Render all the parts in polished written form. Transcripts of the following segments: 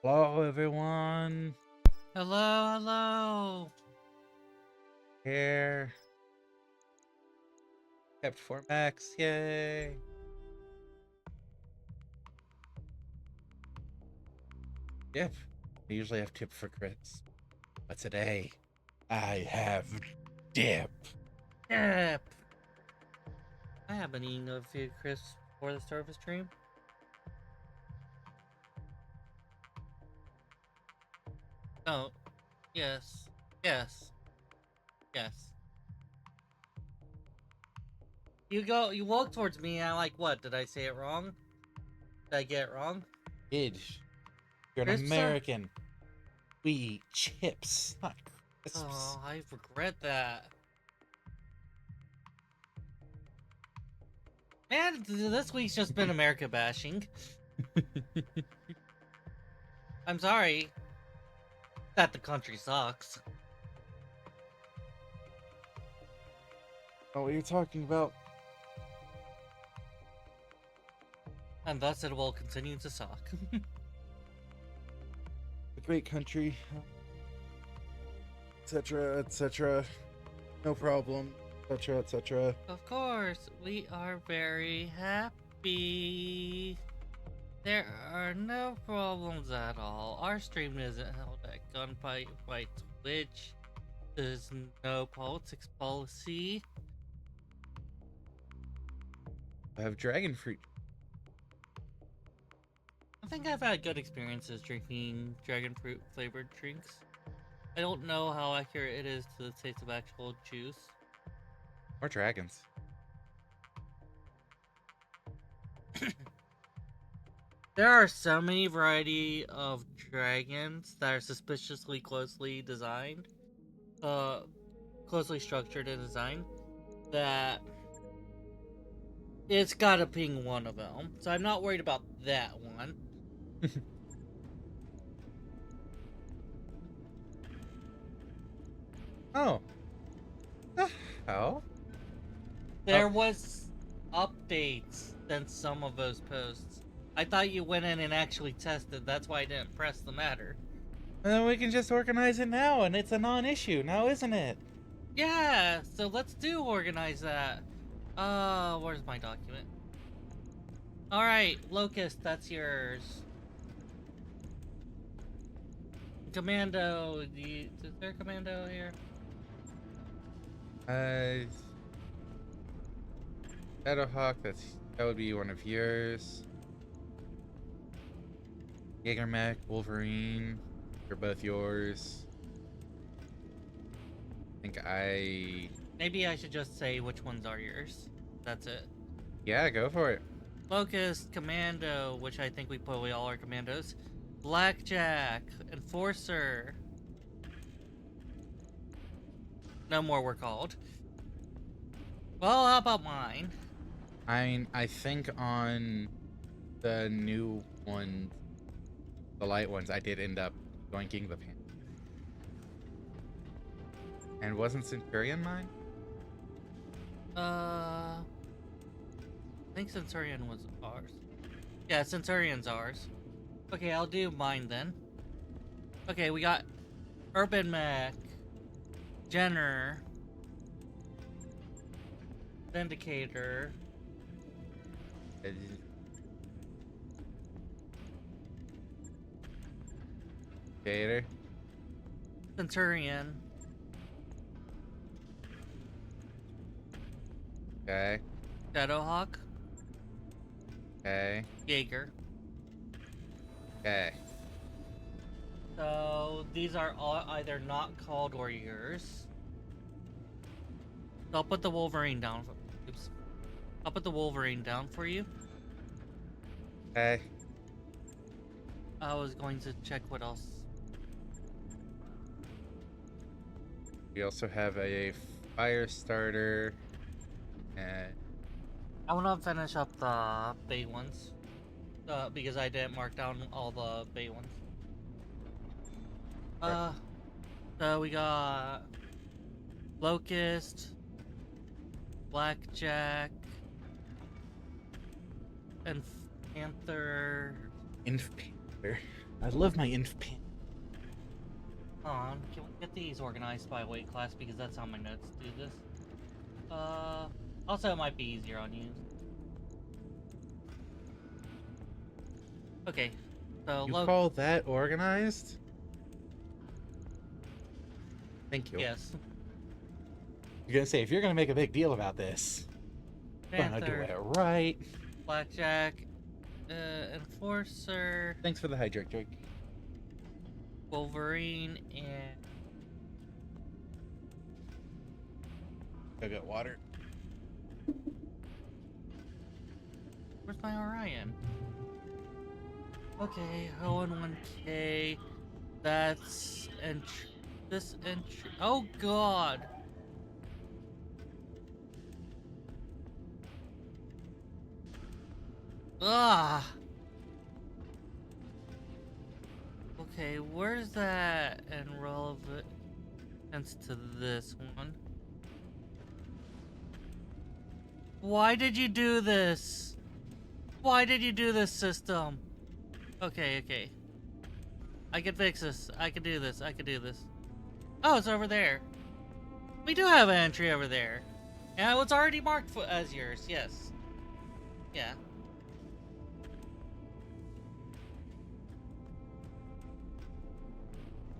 Hello, everyone. Hello, hello. Here. Kept 4 mechs. Yay. Yep. I usually have tip for crits. But today, I have dip. Yep. I have been eating a few crisps before the start of the stream. Oh, yes, yes, yes. You walk towards me, and I'm like, what? Did I say it wrong? Did I get it wrong? Kid, you're an Crisps are. American. We eat chips, not crisps. Oh, I regret that. Man, this week's just been America bashing. I'm sorry that the country sucks. Oh, what are you talking about? And thus it will continue to suck. A great country, etc., etc. No problem, etc., etc. Of course, we are very happy. There are no problems at all. Our stream isn't held at gunfight by Twitch. There's no politics policy. I have dragon fruit. I think I've had good experiences drinking dragon fruit flavored drinks. I don't know how accurate it is to the taste of actual juice. Or dragons. There are so many variety of dragons that are suspiciously closely designed, closely structured and designed, that it's gotta ping one of them. So I'm not worried about that one. Oh. Oh. There was updates since some of those posts. I thought you went in and actually tested. That's why I didn't press the matter. And then we can just organize it now, and it's a non-issue now, isn't it? Yeah, so let's organize that. Where's my document? Alright, Locust, that's yours. Commando, is there a commando here? Shadowhawk, that would be one of yours. Jaegermech, Wolverine, they're both yours. I think Maybe I should just say which ones are yours. That's it. Yeah, go for it. Locust, Commando, which I think we probably all are commandos. Blackjack, Enforcer. No more were called. Well, how about mine? I think on the new ones, the light ones, I did end up yoinking the pan. And wasn't Centurion mine? I think Centurion was ours. Yeah, Centurion's ours. Okay, I'll do mine then. Okay, we got Urban Mech, Jenner, Vindicator, Gator. Centurion, Okay. Shadowhawk, Okay. Jaeger. Okay. So these are all either not called or yours. So I'll put the Wolverine down. Oops. I'll put the Wolverine down for you. Okay. I was going to check what else. We also have a fire starter. And I want to finish up the Bay ones. Because I didn't mark down all the Bay ones. So we got Locust, Blackjack, and Panther. Panther. I love my inf pin. Hold on, can we get these organized by weight class because that's how my notes do this. Also it might be easier on you. Okay, so You call that organized? Thank you. Yes. You're gonna say, if you're gonna make a big deal about this, I'm gonna do Panther, it right. Blackjack, Enforcer, Thanks for the hydrate, Drake. Wolverine, and Go get water. where's my Orion? Okay, ON1K. That's this entry. Oh god. Ah. Okay, where's that in relevance to this one? Why did you do this? Why did you do this, system? Okay, okay. I can fix this. I can do this. I can do this. Oh, it's over there. We do have an entry over there. And it was already marked as yours, yes. Yeah.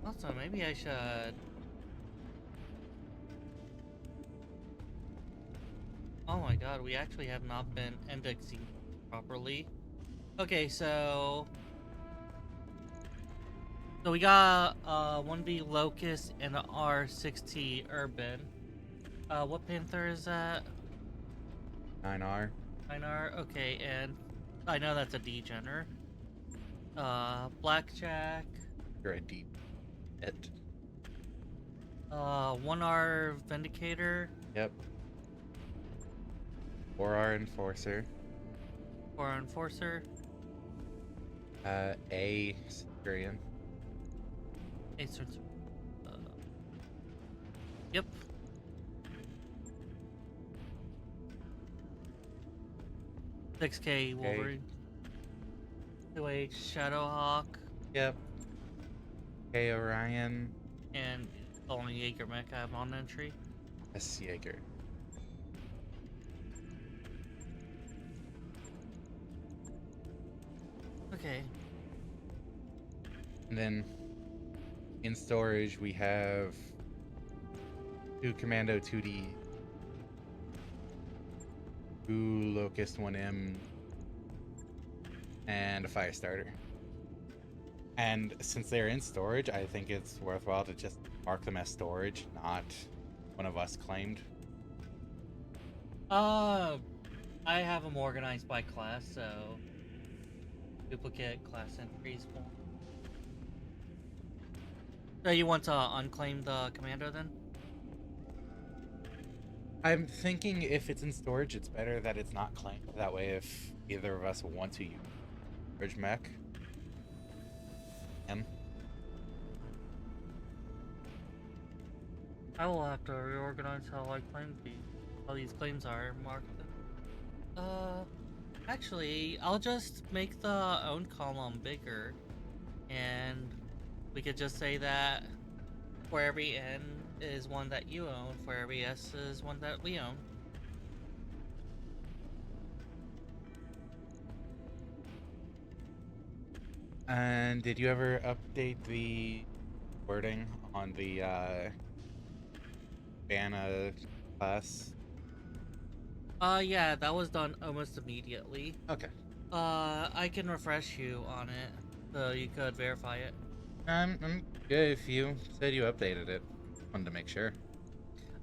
Also, maybe I should... Oh my god, we actually have not been indexing properly. Okay, so we got 1B Locust and an R6T Urban. What Panther is that? 9R. 9R, okay, and I know that's a degener. Blackjack. You're a deep it. 1R Vindicator. Yep. 4R Enforcer. 4R Enforcer. A Centurion. Yep. $6K Wolverine. 2H Shadowhawk. Yep. K Orion. And the only Jaeger mech I have on entry. S Jaeger. Okay. And then in storage we have 2 Commando 2D, 2 Locust 1M, and a Fire Starter. And since they're in storage, I think it's worthwhile to just mark them as storage, not one of us claimed. I have them organized by class, so duplicate class entries for. So you want to unclaim the commando then? I'm thinking if it's in storage, it's better that it's not claimed. That way, if either of us want to use storage mech, I will have to reorganize how I claim how these claims are marked. Actually, I'll just make the own column bigger, and we could just say that for every N is one that you own, for every S is one that we own. And did you ever update the wording on the Banna class? Yeah, that was done almost immediately. Okay. I can refresh you on it, so you could verify it. I'm good if you said you updated it. Wanted to make sure.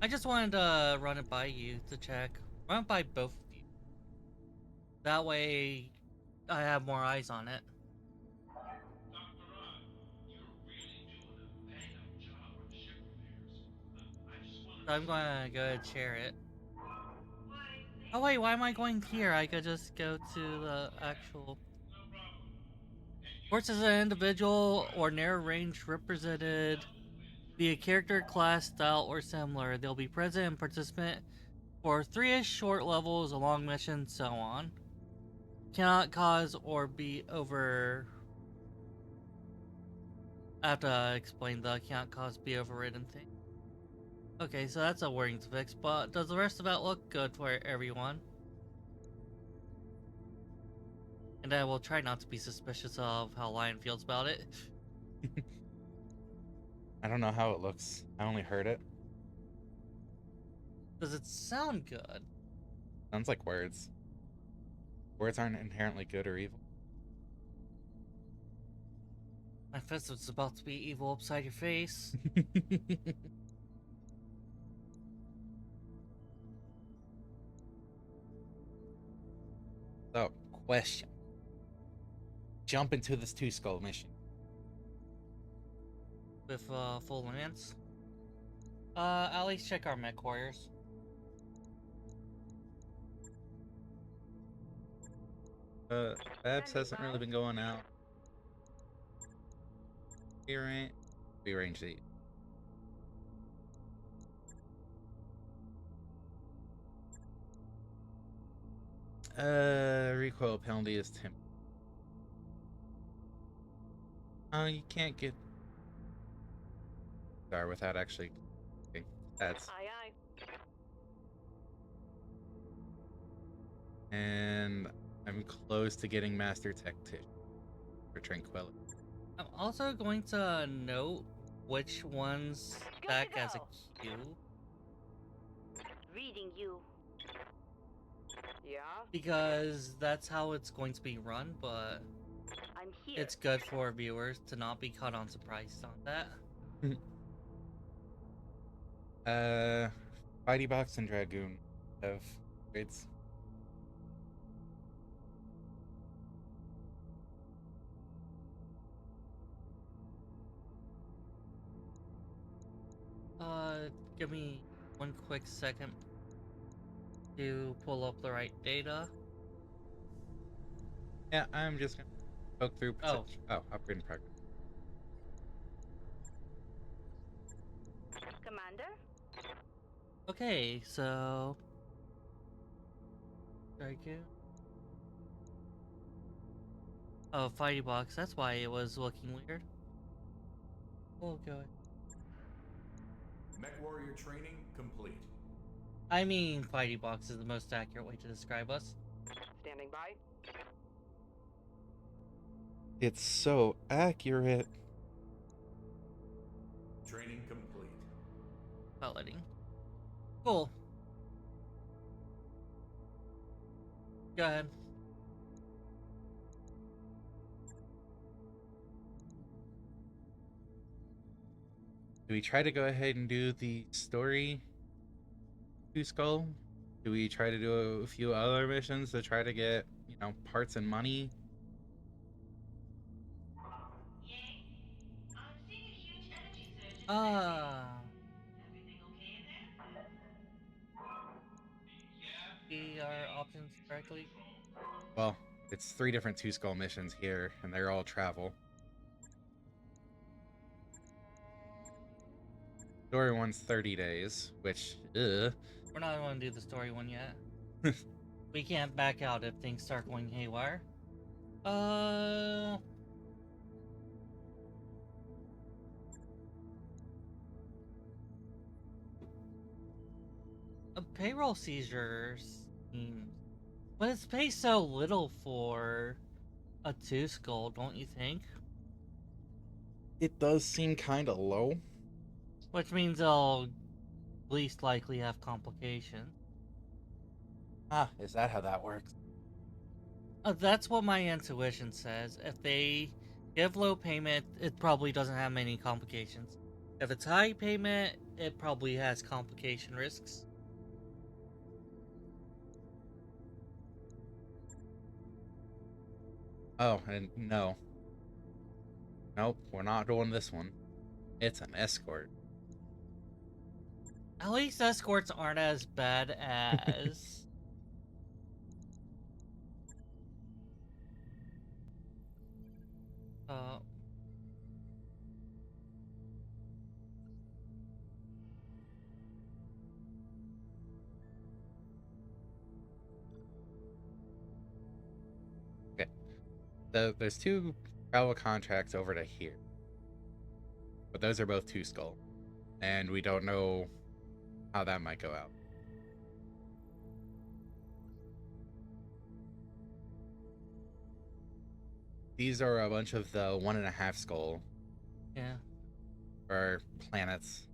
I just wanted to run it by you to check. Run it by both of you. That way, I have more eyes on it. So I'm gonna go ahead and share it. Oh wait, why am I going here? I could just go to the actual... Force as an individual or narrow range represented, be a character, class, style, or similar. They'll be present and participant for 3-ish short levels, a long mission, so on. Cannot cause or be over... I have to explain the can't cause be overridden thing. Okay, so that's a worrying to fix, but does the rest of it look good for everyone? And I will try not to be suspicious of how Lion feels about it. I don't know how it looks. I only heard it. Does it sound good? Sounds like words. Words aren't inherently good or evil. My fist is about to be evil upside your face. So, question. Jump into this two skull mission. With full lance. At least check our mech warriors. Babs hasn't really been going out. We range these. Recoil penalty is 10. Oh, you can't get star without actually. Okay, that's. Aye, aye. And I'm close to getting Master Tactician for Tranquility. I'm also going to note which ones Good stack to as a go. queue, Reading you. Yeah, because that's how it's going to be run, but I'm here. it's good for viewers to not be caught on surprise on that. Fighty Box and Dragoon have grades. Give me one quick second to pull up the right data. Yeah, I'm just gonna poke through. Oh. Upgrade in progress. Commander? Okay, so Dragoon. Oh, Fighty Box. That's why it was looking weird. Oh, good. Mech warrior training complete. I mean, Fighty Box is the most accurate way to describe us. Standing by. It's so accurate. Training complete. Piloting. Cool. Go ahead. Do we try to go ahead and do the story two skull? Do we try to do a few other missions to try to get, parts and money? See our options correctly. Well, it's 3 different two skull missions here, and they're all travel. Story one's 30 days, which, We're not going to do the story one yet. We can't back out if things start going haywire. A payroll seizure seems, but it's paid so little for a two skull, don't you think? it does seem kind of low. Which means they'll least likely have complications. Ah, is that how that works? That's what my intuition says. If they give low payment, it probably doesn't have many complications. If it's high payment, it probably has complication risks. Oh, and no. Nope, we're not doing this one. It's an escort. At least escorts aren't as bad as... uh... Okay. There's 2 travel contracts over to here. but those are both 2 skull, and we don't know how that might go out. These are a bunch of the 1.5 skull Yeah. or planets.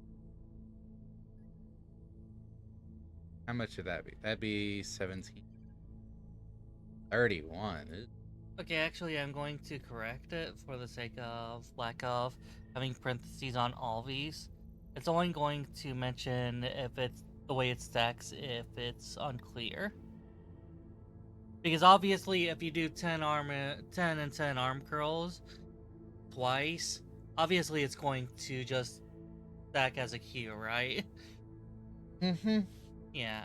How much would that be? That'd be 17. 31. Okay, actually, I'm going to correct it for the sake of lack of having parentheses on all these. It's only going to mention if it's the way it stacks if it's unclear. Because obviously, if you do 10 and 10 arm curls twice, obviously it's going to just stack as a queue, right? Mm-hmm. Yeah.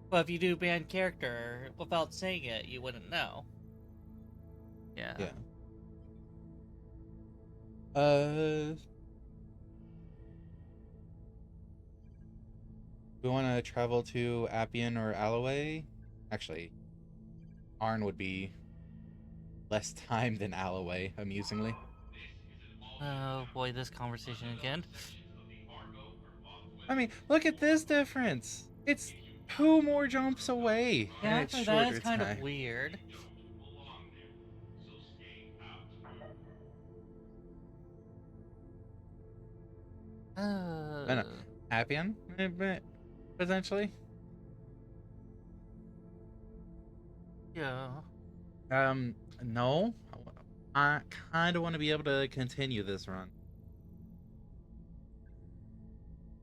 But if you do band character without saying it, you wouldn't know. Yeah. Yeah. We want to travel to Appian or Alloway? Actually, Arn would be less time than Alloway, amusingly. Oh boy, this conversation again. I mean, look at this difference. It's 2 more jumps away, Yeah, and it's actually, that is shorter kind of time. weird. I know. Appian, potentially. Yeah. No. I kind of want to be able to continue this run.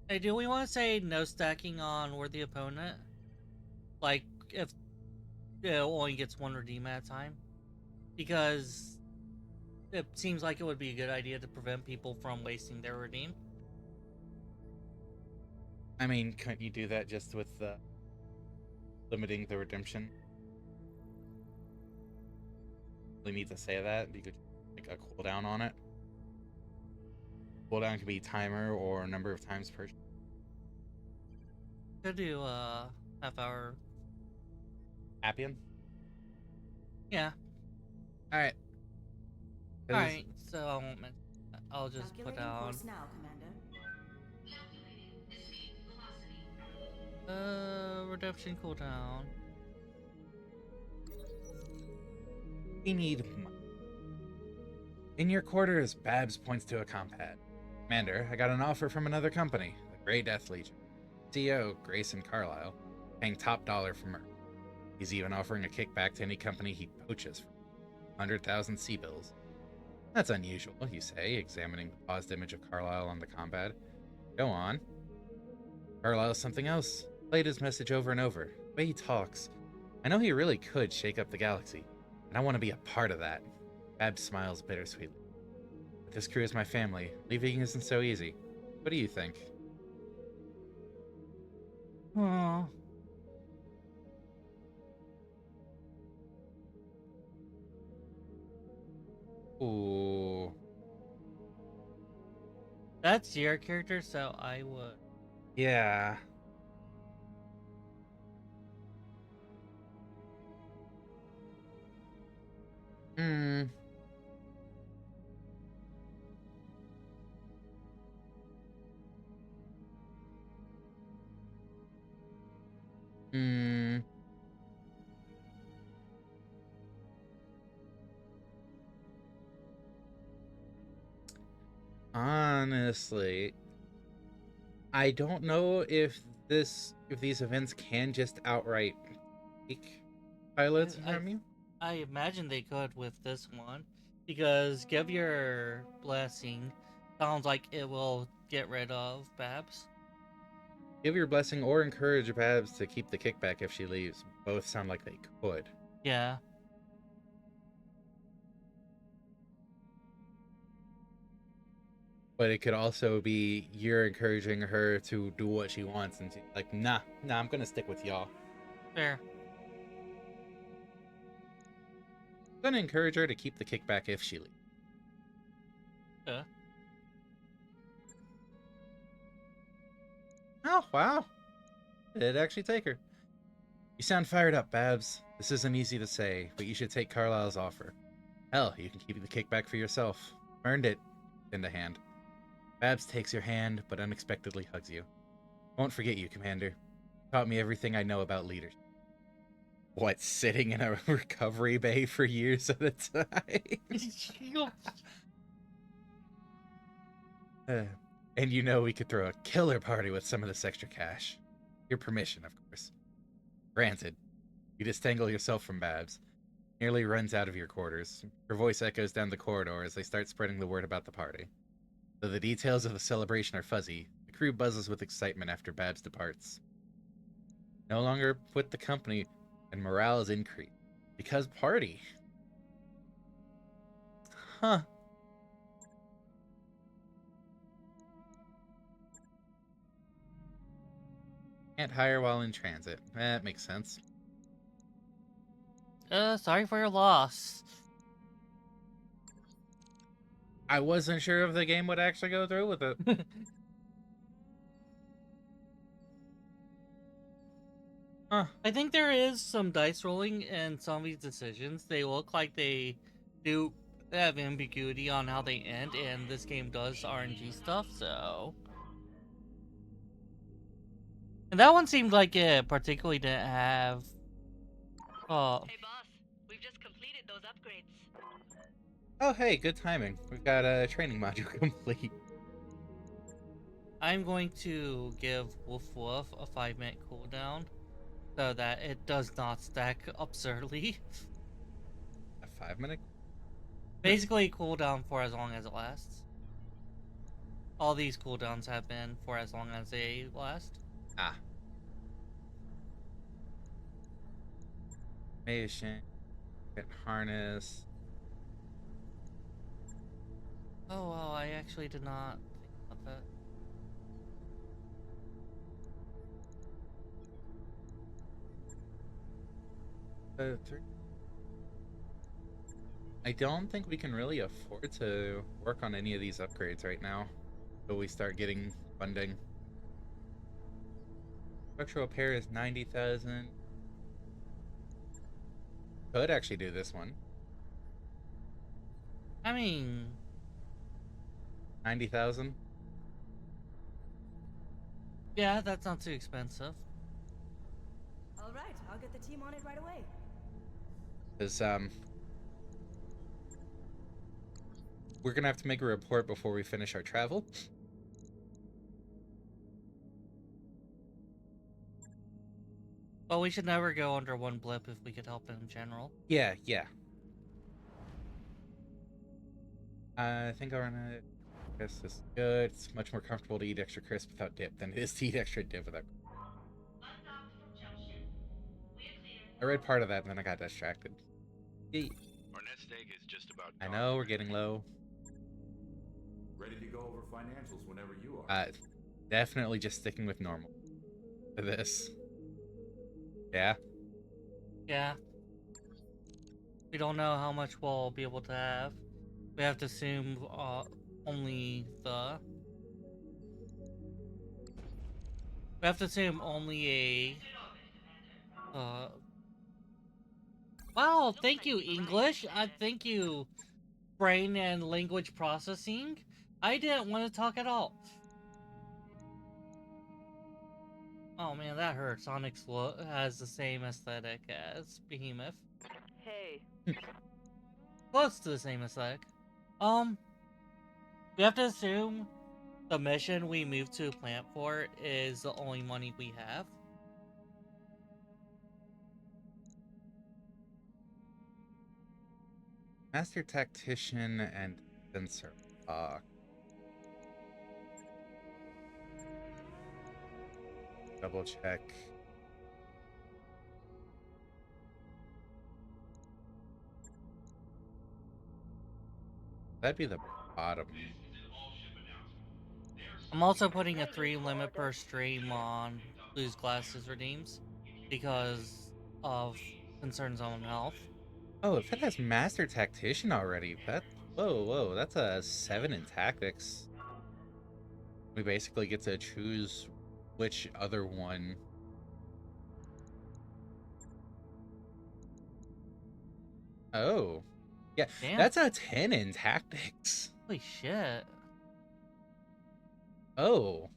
Hey, do we want to say no stacking on worthy opponent? Like, if it only gets 1 redeem at a time? Because it seems like it would be a good idea to prevent people from wasting their redeem. I mean, couldn't you do that just with limiting the redemption? We need to say that. You could like a cooldown on it. Cooldown could be timer or number of times per. Could do half hour. Appian. Yeah. All right. Alright, so I won't mention that. I'll just put down. Now, Commander. Redemption cooldown. We need money. In your quarters, Babs points to a compad. Commander, I got an offer from another company, the Grey Death Legion. CEO, Grayson Carlisle, paying top dollar for murder. He's even offering a kickback to any company he poaches for 100,000 sea bills. That's unusual, you say, examining the paused image of Carlisle on the compad. Go on. Carlisle's something else. Played his message over and over. The way he talks. I know he really could shake up the galaxy, and I want to be a part of that. Babs smiles bittersweetly. But this crew is my family. Leaving isn't so easy. What do you think? Oh. Ooh. That's your character, so I would. Yeah. Hmm. Hmm. Honestly, I don't know if these events can just outright take pilots from you. I imagine they could with this one, because give your blessing sounds like it will get rid of Babs. Give your blessing or encourage Babs to keep the kickback if she leaves. Both sound like they could. Yeah. But it could also be you're encouraging her to do what she wants, and she's like, nah, I'm gonna stick with y'all. Fair. I'm gonna encourage her to keep the kickback if she leaves. Yeah. Oh, wow. It'd actually take her. You sound fired up, Babs. This isn't easy to say, but you should take Carlisle's offer. Hell, you can keep the kickback for yourself. Earned it. In the hand. Babs takes your hand, but unexpectedly hugs you. Won't forget you, Commander. Taught me everything I know about leadership. What, sitting in a recovery bay for years at a time? And you know we could throw a killer party with some of this extra cash. Your permission, of course. Granted. You disentangle yourself from Babs. Nearly runs out of your quarters. Her voice echoes down the corridor as they start spreading the word about the party. Though the details of the celebration are fuzzy, the crew buzzes with excitement after Babs departs. No longer with the company, and morale is increased. Because party. Huh. Can't hire while in transit. That makes sense. Sorry for your loss. I wasn't sure if the game would actually go through with it. Huh. I think there is some dice rolling in some of these decisions. They look like they do have ambiguity on how they end, and this game does RNG stuff, so... And that one seemed like it particularly didn't have... Hey boss, we've just completed those upgrades. Oh, hey, good timing. We've got a training module complete. I'm going to give Woof Woof a 5-minute cooldown so that it does not stack absurdly. A 5-minute? Basically, cooldown for as long as it lasts. All these cooldowns have been for as long as they last. Ah. Patient. Get harness. Oh, wow, I actually did not think about that. I don't think we can really afford to work on any of these upgrades right now until we start getting funding. Structural repair is 90,000. Could actually do this one. I mean... 90,000. Yeah, that's not too expensive. All right, I'll get the team on it right away. Because, we're gonna have to make a report before we finish our travel. Well, we should never go under one blip if we could help in general. Yeah. I think our crisp is good. It's much more comfortable to eat extra crisp without dip than it is to eat extra dip without. I read part of that and then I got distracted. Yay. Our nest egg is just about I done. know we're getting low. Ready to go over financials whenever you are. Definitely just sticking with normal for this. Yeah. Yeah. We don't know how much we'll be able to have. We have to assume only the... We have to assume only a... Wow, thank you, English. Thank you, brain and language processing. I didn't want to talk at all. Oh man, that hurts. Onyx has the same aesthetic as Behemoth. Hey, Close to the same aesthetic. We have to assume the mission we moved to a plant for is the only money we have. Master Tactician and Sensor. Double check. That'd be the bottom. I'm also putting a 3 limit per stream on Blue's Glasses redeems because of concerns on health. Oh, if it has Master Tactician already, whoa, that's a 7 in tactics. We basically get to choose which other one. Oh, yeah, Damn. that's a 10 in tactics. Holy shit. Oh.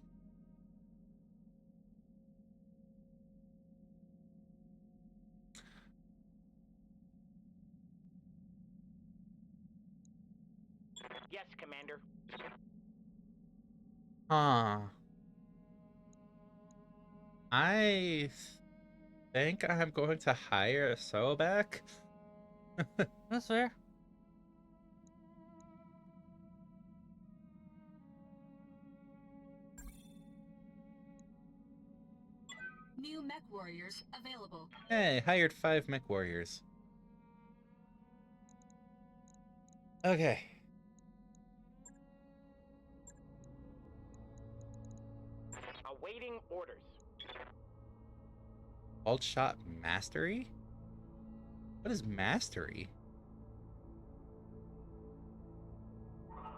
Yes, Commander. Huh. I think I'm going to hire a Sobek. That's fair. New mech warriors available. Hey, hired 5 mech warriors. Okay. Awaiting orders. Alt shot mastery? What is mastery?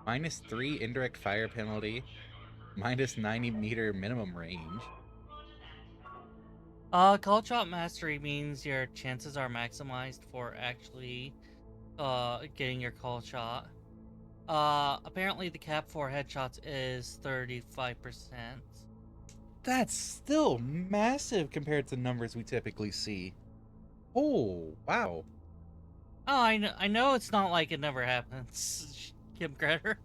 -3 indirect fire penalty. -90-meter minimum range. Call shot mastery means your chances are maximized for actually getting your call shot. Apparently the cap for headshots is 35%. That's still massive compared to numbers we typically see. Oh, wow. Oh, I know it's not like it never happens, Kim Gretter.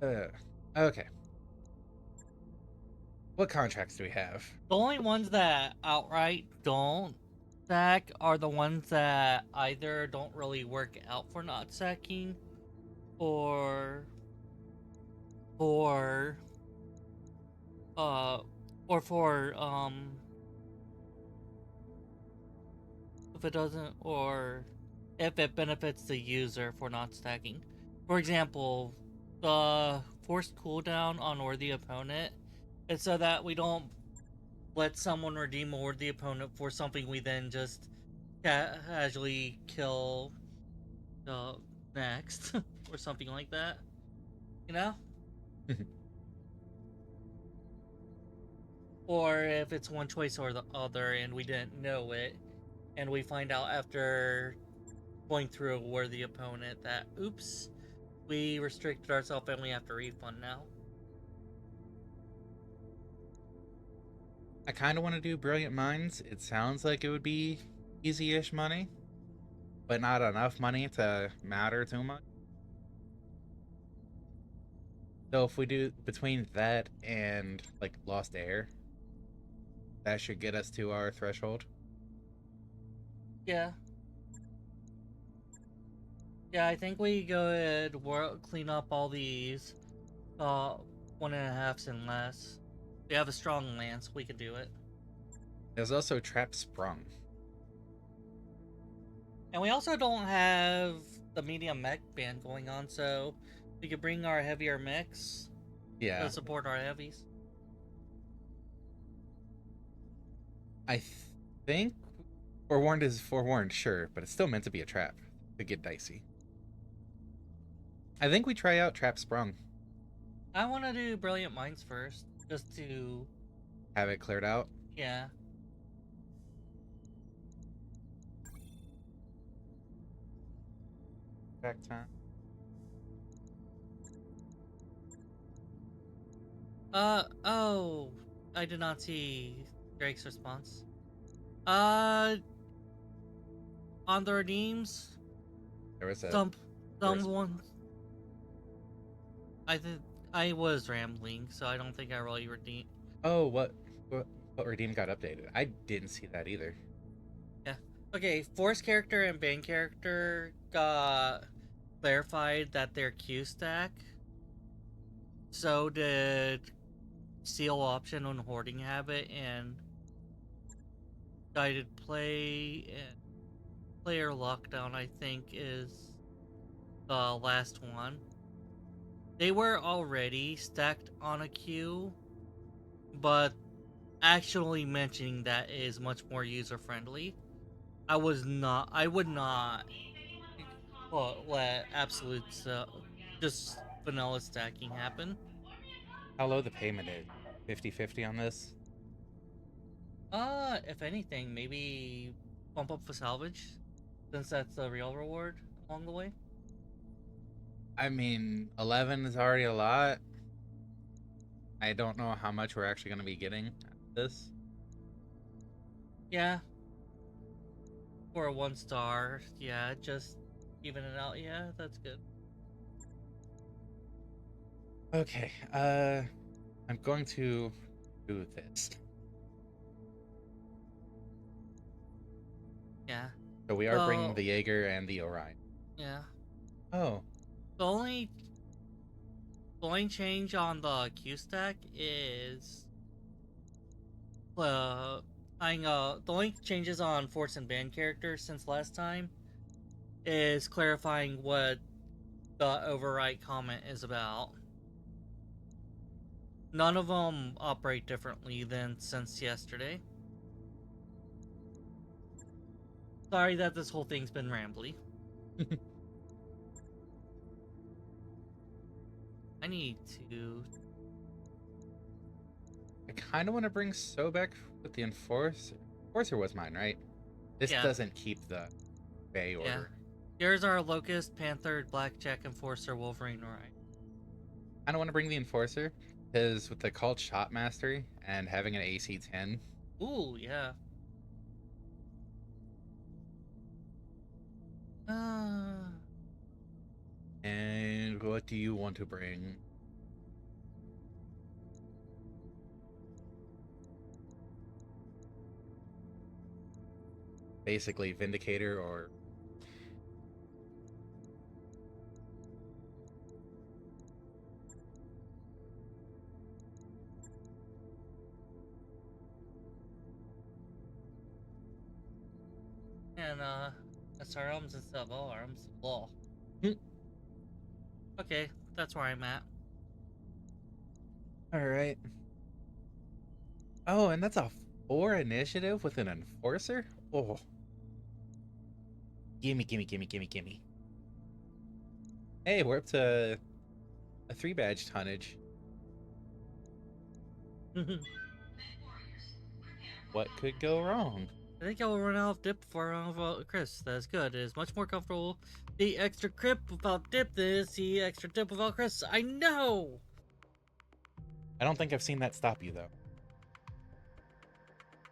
Okay. What contracts do we have? The only ones that outright don't stack are the ones that either don't really work out for not stacking, or for or for if it doesn't, or if it benefits the user for not stacking. For example, the forced cooldown on worthy opponent is so that we don't let someone redeem a worthy opponent for something we then just casually kill next or something like that. You know? Or if it's one choice or the other and we didn't know it, and we find out after going through a worthy opponent that, oops, we restricted ourselves and we have to refund now. I kind of want to do Brilliant Minds. It sounds like it would be easy-ish money, but not enough money to matter too much. So if we do between that and like Lost Air, that should get us to our threshold. Yeah. Yeah, I think we go ahead, clean up all these 1.5s and less. We have a strong lance, we can do it. There's also Trap Sprung. And we also don't have the medium mech ban going on, so we could bring our heavier mechs to support our heavies. I think forewarned is forewarned, sure, but it's still meant to be a trap to get dicey. I think we try out Trap Sprung. I want to do Brilliant Minds first, just to Have it cleared out. yeah. Back time. Oh, I did not see Drake's response. On the redeems, There was a someone. I was rambling, so I don't think I really redeemed. Oh, what redeem got updated? I didn't see that either. Yeah. Okay, Force character and Bane character got clarified that they're Q stack. So did Seal Option on Hoarding Habit and Guided Play and Player Lockdown, I think, is the last one. They were already stacked on a queue, but actually mentioning that is much more user friendly. I would not let absolute just vanilla stacking happen. How low the payment is? 50-50 on this? If anything, maybe bump up for salvage, since that's the real reward along the way. I mean, 11 is already a lot. I don't know how much we're actually going to be getting at this. Yeah. For a 1-star, yeah, just even it out. Yeah, that's good. Okay, I'm going to do this. Yeah. So we are bringing So- the Jaeger and the Orion. Yeah. Oh, The only change on the Q stack is the only changes on Force and Band characters since last time is clarifying what the overwrite comment is about. None of them operate differently than since yesterday. Sorry that this whole thing's been rambly. I need to. I kind of want to bring Sobek with the Enforcer. Enforcer was mine, right? This Yeah. doesn't keep the Bay order. Here's our Locust, Panther, Blackjack, Enforcer, Wolverine, Orion. I don't want to bring the Enforcer because with the Cult Shot Mastery and having an AC 10, Ooh, yeah. and what do you want to bring? Basically, Vindicator or And, SR arms instead of all arms. Law. Hmm. Okay, that's where I'm at. all right. Oh, and that's a 4 initiative with an Enforcer? Oh. Gimme, gimme, gimme, gimme, gimme. Hey, we're up to a 3 badge tonnage. What could go wrong? I think I will run out of dip before I run out of Chris. That's good. It is much more comfortable. The extra grip without dip than is the extra dip without Chris. I know! I don't think I've seen that stop you, though.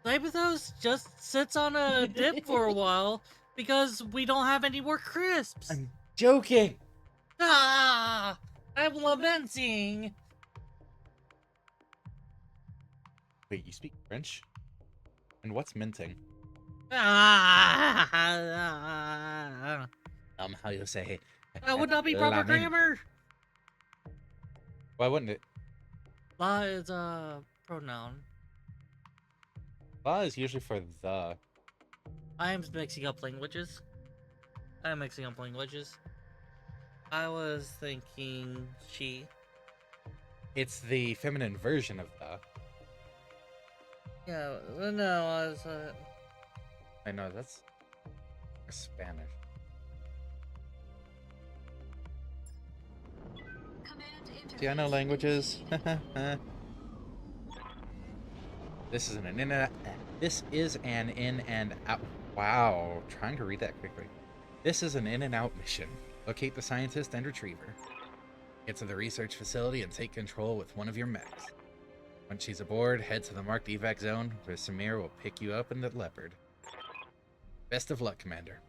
Cyberthos just sits on a dip for a while because we don't have any more crisps. I'm joking! Ah! I'm lamenting! Wait, you speak French? And what's minting? Ah! How you say? That would not be proper grammar! Why wouldn't it? La is a pronoun. La is usually for the. I am mixing up languages. I was thinking she. It's the feminine version of the. Yeah, no, I was, I know, that's Spanish. See, I know languages. This is an in and out. This is an in and out. Wow, trying to read that quickly. This is an in and out mission. Locate the scientist and retriever. Get to the research facility and take control with one of your mechs. Once she's aboard, head to the marked evac zone where Samir will pick you up in the Leopard. Best of luck, Commander.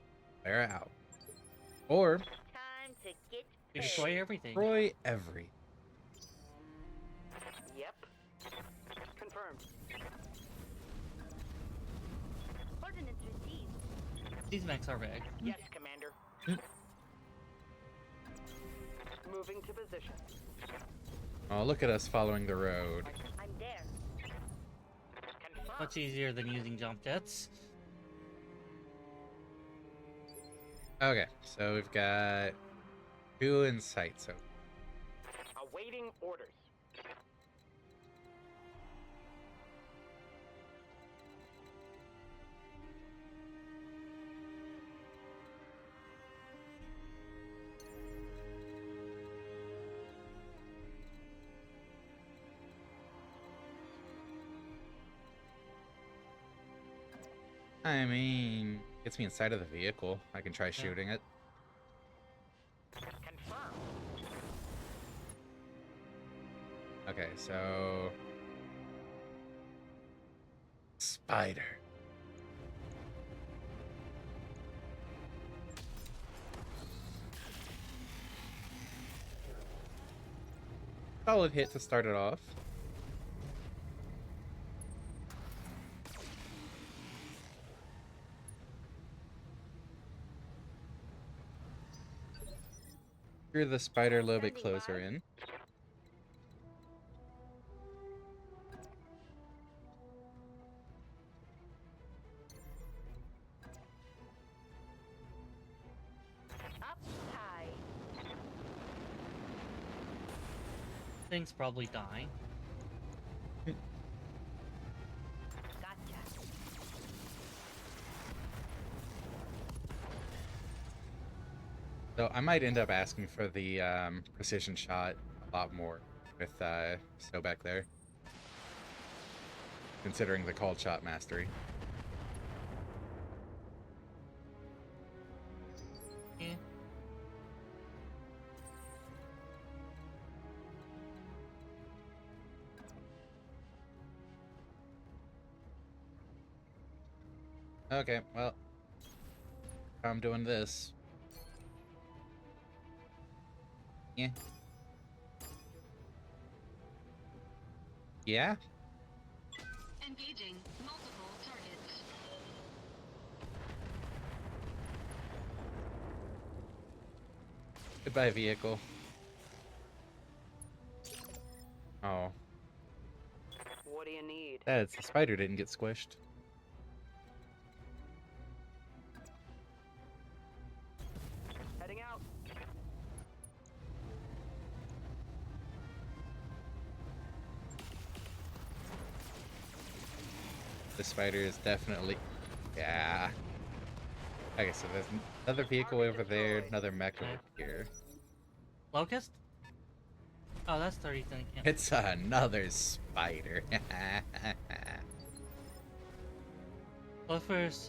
Clara out. Or Time to get destroy everything. destroy every. Yep. Confirmed. Ordinance received. These mechs are big. Yes, Commander. Moving to position. Oh, look at us following the road. I'm there. Confirmed. Much easier than using jump jets. Okay, so we've got 2 in sight, so Awaiting orders. I mean, gets me inside of the vehicle. I can try shooting it. Confirmed. so spider. Solid hit to start it off. Drew the spider a little bit closer in. Up high. Thing's probably dying. Gotcha. So I might end up asking for the precision shot a lot more with Snow back there, considering the called shot mastery. Eh. Okay, well, I'm doing this. Yeah. Yeah? Engaging multiple targets. Goodbye, vehicle. Oh, What do you need? that's the spider didn't get squished. Heading out. The spider is definitely... Yeah. Okay, so there's another vehicle over there, another mech over here. Locust? Oh, that's 30 thing. Yeah. It's another spider. Look for his,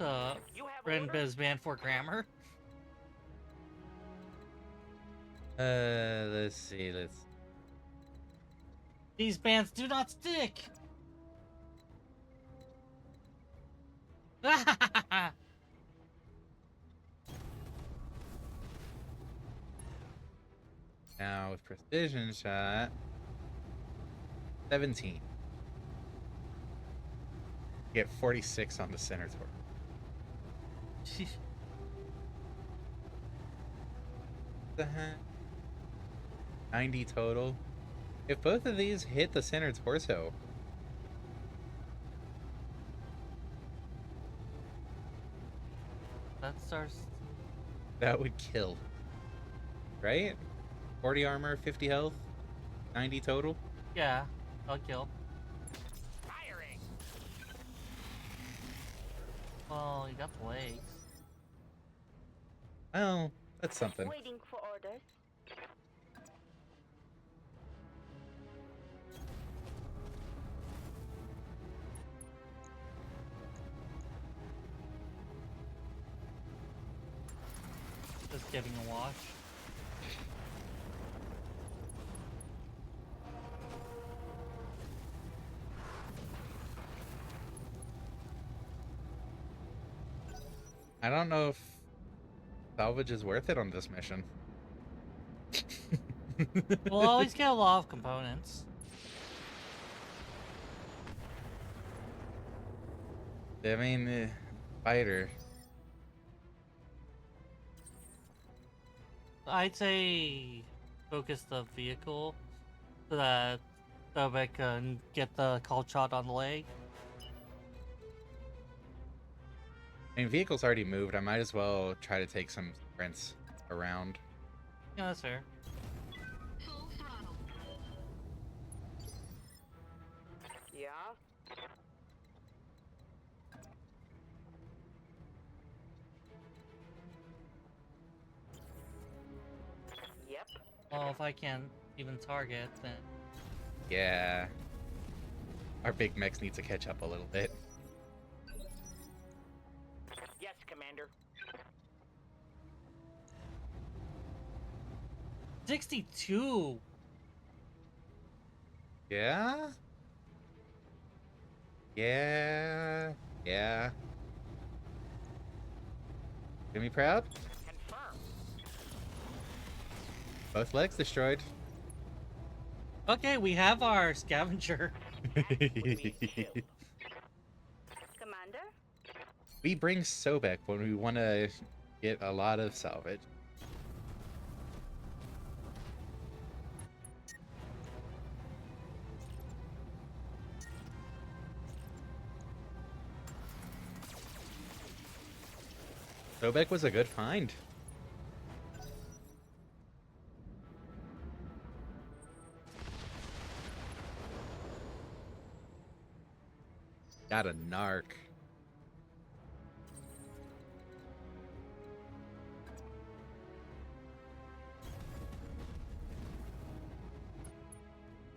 You have friend orders? Biz band for grammar. Let's see, These bands do not stick! Now with precision shot, 17. Get 46 on the center torque. 90 total. If both of these hit the center torso, That starts. that would kill. Right? 40 armor, 50 health, 90 total. Yeah, I'll kill. Firing. Well, you got the legs. Well, that's something. Waiting for orders. Just giving a wash. I don't know if salvage is worth it on this mission. We'll always get a lot of components. I mean, fighter. I'd say focus the vehicle so that we can get the call shot on the leg. I mean, vehicle's already moved. I might as well try to take some sprints around. Yeah, that's fair. Full throttle. Yeah. Yep. Well, if I can't even target, then Yeah. Our big mechs need to catch up a little bit. Yes, Commander. 62. Yeah? Yeah. Yeah. Get me proud? Confirmed. Both legs destroyed. Okay, we have our scavenger. Commander? We bring Sobek when we want to get a lot of salvage. Sobek was a good find. Got a narc.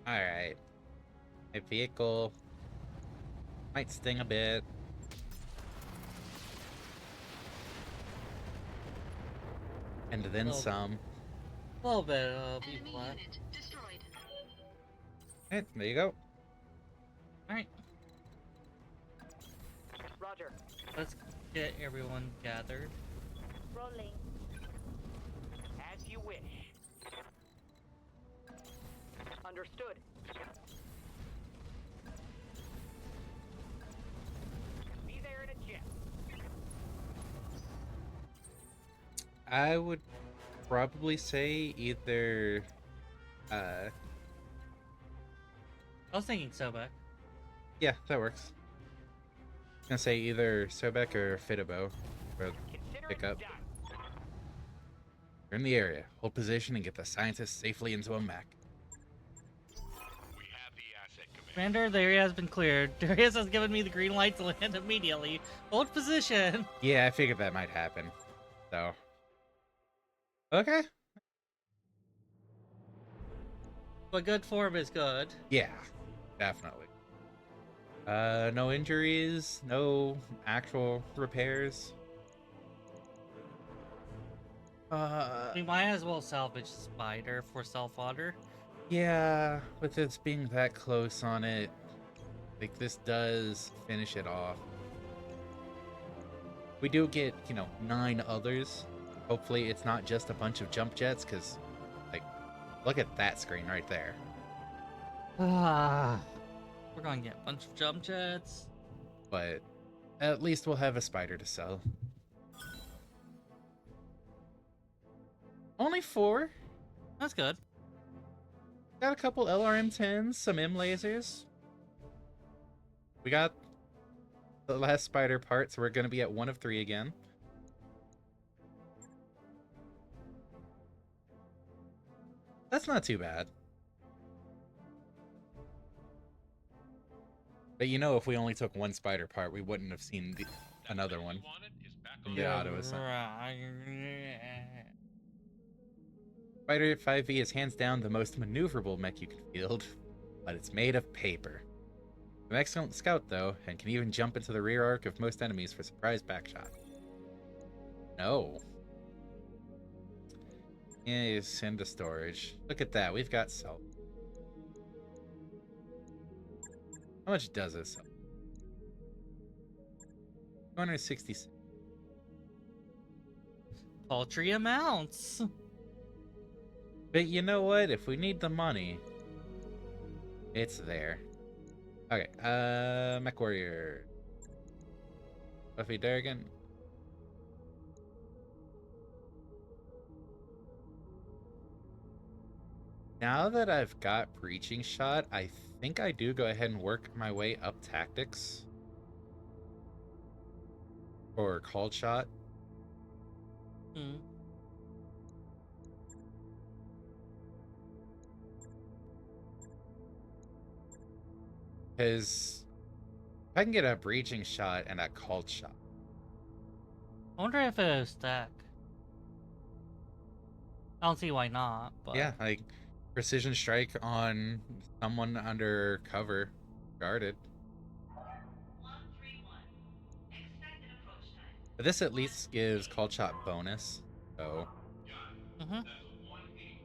Alright. My vehicle might sting a bit. And then Oh. some. A little bit, be Enemy flat. unit destroyed. Hey, there you go. Alright, Roger. let's get everyone gathered. Rolling. As you wish. Understood. Be there in a jiff. I would probably say either I was thinking Sobek. yeah, that works. I was gonna say either Sobek or Fitabo for Consider pick it up. done. We're in the area. Hold position and get the scientists safely into a mech. We have the asset, Commander. Commander, the area has been cleared. Darius has given me the green light to land immediately. Hold position. Yeah, I figured that might happen. So okay. But good form is good. Yeah, definitely. No injuries, no actual repairs. We might as well salvage Spider for self-honor. Yeah, with this being that close on it, like this does finish it off. We do get, 9 others. Hopefully it's not just a bunch of jump jets, because, like, look at that screen right there. We're gonna get a bunch of jump jets. But at least we'll have a spider to sell. Only 4. That's good. Got a couple LRM-10s, some M lasers. We got the last spider part, so we're going to be at 1 of 3 again. That's not too bad. But if we only took 1 spider part, we wouldn't have seen another one. From the auto ascent. Spider 5e is hands down the most maneuverable mech you can field, but it's made of paper. An excellent scout, though, and can even jump into the rear arc of most enemies for surprise backshot. No. Yeah, send to storage. Look at that, we've got salt. How much does this sell? 266. Paltry amounts. But you know what? If we need the money, it's there. Okay, Mech Warrior. Buffy Durgan. Now that I've got Breaching Shot, I think I do go ahead and work my way up Tactics. Or Called Shot. Hmm. Because if I can get a Breaching Shot and a Called Shot. I wonder if it'll stack. I don't see why not, but Yeah, like Precision Strike on someone under cover, guarded. 131. Expected approach time. But this at least gives Called Shot bonus. So, Mhm.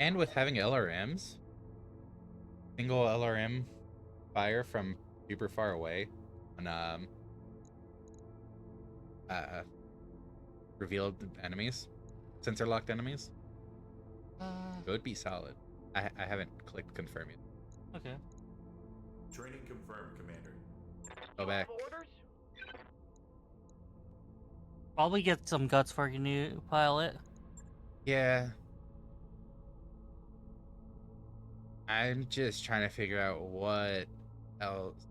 and with having LRMs, single LRM fire from super far away on revealed enemies, sensor locked enemies, it would be solid. I haven't clicked confirm yet. Okay. Training confirmed, Commander. Go You back. have orders? Probably get some guts for your new pilot. Yeah. I'm just trying to figure out what else.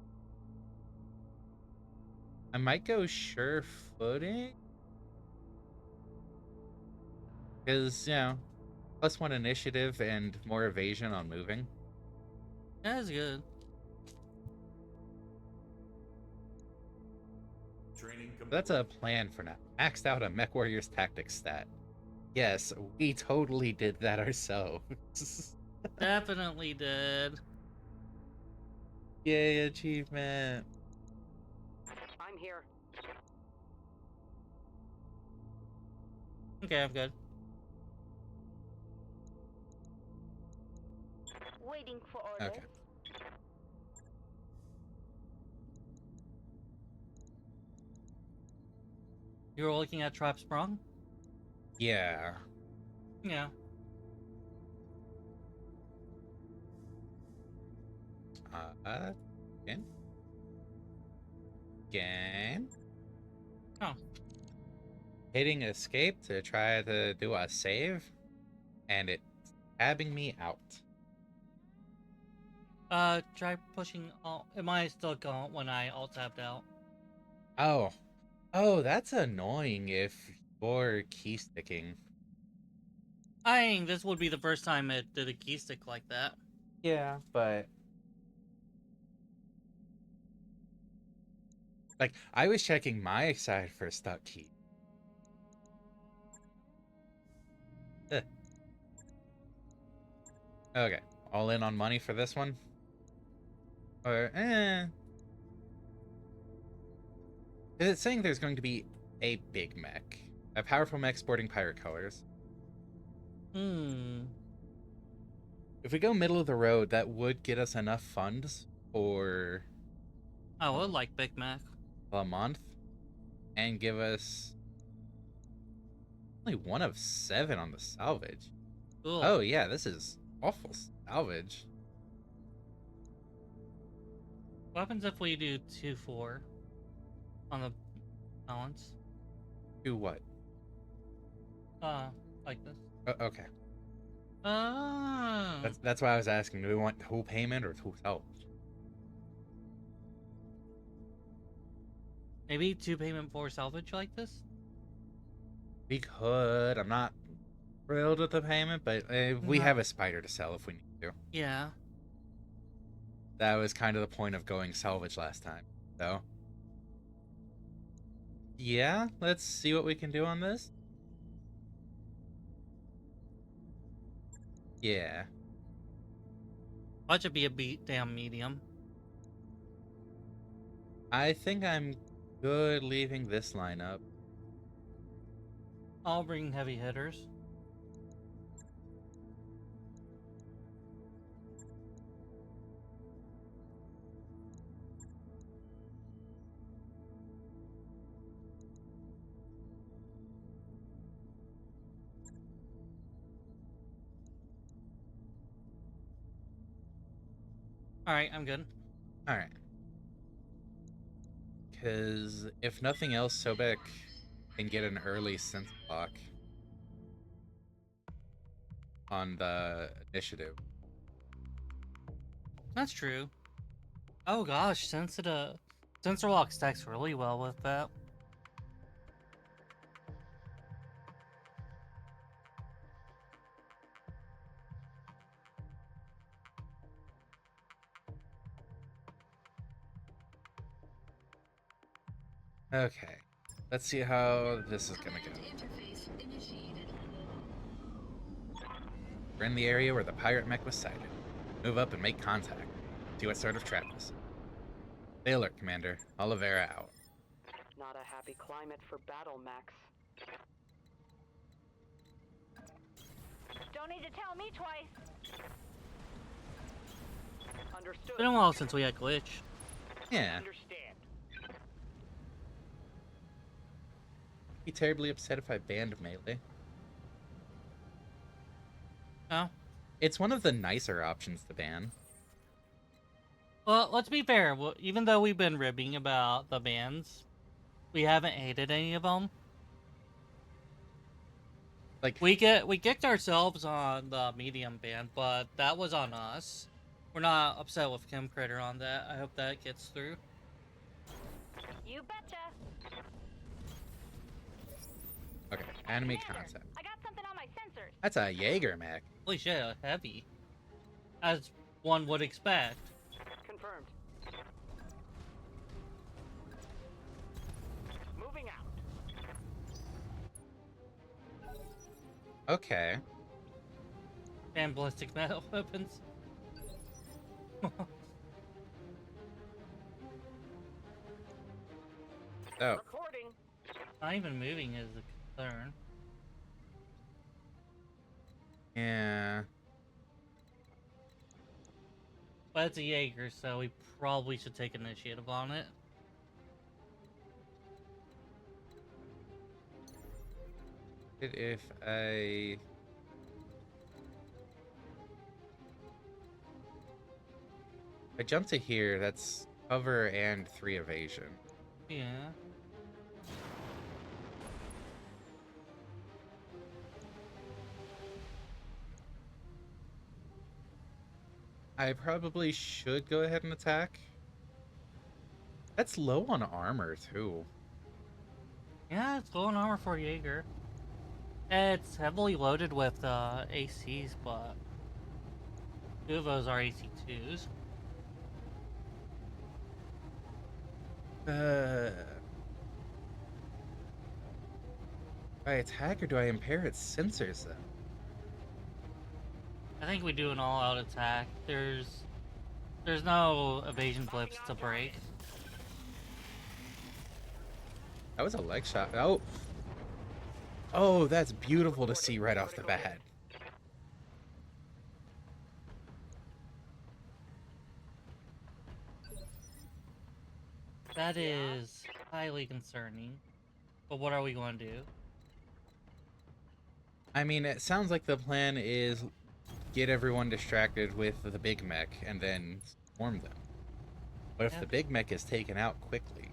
I might go sure footing. Because, +1 initiative and more evasion on moving. That's good. Training complete. That's a plan for now. Maxed out a Mech Warrior's Tactics stat. Yes, we totally did that ourselves. Definitely did. Yay, achievement. I'm here. Okay, I'm good. Waiting for orders. Okay. You were looking at Trap Sprung? Yeah. Yeah. Again? Again? Oh. Hitting escape to try to do a save, and it's tabbing me out. Try pushing alt. It might still go when I alt tapped out. Oh, that's annoying if you're key sticking. I think this would be the first time it did a key stick like that. Yeah, but like I was checking my side for stuck key. Ugh. Okay, all in on money for this one? Or, Is it saying there's going to be a big mech? A powerful mech sporting pirate colors. If we go middle of the road, that would get us enough funds for I would like Big Mac. a month and give us only 1 of 7 on the salvage. Cool. Oh yeah, this is awful salvage. What happens if we do 2-4 on the balance? Do what? Like this. Okay. Oh. That's why I was asking. Do we want whole payment or whole salvage? Maybe 2 payment for salvage like this? We could. I'm not thrilled with the payment, but we have a spider to sell if we need to. Yeah. That was kind of the point of going salvage last time. So, yeah, let's see what we can do on this. Yeah. Watch it be a damn medium. I think I'm good leaving this lineup. I'll bring heavy hitters. Alright, I'm good. Alright. Because if nothing else, Sobek can get an early sense block on the initiative. That's true. Oh gosh, sensor lock stacks really well with that. Okay. Let's see how this is gonna go. We're in the area where the pirate mech was sighted. Move up and make contact. See what sort of trap this is. Stay alert, Commander. Oliveira out. Not a happy climate for battle, Max. Don't need to tell me twice. Understood. Been a while since we had glitch. Yeah. Understand. Be terribly upset if I banned melee. No. It's one of the nicer options to ban. Well, let's be fair. Even though we've been ribbing about the bans, we haven't hated any of them. Like, We kicked ourselves on the medium ban, but that was on us. We're not upset with Kim Critter on that. I hope that gets through. You betcha. okay, enemy Commander, concept. I got something on my sensors. That's a Jaeger mech. Holy shit, heavy. As one would expect. Confirmed. Moving out. Okay. And ballistic metal weapons. So, Recording. Not even moving is a concern. yeah. But it's a Jaeger, so we probably should take initiative on it. If I jump to here, that's cover and 3 evasion. Yeah. I probably should go ahead and attack. That's low on armor, too. Yeah, it's low on armor for Jaeger. It's heavily loaded with ACs, but 2 of those are AC2s. Do I attack or do I impair its sensors, then? I think we do an all-out attack. There's no evasion blips to break. That was a leg shot. Oh! Oh, that's beautiful to see right off the bat. That is highly concerning. But what are we going to do? I mean, it sounds like the plan is get everyone distracted with the big mech and then swarm them. But if Yeah. the big mech is taken out quickly,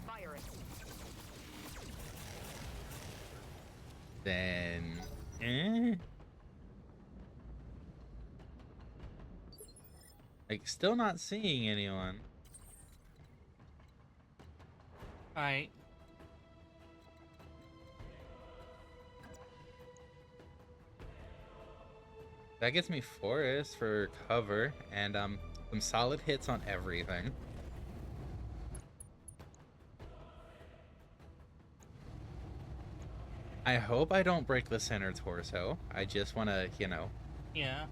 Firing. then... Eh? Like, still not seeing anyone. Alright. That gets me forest for cover and some solid hits on everything. I hope I don't break the center torso. I just want to, you know, Yeah.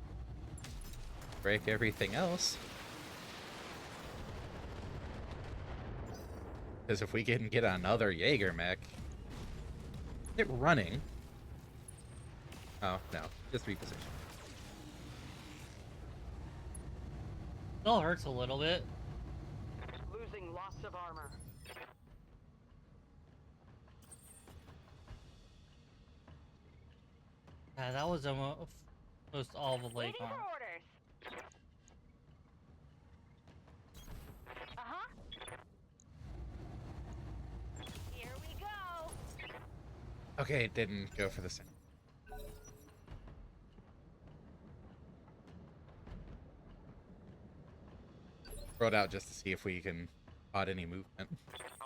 break everything else. Because if we can get another Jaeger mech... Is it running? Oh, no. Just reposition. Still hurts a little bit. Losing lots of armor. Yeah, that was almost all the leg Waiting for arm. orders. Uh-huh. Here we go. Okay, it didn't go for the center. Throw it out just to see if we can spot any movement.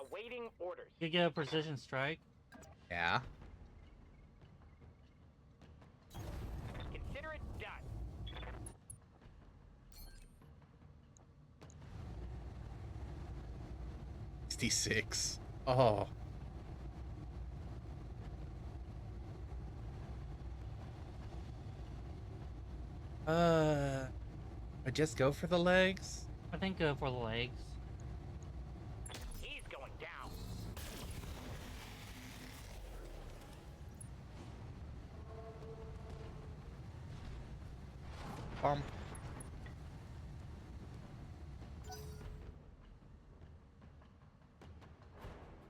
Awaiting orders. You get a precision strike. Yeah. Consider it done. 66. Oh. I just go for the legs? I think go for the legs. He's going down. Bomb.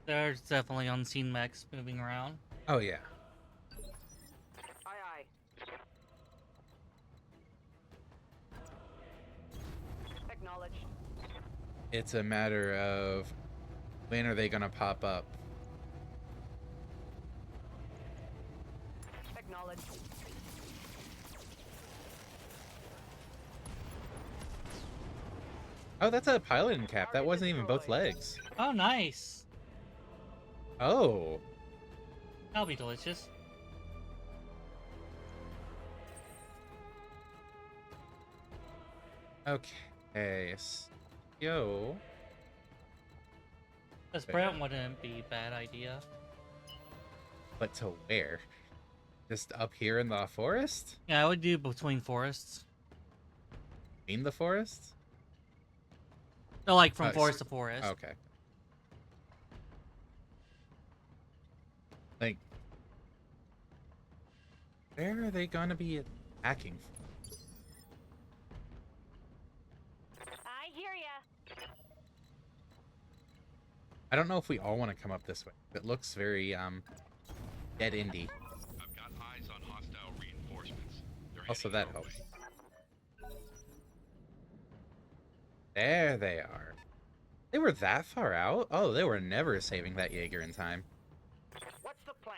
There's definitely unseen mechs moving around. Oh yeah. Aye, aye. Acknowledged. It's a matter of when are they gonna pop up? Acknowledged. Oh, that's a piloting cap. That Target wasn't even both destroyed. legs. Oh, nice. Oh. That'll be delicious. Okay. Yo. The sprint wouldn't be a bad idea. But to where? Just up here in the forest? Yeah, I would do between forests. In the forest? No, like from Oh, forest to forest. Okay. Like, where are they gonna be attacking from? I hear ya. I don't know if we all want to come up this way. It looks very, dead indie. I've got eyes on hostile reinforcements. They're Also, heading that our helps. way. There they are. They were that far out? Oh, they were never saving that Jaeger in time. What's the plan?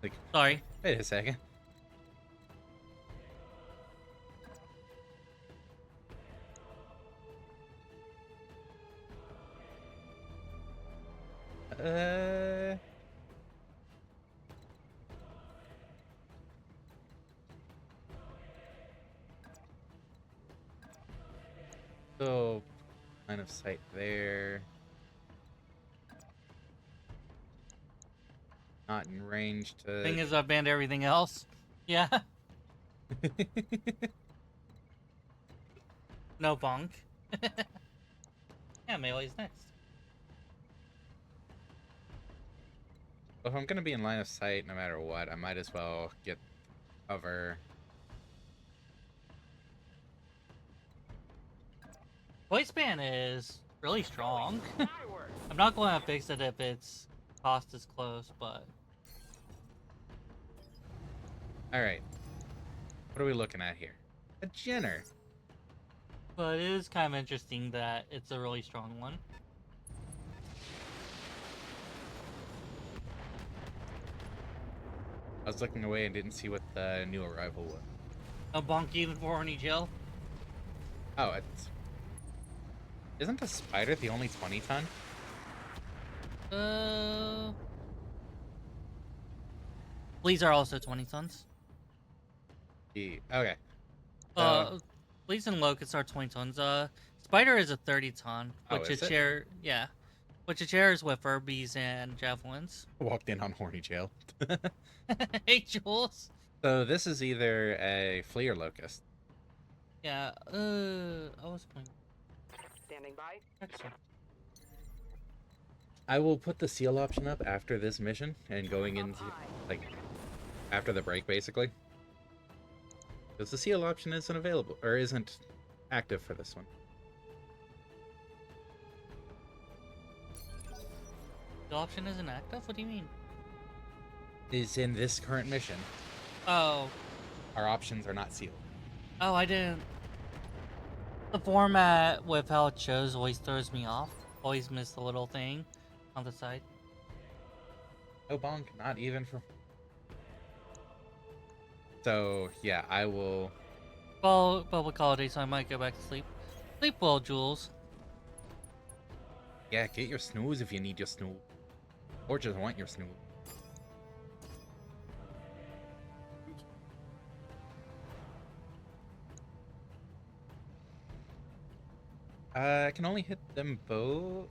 Like, Sorry. wait a second. So, line of sight there. Not in range to. Thing is, I banned everything else. Yeah. No bonk. Yeah, melee's next. If I'm gonna be in line of sight no matter what, I might as well get cover. Voice ban is really strong. Skyward. I'm not going to fix it if its cost is close, but Alright. What are we looking at here? A Jenner. it is kind of interesting that it's a really strong one. I was looking away and didn't see what the new arrival was. No bonk even for horny Jill. Oh, it's. Isn't the Spider the only 20-ton? Fleas are also 20 tons. Okay. Fleas and locusts are 20 tons. Spider is a 30 ton, Oh, which is a it? chair, yeah, which a chair is with Furbies and javelins. Walked in on horny jail. Hey, Jules. So this is either a flea or locust. Yeah. I was going. Standing by. Excellent. I will put the seal option up after this mission and going Up into high. like after the break basically. Because the seal option isn't available or isn't active for this one. The option isn't active. What do you mean? Is in this current mission. Oh. Our options are not sealed. Oh, I didn't. The format with how it shows always throws me off. Always miss the little thing on the side. No bonk, not even for. So yeah, I will. Well, public holiday, so I might go back to sleep. Sleep well, Jules. Yeah, get your snooze if you need your snooze, or just want your snooze. I can only hit them both.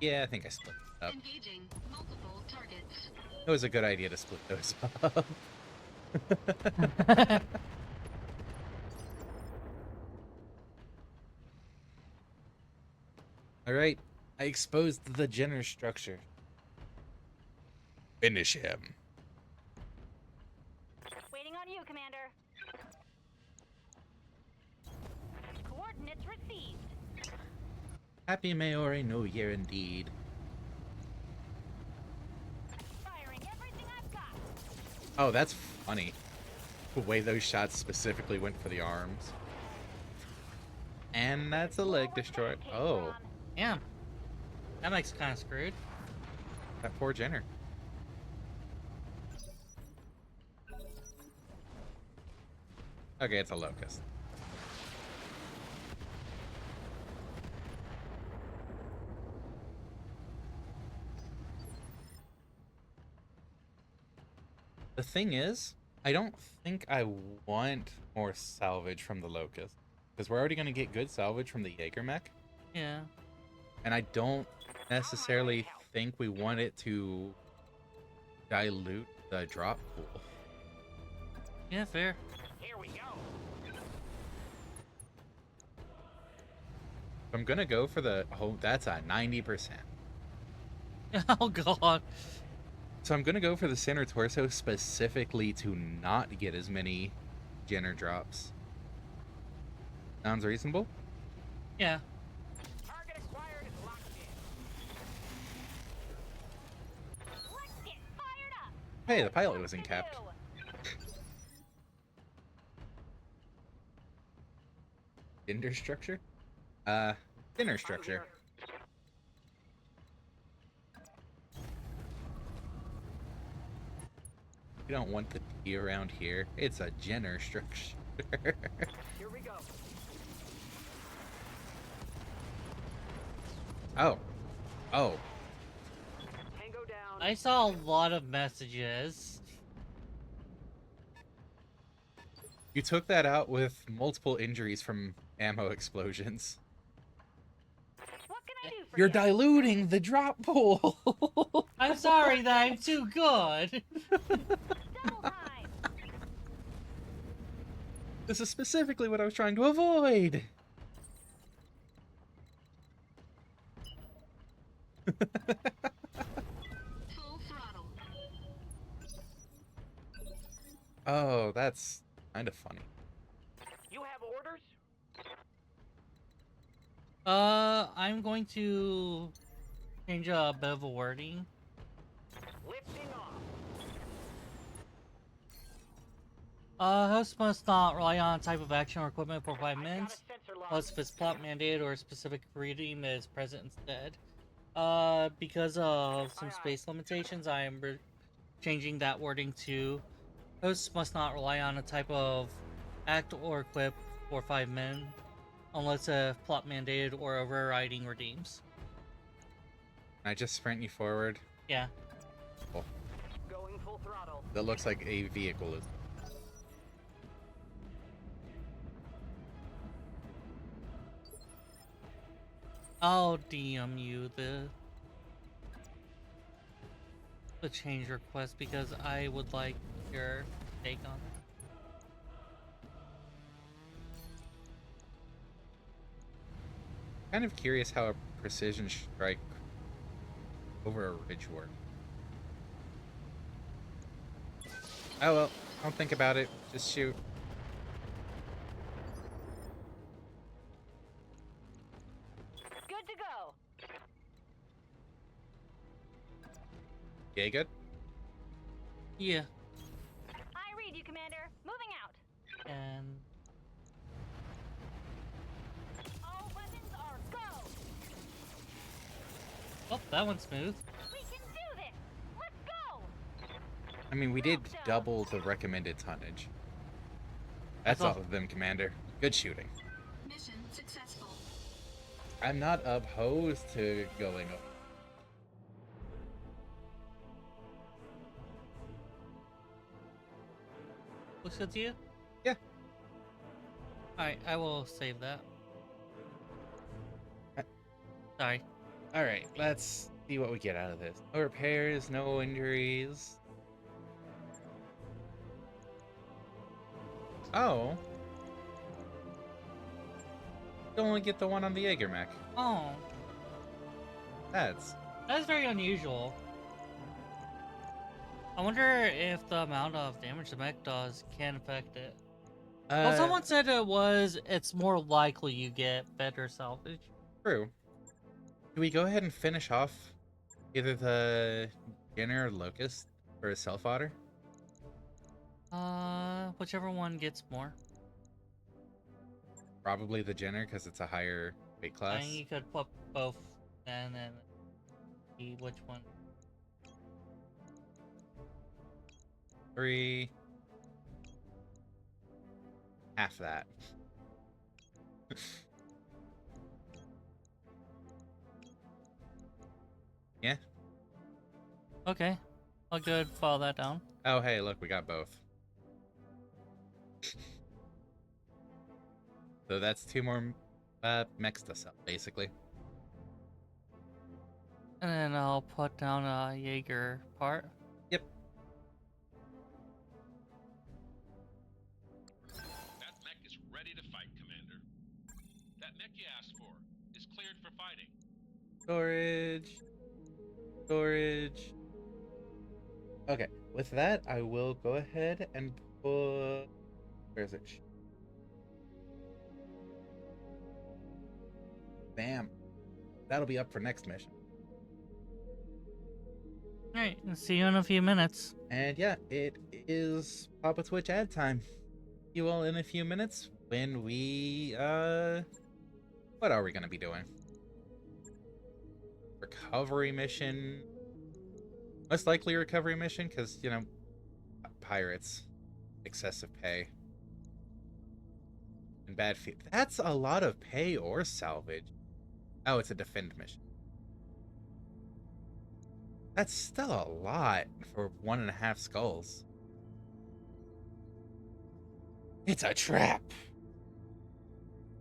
Yeah, I think I split it up. Engaging multiple It was a good idea to split those up. Alright, I exposed the Jenner structure. Finish him. Waiting on you, Commander. Coordinates received. Happy Maori New Year indeed. Firing everything I've got. Oh, that's funny. The way those shots specifically went for the arms. And that's a leg destroyed. Oh, Yeah. That makes kind of screwed. that poor Jenner. Okay, it's a locust. The thing is, I don't think I want more salvage from the locust. Because we're already going to get good salvage from the Jaeger mech. Yeah. And I don't necessarily think we want it to dilute the drop pool. Yeah, fair. Here we go. I'm going to go for the... Oh, that's a 90%. Oh, God. So I'm going to go for the center torso specifically to not get as many Jenner drops. Sounds reasonable? Yeah. Target acquired is locked in. Let's get fired up. Hey, the pilot was in capped. Gender structure? Dinner structure. You don't want the T around here. It's a Jenner structure. Here we go. Oh. Oh. Tango down. I saw a lot of messages. You took that out with multiple injuries from ammo explosions. What can I do for You're you? diluting the drop pool. I'm sorry that I'm too good. Double time. This is specifically what I was trying to avoid. Full throttle. Oh, that's kind of funny. You have orders? I'm going to change a bit of a wording. Lifting off. Hosts must not rely on type of action or equipment for 5 I've got minutes, a sensor lock. unless if it's plot mandated or a specific reading is present instead. Because of some space limitations, I am changing that wording to hosts must not rely on a type of act or equip for 5 men, unless a plot mandated or overriding redeems. Can I just sprint you forward? Yeah. Going full throttle. That looks like a vehicle is. I'll DM you the change request because I would like your take on it. Kind of curious how a precision strike over a ridge works. Oh well, don't think about it. Just shoot. Good to go. Yeah, good. Yeah, I read you, Commander. Moving out. and All weapons are go. oh, that one's smooth. We can do this. Let's go. I mean, we did double the recommended tonnage. That's That's all of them, Commander. Good shooting. Mission successful. I'm not opposed to going over. Looks good to you? Yeah. Alright, I will save that. Uh, Sorry. All right, let's See what we get out of this. No repairs, no injuries. Oh. You only get the one on the Jaeger mech. Oh, That's that's very unusual. I wonder if the amount of damage the mech does can affect it. Well, someone said it's more likely you get better salvage. true. Do we go ahead and finish off either the Jenner or Locust for a self otter? Whichever one gets more. Probably the Jenner because it's a higher weight I class. think you could put both and then see which one. 3. Half that. Yeah. Okay, I'll go ahead and file that down. Oh, hey, look, we got both. So that's 2 more mechs to sell, basically. And then I'll put down a Jaeger part. Yep. That mech is ready to fight, Commander. That mech you asked for is cleared for fighting. Storage. Storage. Okay, with that, I will go ahead and put... Where is it? Bam. That'll be up for next mission. Alright, see you in a few minutes. And yeah, it is Papa Twitch ad time. See you all in a few minutes when we, what are we gonna be doing? Recovery mission. Most likely recovery mission, because, you know, pirates. Excessive pay. And bad fee. That's a lot of pay or salvage. Oh, it's a defend mission. That's still a lot for 1.5 skulls. It's a trap!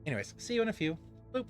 Anyways, see you in a few. Boop.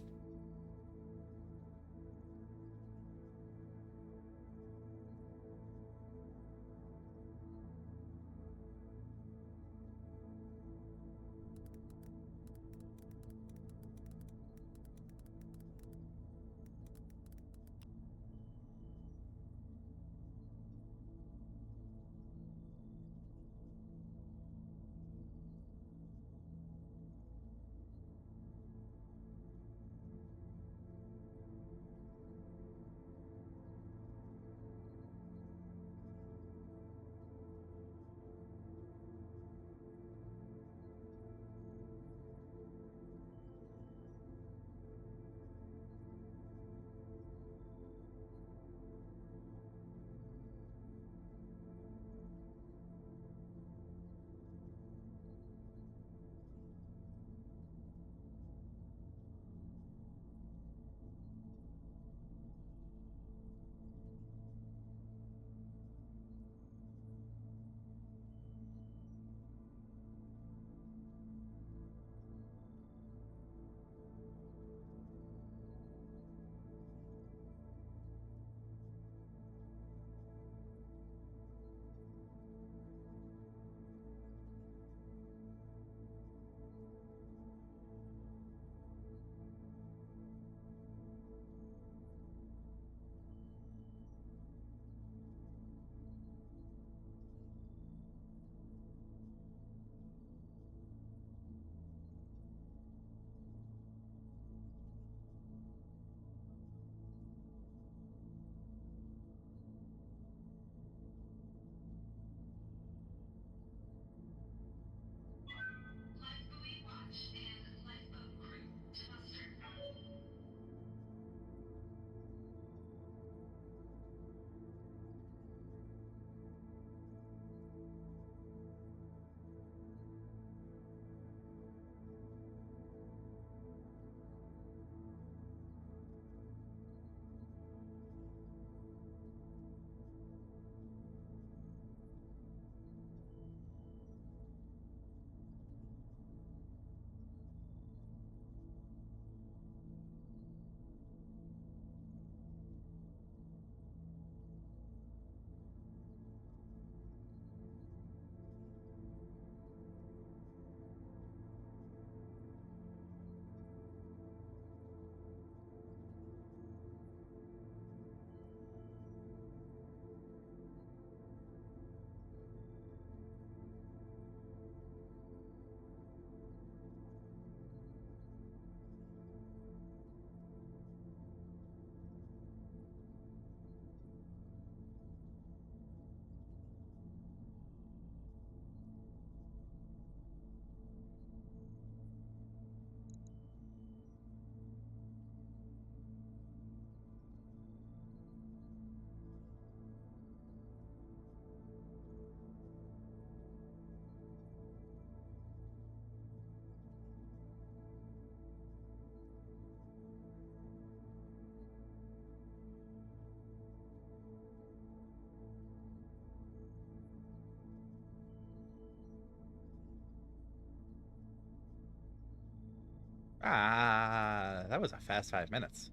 Ah, that was a fast 5 minutes.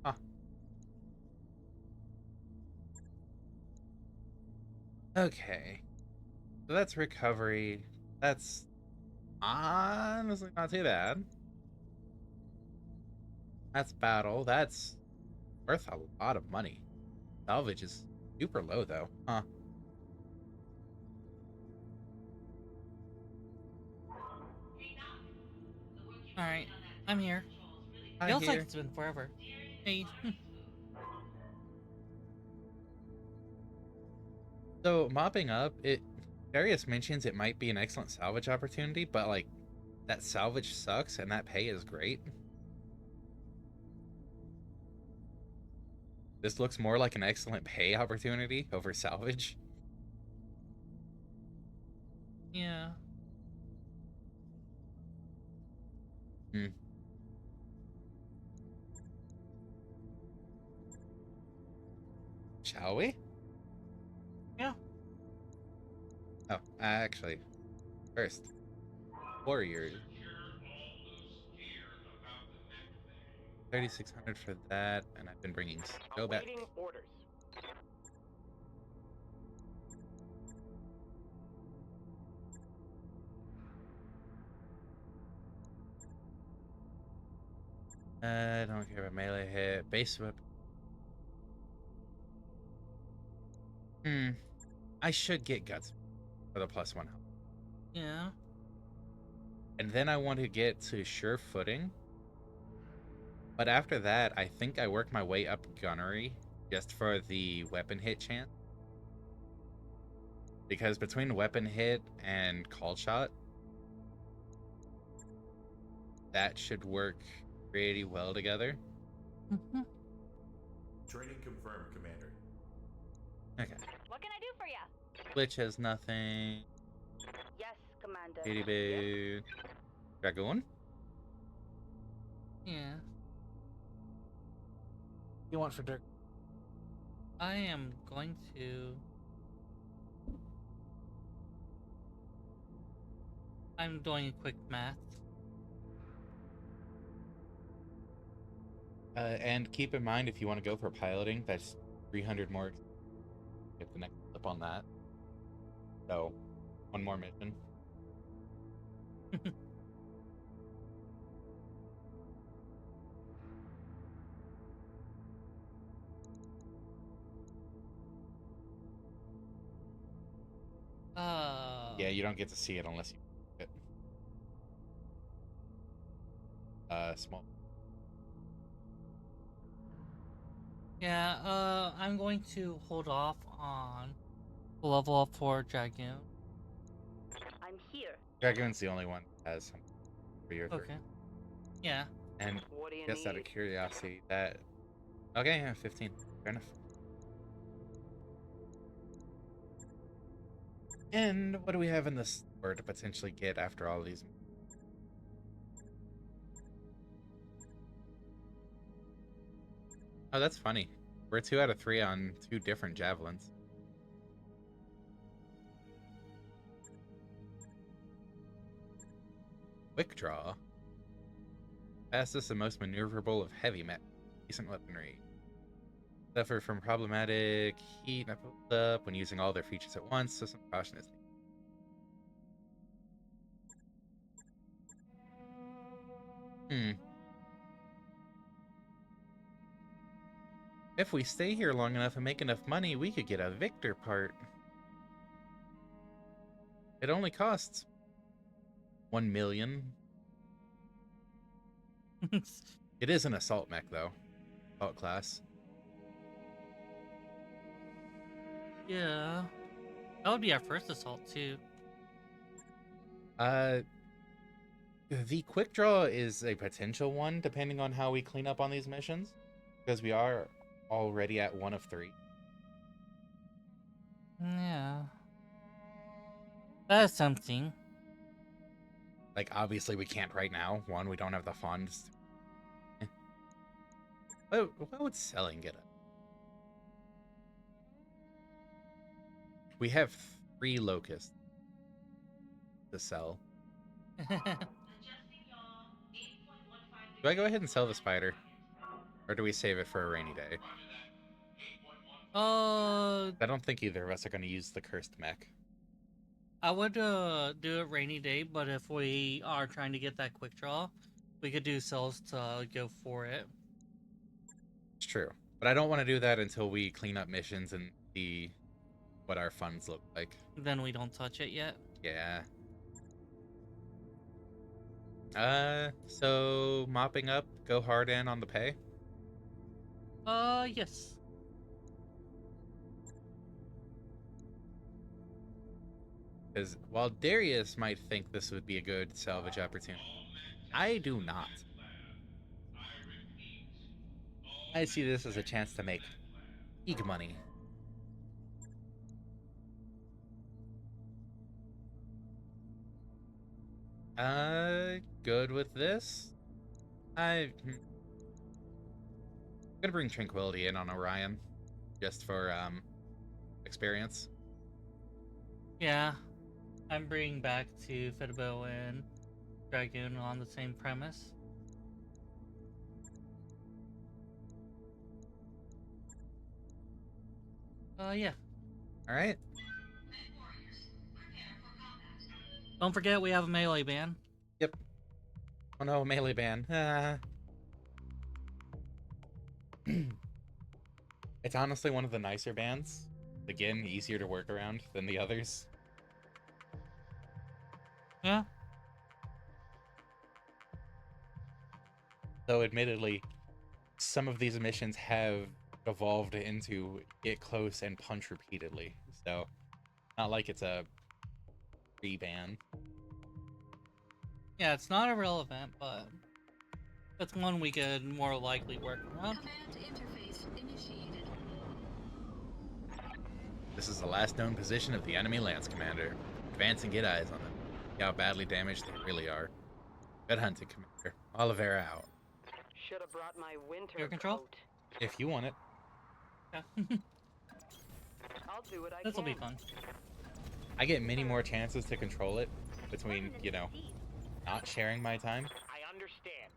Huh. Okay. So that's recovery. That's honestly not too bad. That's battle. That's worth a lot of money. Salvage is super low though. Huh. Alright, I'm here. I Feels like hear. it's been forever. Hey. So mopping up, it Darius mentions it might be an excellent salvage opportunity, but like that salvage sucks and that pay is great. This looks more like an excellent pay opportunity over salvage. Yeah. Hmm. Shall we? Yeah. Oh, actually, first, warriors. 3,600 for that, and I've been bringing go back. Awaiting orders. I don't care about melee hit. Base weapon. I should get guts for the +1 health. Yeah. And then I want to get to sure footing. But after that, I think I work my way up gunnery just for the weapon hit chance. Because between weapon hit and call shot, that should work pretty well together. Training confirmed, Commander. Okay. What can I do for you? Glitch has nothing. Yes, Commander. Itty boo. Dragoon? Yeah. You want for Dirk? I am going to... I'm doing a quick math. And keep in mind, if you want to go for piloting, that's 300 more. Get the next flip on that. So, one more mission. Yeah, you don't get to see it unless you get small. Yeah, I'm going to hold off on the level up for Dragoon. I'm here. Dragoon's the only one that has something for your three. Okay. Yeah. And What do you just out of need? curiosity, that okay, yeah, 15. Fair enough. And what do we have in the store to potentially get after all these? Oh, that's funny. We're 2 out of 3 on 2 different javelins. Quick draw. Fastest and most maneuverable of heavy mech. Decent weaponry. Suffer from problematic heat not built up when using all their features at once, so some caution is needed. If we stay here long enough and make enough money, we could get a Victor part. It only costs 1 million. It is an assault mech, though. Assault class. Yeah. That would be our first assault, too. The quick draw is a potential one, depending on how we clean up on these missions. Because we are already at 1 of 3. Yeah. That is something. Like, obviously we can't right now. One, we don't have the funds. What would selling get us? We have 3 locusts to sell. Do I go ahead and sell the spider? Or do we save it for a rainy day? I don't think either of us are going to use the cursed mech. I would do it rainy day, but if we are trying to get that quick draw, we could do cells to go for it. It's true. But I don't want to do that until we clean up missions and see what our funds look like. Then we don't touch it yet. Yeah. So mopping up, go hard in on the pay. Yes. Because while Darius might think this would be a good salvage opportunity, I do not. I see this as a chance to make big money. Good with this. I'm gonna bring Tranquility in on Orion, just for experience. Yeah. I'm bringing back to Fitabo and Dragoon on the same premise. Yeah. All right. Don't forget we have a melee ban. Yep. Oh no, melee ban. It's honestly one of the nicer bans. Again, easier to work around than the others. Yeah. Though admittedly, some of these missions have evolved into get close and punch repeatedly. So, not like it's a re-ban. Yeah, it's not irrelevant, but that's one we could more likely work around. This is the last known position of the enemy Lance Commander. Advance and get eyes on them. See how badly damaged they really are. Good hunting, Commander. Oliveira out. Should have brought my winter Your control? coat. If you want it. Yeah. I'll do what I This'll can. be fun. I get many more chances to control it between, you know, not sharing my time. I understand.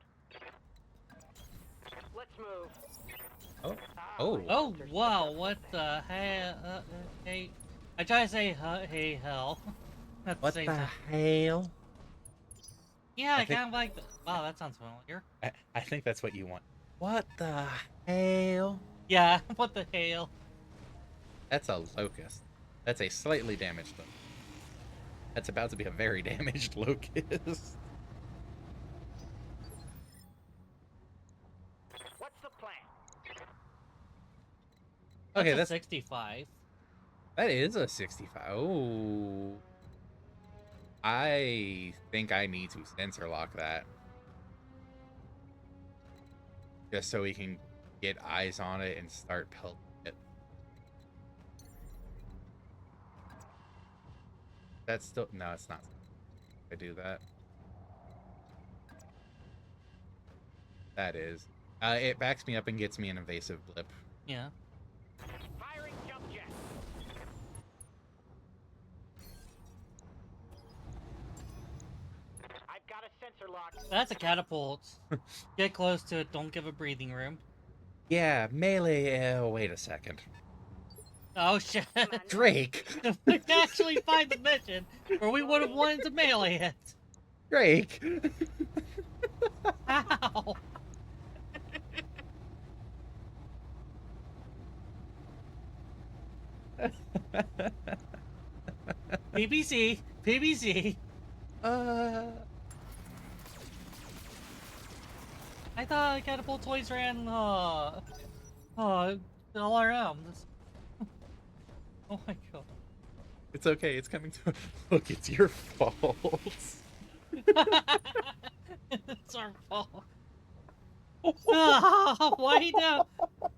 Let's move. Oh. Ah, Oh. my Oh, winter's wow, stuck. what the hey, I try to say hey hell at the same time. hell? Yeah, I I think- kind of like that. Wow, that sounds familiar. I think that's what you want. What the hell? Yeah, what the hell? That's a locust. That's a slightly damaged one. That's about to be a very damaged locust. What's the plan? Okay, a that's 65. that is a 65. Oh. I think I need to sensor lock that. Just so we can get eyes on it and start pelting it. That's still... No, it's not. I do that. That is. It backs me up and gets me an invasive blip. Yeah. Firing jump jet. I've got a sensor lock. That's a catapult. Get close to it, don't give it breathing room. Yeah, melee... wait a second. Oh shit. Drake! We can actually find the mission where we would have wanted to melee it. Drake! How? PBC, PBC. I thought catapult toys ran LRM. Oh my god. It's okay, it's coming to... Look, it's your fault. It's our fault. Ah, why now?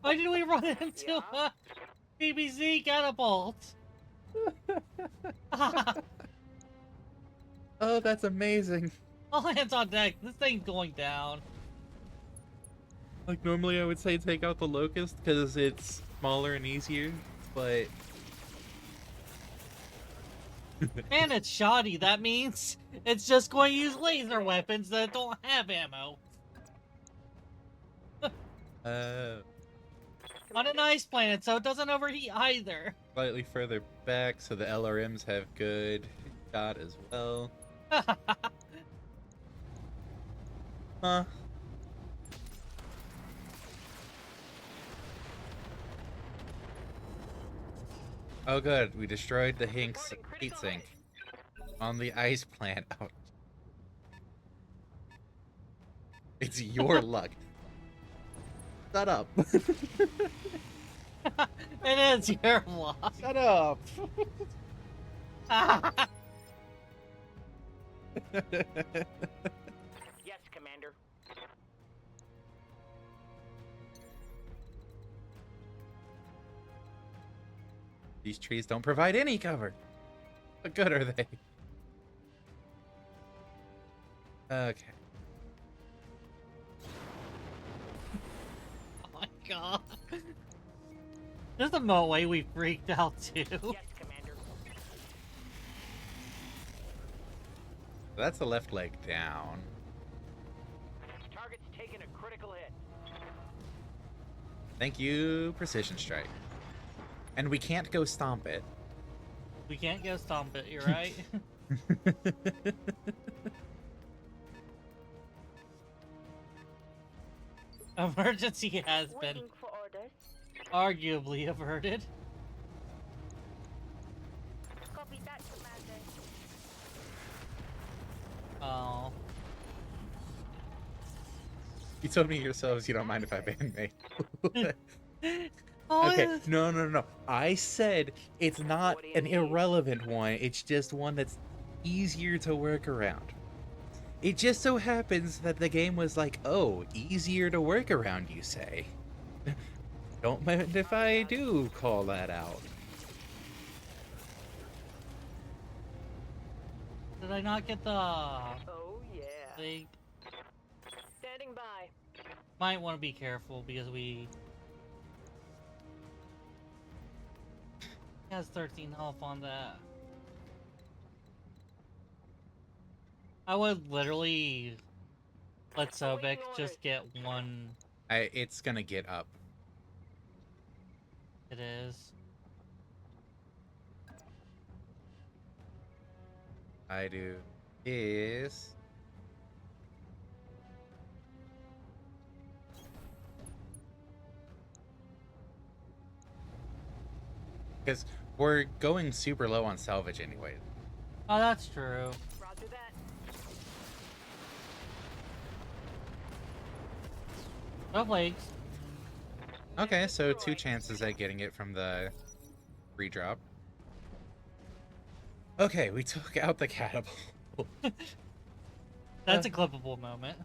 Why did we run into a PBZ catapult? Oh, that's amazing. All hands on deck. This thing's going down. Like, normally I would say take out the locust because it's smaller and easier, but... Man, it's shoddy. That means it's just going to use laser weapons that don't have ammo. On an ice planet, so it doesn't overheat either. Slightly further back, so the LRMs have good shot as well. Huh. Oh good, we destroyed the Hink's heatsink on the ice plant. Oh. It's your luck. Shut up. It is your luck. Shut up. Yes, Commander. These trees don't provide any cover. What good are they? Okay. Oh my god. There's a way we freaked out too. Yes, Commander. That's the left leg down. Target's taken a critical hit. Thank you, Precision Strike. And we can't go stomp it. We can't go stomp it, you're right. Emergency has been Waiting for orders. arguably averted. Copy that, Commander. Oh. You told me yourselves you don't mind if I ban me. Oh, Okay, yeah. no. I said it's not an irrelevant one. It's just one that's easier to work around. It just so happens that the game was like, oh, easier to work around, you say. Don't mind if I do call that out. Did I not get the Oh, yeah. thing? Standing by. Might want to be careful because we has 13 health on that. I would literally let Sobek just get one. It's gonna get up. It is. I do is because we're going super low on salvage anyway. Oh, that's true. Roger that. No flakes. Okay, so 2 chances at getting it from the redrop. Okay, we took out the catapult. That's a clippable moment.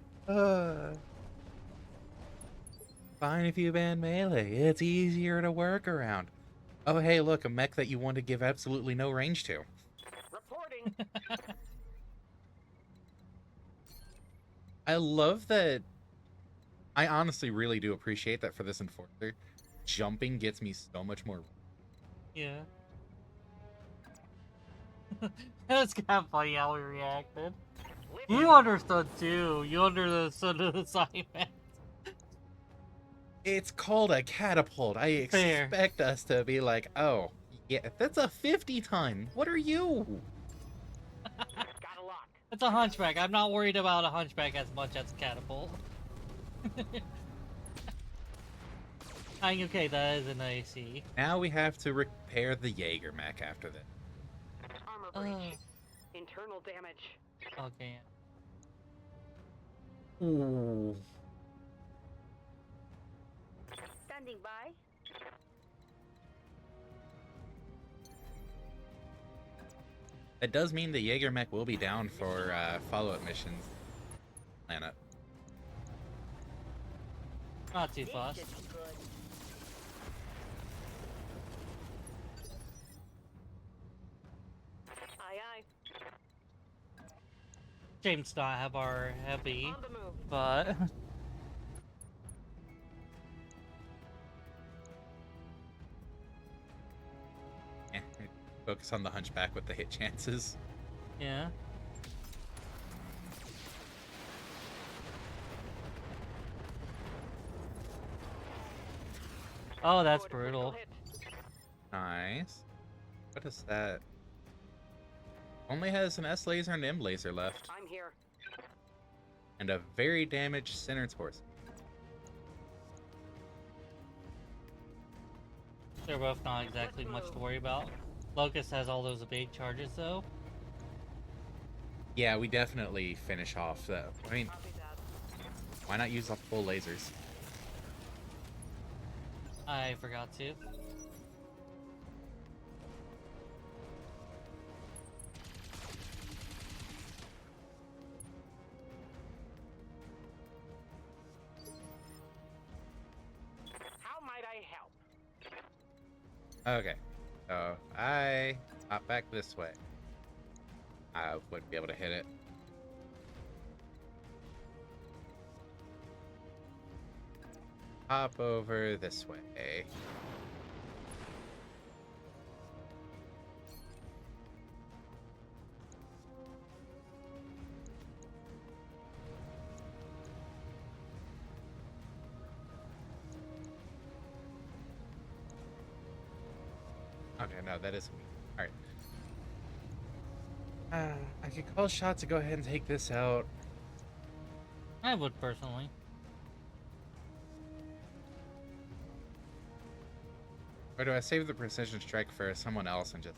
Fine if you ban melee. It's easier to work around. Oh, hey, look, a mech that you want to give absolutely no range to. Reporting. I love that. I honestly really do appreciate that for this Enforcer. Jumping gets me so much more. Yeah. That's kind of funny how we reacted. You understood too. You understood the assignment. It's called a catapult. I Fair. expect us to be like, oh, yeah, that's a 50 ton. What are you? Got a lock. It's a hunchback. I'm not worried about a hunchback as much as a catapult. I'm okay, that is an AC. Now we have to repair the Jaeger mech after that. Armor Oh, breach. Internal damage. okay. Ooh. Standing by. That does mean the Jaeger mech will be down for follow-up missions. Planet. Not too This fast. should be good. Aye, aye. James not have our heavy, On the move. but Eh, focus on the hunchback with the hit chances. yeah. Oh, that's Forward to brutal. critical hit. Nice. What is that? Only has an S laser and M laser left. I'm here. And a very damaged center torso. They're both not exactly much to worry about. Locust has all those big charges, though. Yeah, we definitely finish off though. I mean, Copy that. why not use the full lasers? I forgot to. How might I help? Okay, so I hop back this way. I wouldn't be able to hit it. Hop over this way. Okay, no, that is weak. Alright. I could call shot to go ahead and take this out. I would personally. Or do I save the precision strike for someone else and just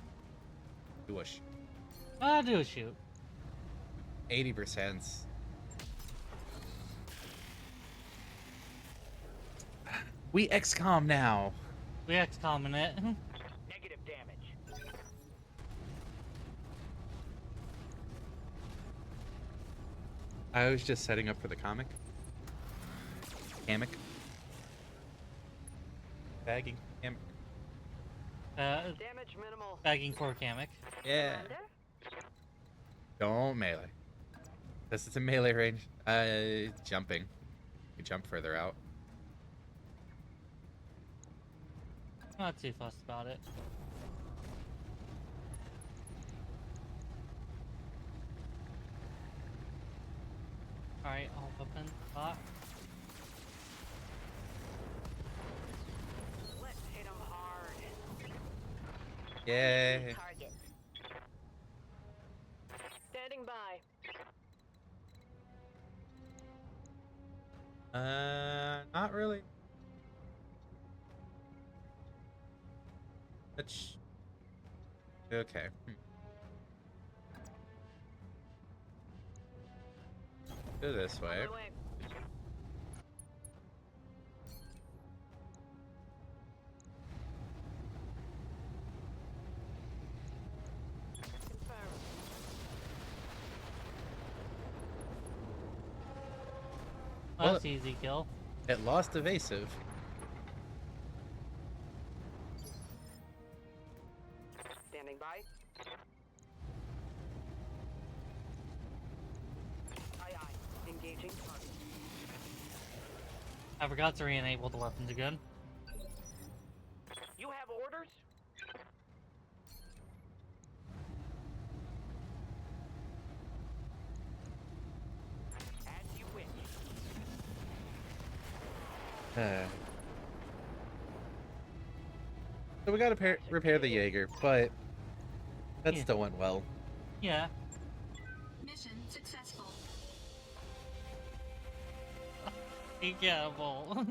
do a I'll do a shoot. 80%? We XCOM now. We XCOM in it. Negative damage. I was just setting up for the comic. Hammock. Bagging. Hammock. Damage minimal. Bagging for Kamek. Yeah. Commander? Don't melee. This is a melee range. Jumping. We jump further out. Not too fussed about it. Alright, all weapon spot. Let's hit him hard. Yay. Target. Standing by. Not really. Which. Okay. Go this way. On my way. Confirmed. Well, That's easy kill. It lost evasive. Standing by. Aye aye. Engaging target. I forgot to re-enable the weapons again. You have orders? As you wish. So we gotta repair the Jaeger, but that Yeah. still went well. Yeah. Mission successful. Be careful.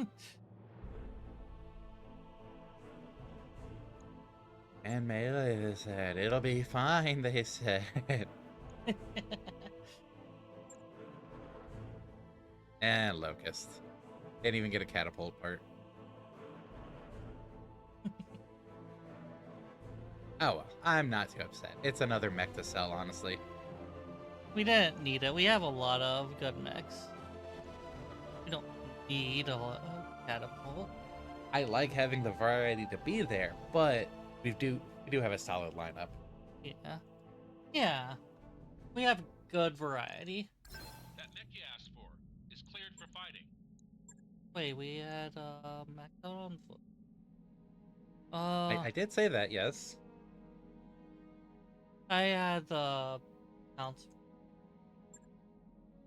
And melee, they said. It'll be fine, they said. And Locust. Can't even get a catapult part. Oh well, I'm not too upset. It's another mech to sell, honestly. We didn't need it. We have a lot of good mechs. We don't need a lot of catapult. I like having the variety to be there, but we do have a solid lineup. Yeah. Yeah. We have good variety. That mech you asked for is cleared for fighting. Wait, we had mech out on foot. I did say that, yes. I had the pounce.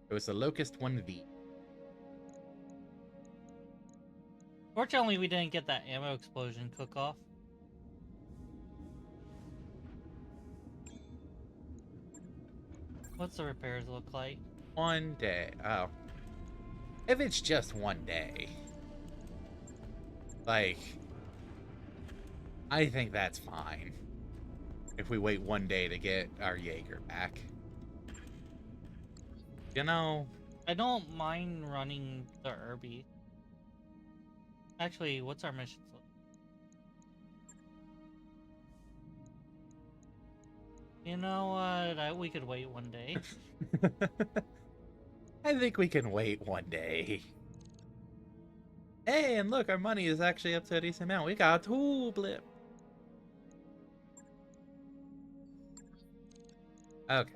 It was the Locust 1V. Fortunately, we didn't get that ammo explosion cook-off. What's the repairs look like? 1 day. Oh. If it's just 1 day. Like, I think that's fine. If we wait 1 day to get our Jaeger back. You know, I don't mind running the Irby. Actually, what's our mission? You know what? We could wait 1 day. I think we can wait 1 day. Hey, and look, our money is actually up to a decent amount. We got a tool blip. Okay.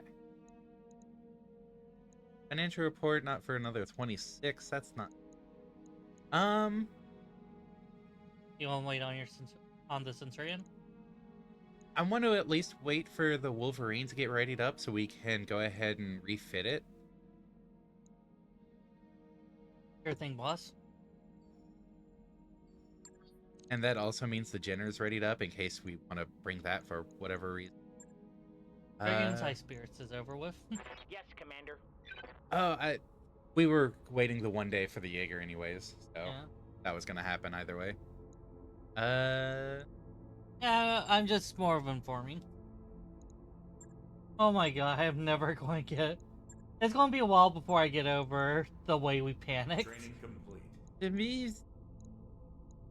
Financial report not for another 26. That's not. You want to wait on on the Centurion? I want to at least wait for the Wolverine to get readied up so we can go ahead and refit it. Sure thing, boss. And that also means the Jenner's readied up in case we want to bring that for whatever reason. Dragon's High Spirits is over with. Yes, Commander. Oh, we were waiting the 1 day for the Jaeger anyways, so Yeah. that was gonna happen either way. Yeah, I'm just more of informing. Oh my god, I am never going to get... It's going to be a while before I get over the way we panicked. Training complete. It means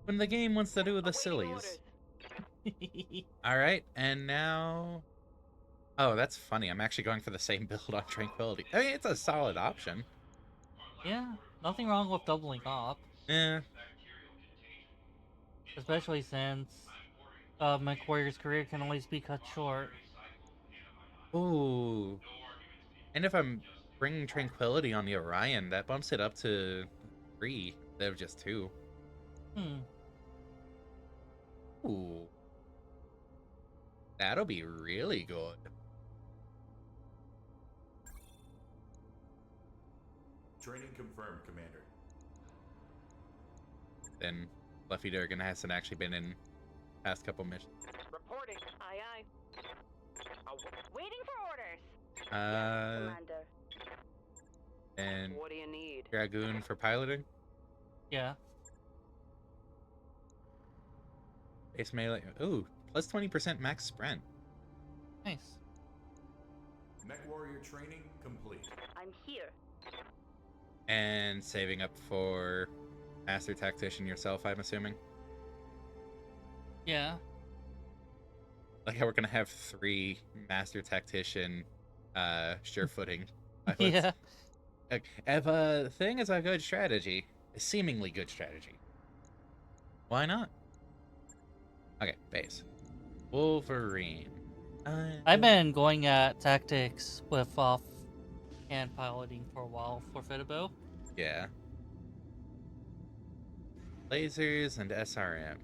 when the game wants to do the sillies. Alright, and now... Oh, that's funny. I'm actually going for the same build on Tranquility. I mean, it's a solid option. Yeah, nothing wrong with doubling up. Yeah. Especially since MechWarrior's career can always be cut short. Ooh. And if I'm bringing Tranquility on the Orion, that bumps it up to 3 instead of just 2. Ooh. That'll be really good. Training confirmed, Commander. Then Fluffy Durgan hasn't actually been in past couple missions. Reporting. Aye, aye. Waiting for orders. Uh, Commander. and What do you need? Dragoon for piloting. Yeah. Base melee. Ooh, plus 20% max sprint. Nice. Mech Warrior training complete. I'm here. And saving up for Master Tactician yourself, I'm assuming. Yeah. Like how we're gonna have 3 Master Tactician sure footing pilots. Yeah. Like, if a thing is a good strategy, a seemingly good strategy, why not? Okay, base. Wolverine. I've been going at tactics with off-hand piloting for a while for Fitabo. Yeah. Lasers and SRM.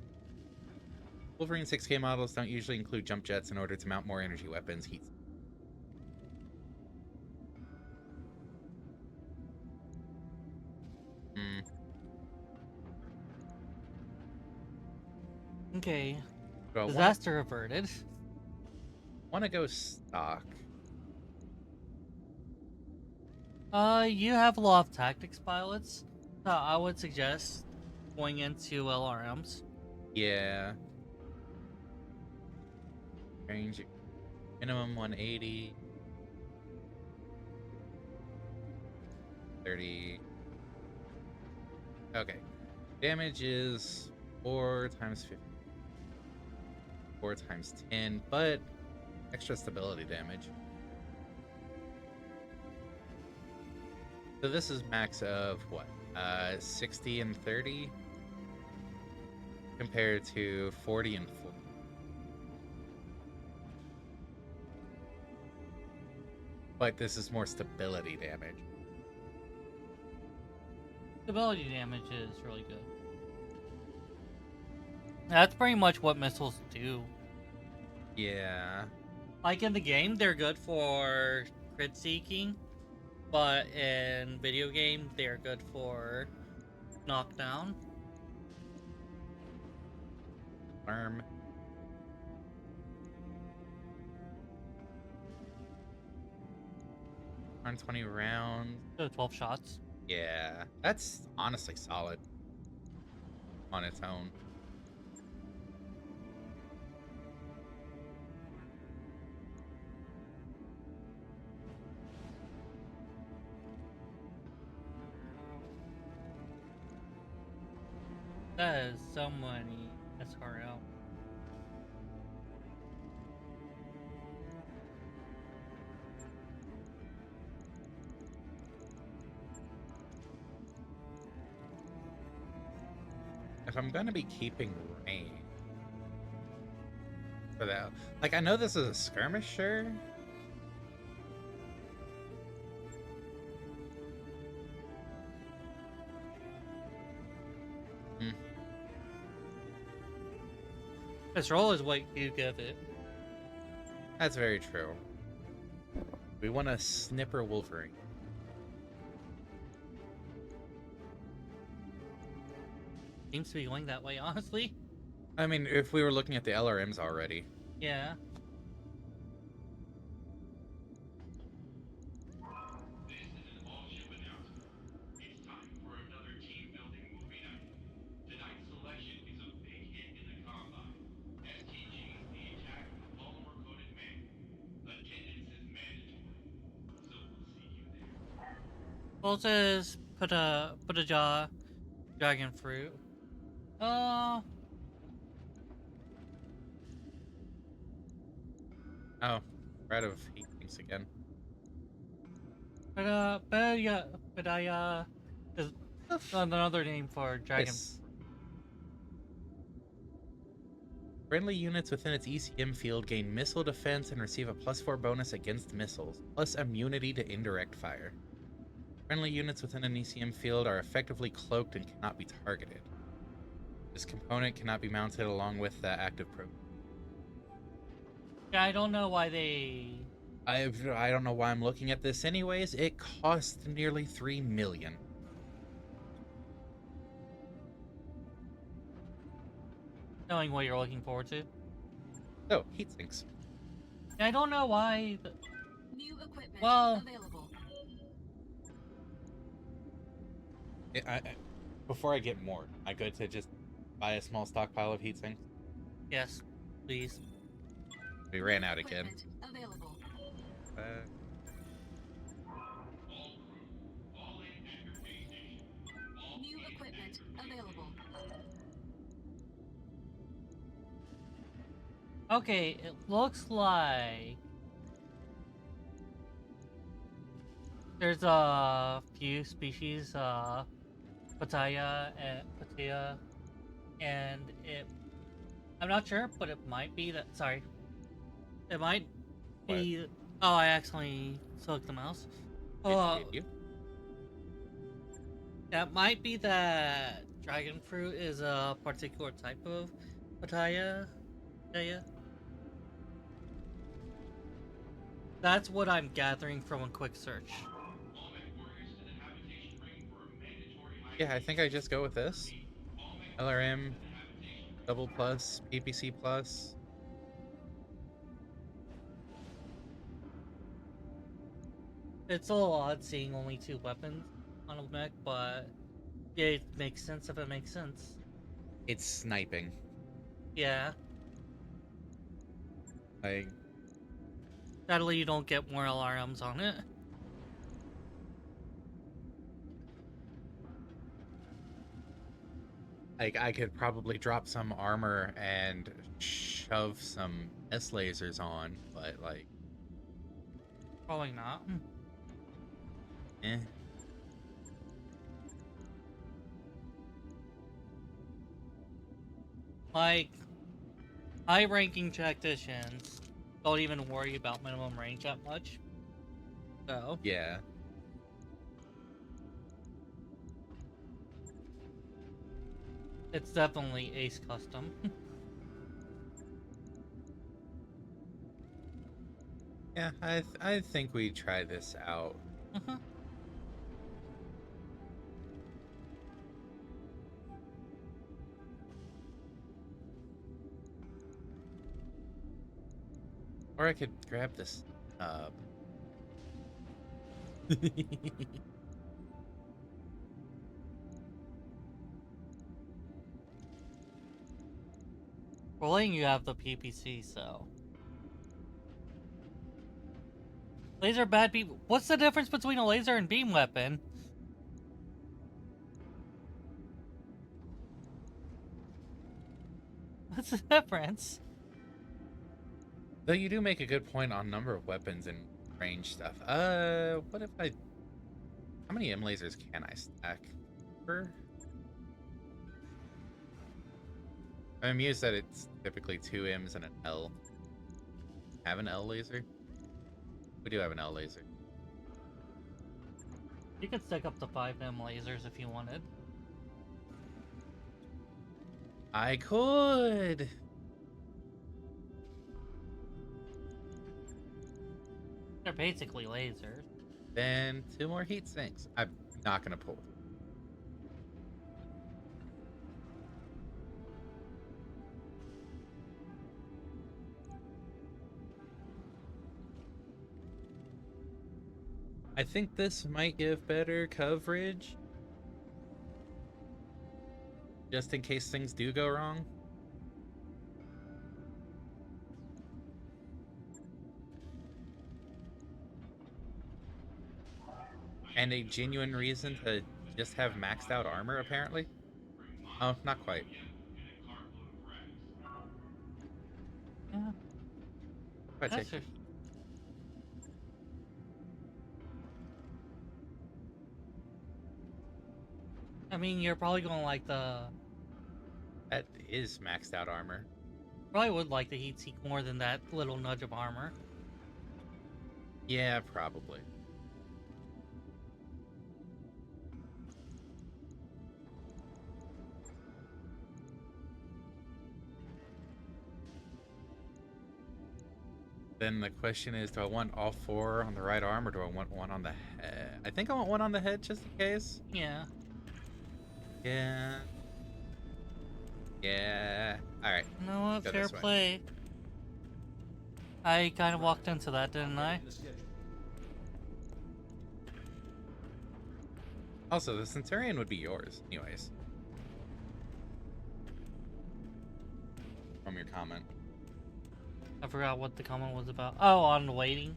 Wolverine 6K models don't usually include jump jets in order to mount more energy weapons. Heat. Okay. Well, Disaster averted. want to go stock. You have a lot of tactics pilots. I would suggest going into LRMs. Yeah. Range minimum 180. 30. Okay. Damage is 4 times 50. 4 times 10, but extra stability damage. So this is max of what? 60 and 30 compared to 40 and 40. But this is more stability damage. Stability damage is really good. That's pretty much what missiles do. Yeah. Like in the game, they're good for crit seeking, but in video game, they're good for knockdown. Confirm. On 20 rounds. 12 shots. Yeah, that's honestly solid on its own. That is so many SRL. If I'm gonna be keeping range for that, like, I know this is a skirmisher. Hmm. This roll is what you give it. That's very true. We want a snipper Wolverine. Seems to be going that way, honestly. I mean, if we were looking at the LRMs already. Yeah. This is an all-ship announcement. It's time for another team-building movie night. Tonight's selection is a big hit in the Combine. STG's The Attack of the Polymer-Coated Man. Attendance is mandatory, so we'll see you there. Well, it says put a jaw dragon fruit. Oh, Oh, right of heat things again. but I is another name for dragon. Yes. Friendly units within its ECM field gain missile defense and receive a +4 bonus against missiles, plus immunity to indirect fire. Friendly units within an ECM field are effectively cloaked and cannot be targeted. This component cannot be mounted along with the active program. Yeah, I don't know why they. I don't know why I'm looking at this anyways. It cost nearly 3 million. Knowing what you're looking forward to. Oh, heat sinks. Yeah, I don't know why. New equipment Well- available. Before I get more, I good to just buy a small stockpile of heat sinks. Yes, please. We ran out again. Equipment available. All crew, fall in at your pay station. All New hands equipment at your available. Okay, it looks like there's a few species, Pattaya and I'm not sure, but it might be that. Sorry, it might be. Oh, I accidentally selected the mouse. Oh, Did you? that might be that dragon fruit is a particular type of Pattaya. Yeah. That's what I'm gathering from a quick search. all mech warriors to the habitation ring for a mandatory high Yeah, I think I just go with this. LRM, double plus, PPC plus. It's a little odd seeing only 2 weapons on a mech, but it makes sense if it makes sense. It's sniping. Yeah, Like, sadly you don't get more LRMs on it. I could probably drop some armor and shove some S lasers on, but like, Probably not. eh. Like, high-ranking tacticians don't even worry about minimum range that much. So, Yeah. it's definitely ace custom. Yeah, I think we try this out. Mhm. Or I could grab this. We're letting you have the PPC, so. Laser bad people. What's the difference between a laser and beam weapon? What's the difference? Though you do make a good point on number of weapons and range stuff. What if I... How many M lasers can I stack? I'm amused that it's typically 2 M's and an L. Have an L laser? We do have an L laser. You could stick up to 5M lasers if you wanted. I could! They're basically lasers. Then 2 more heat sinks. I'm not gonna pull. I think this might give better coverage. Just in case things do go wrong. And a genuine reason to just have maxed out armor, apparently. Oh, not quite. Yeah. Quite That's safe. just... I mean, you're probably going to like the... That is maxed out armor. Probably would like the heat seek more than that little nudge of armor. Yeah, probably. Then the question is, do I want all 4 on the right arm or do I want 1 on the head? I think I want 1 on the head just in case. Yeah. Yeah. Yeah. Alright. You know what? Go Fair this way. play. I kind of walked into that, didn't I? Also, the Centurion would be yours, anyways. From your comment. I forgot what the comment was about. Oh, on the waiting.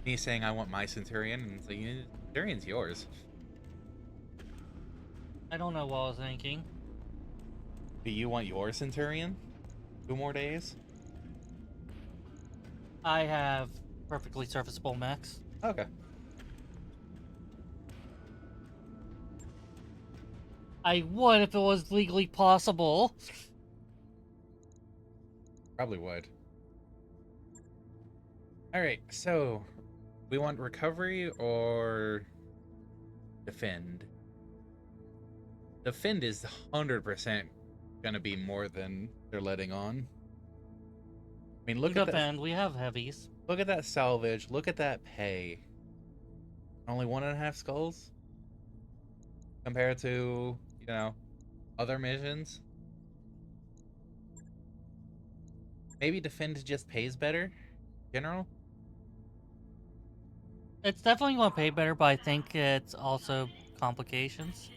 Me saying I want my Centurion, and so Centurion's yours. I don't know what I was thinking. Do you want your Centurion? 2 more days? I have perfectly serviceable mechs. Okay. I would if it was legally possible. Probably would. Alright, so we want recovery or defend? Defend is 100% gonna be more than they're letting on. I mean, look at that. Defend, we have heavies. Look at that salvage. Look at that pay. Only 1.5 skulls compared to, you know, other missions. Maybe defend just pays better, in general. It's definitely going to pay better, but I think it's also complications.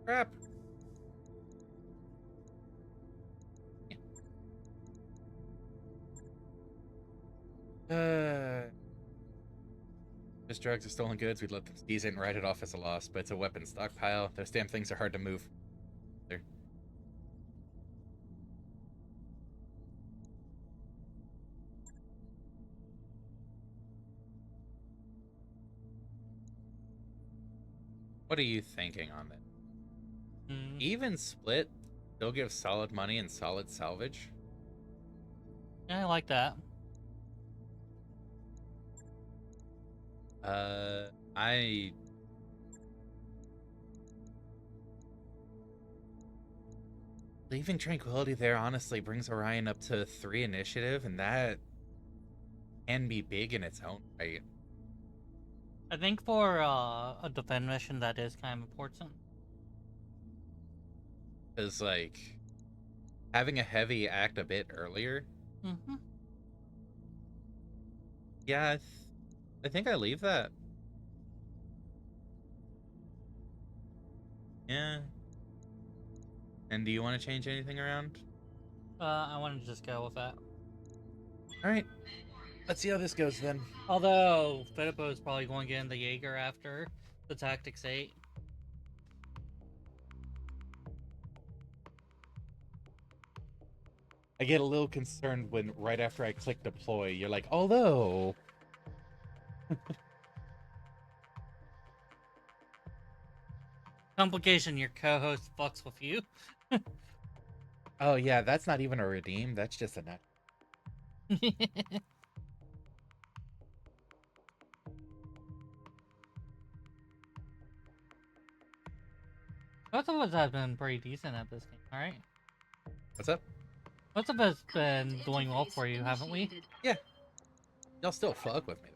Crap. Just drugs or stolen goods, we'd let them seize it and write it off as a loss, but it's a weapon stockpile. Those damn things are hard to move. There. What are you thinking on that? Even split, they'll give solid money and solid salvage. Yeah, I like that. Leaving Tranquility there honestly brings Orion up to 3 initiative, and that can be big in its own right. I think for a defend mission, that is kind of important. Because, like, having a heavy act a bit earlier. Mm-hmm. Yeah, I think I leave that. Yeah. And do you want to change anything around? I want to just go with that. Alright. Let's see how this goes then. Although, Filippo is probably going to get in the Jaeger after the Tactics 8. I get a little concerned when right after I click deploy, you're like, although. Complication, your co-host fucks with you. Oh yeah, that's not even a redeem. That's just a nut. Both of us have been pretty decent at this game, alright? What's up? Both of us been doing well for you, haven't we? Yeah. Y'all still fuck with me.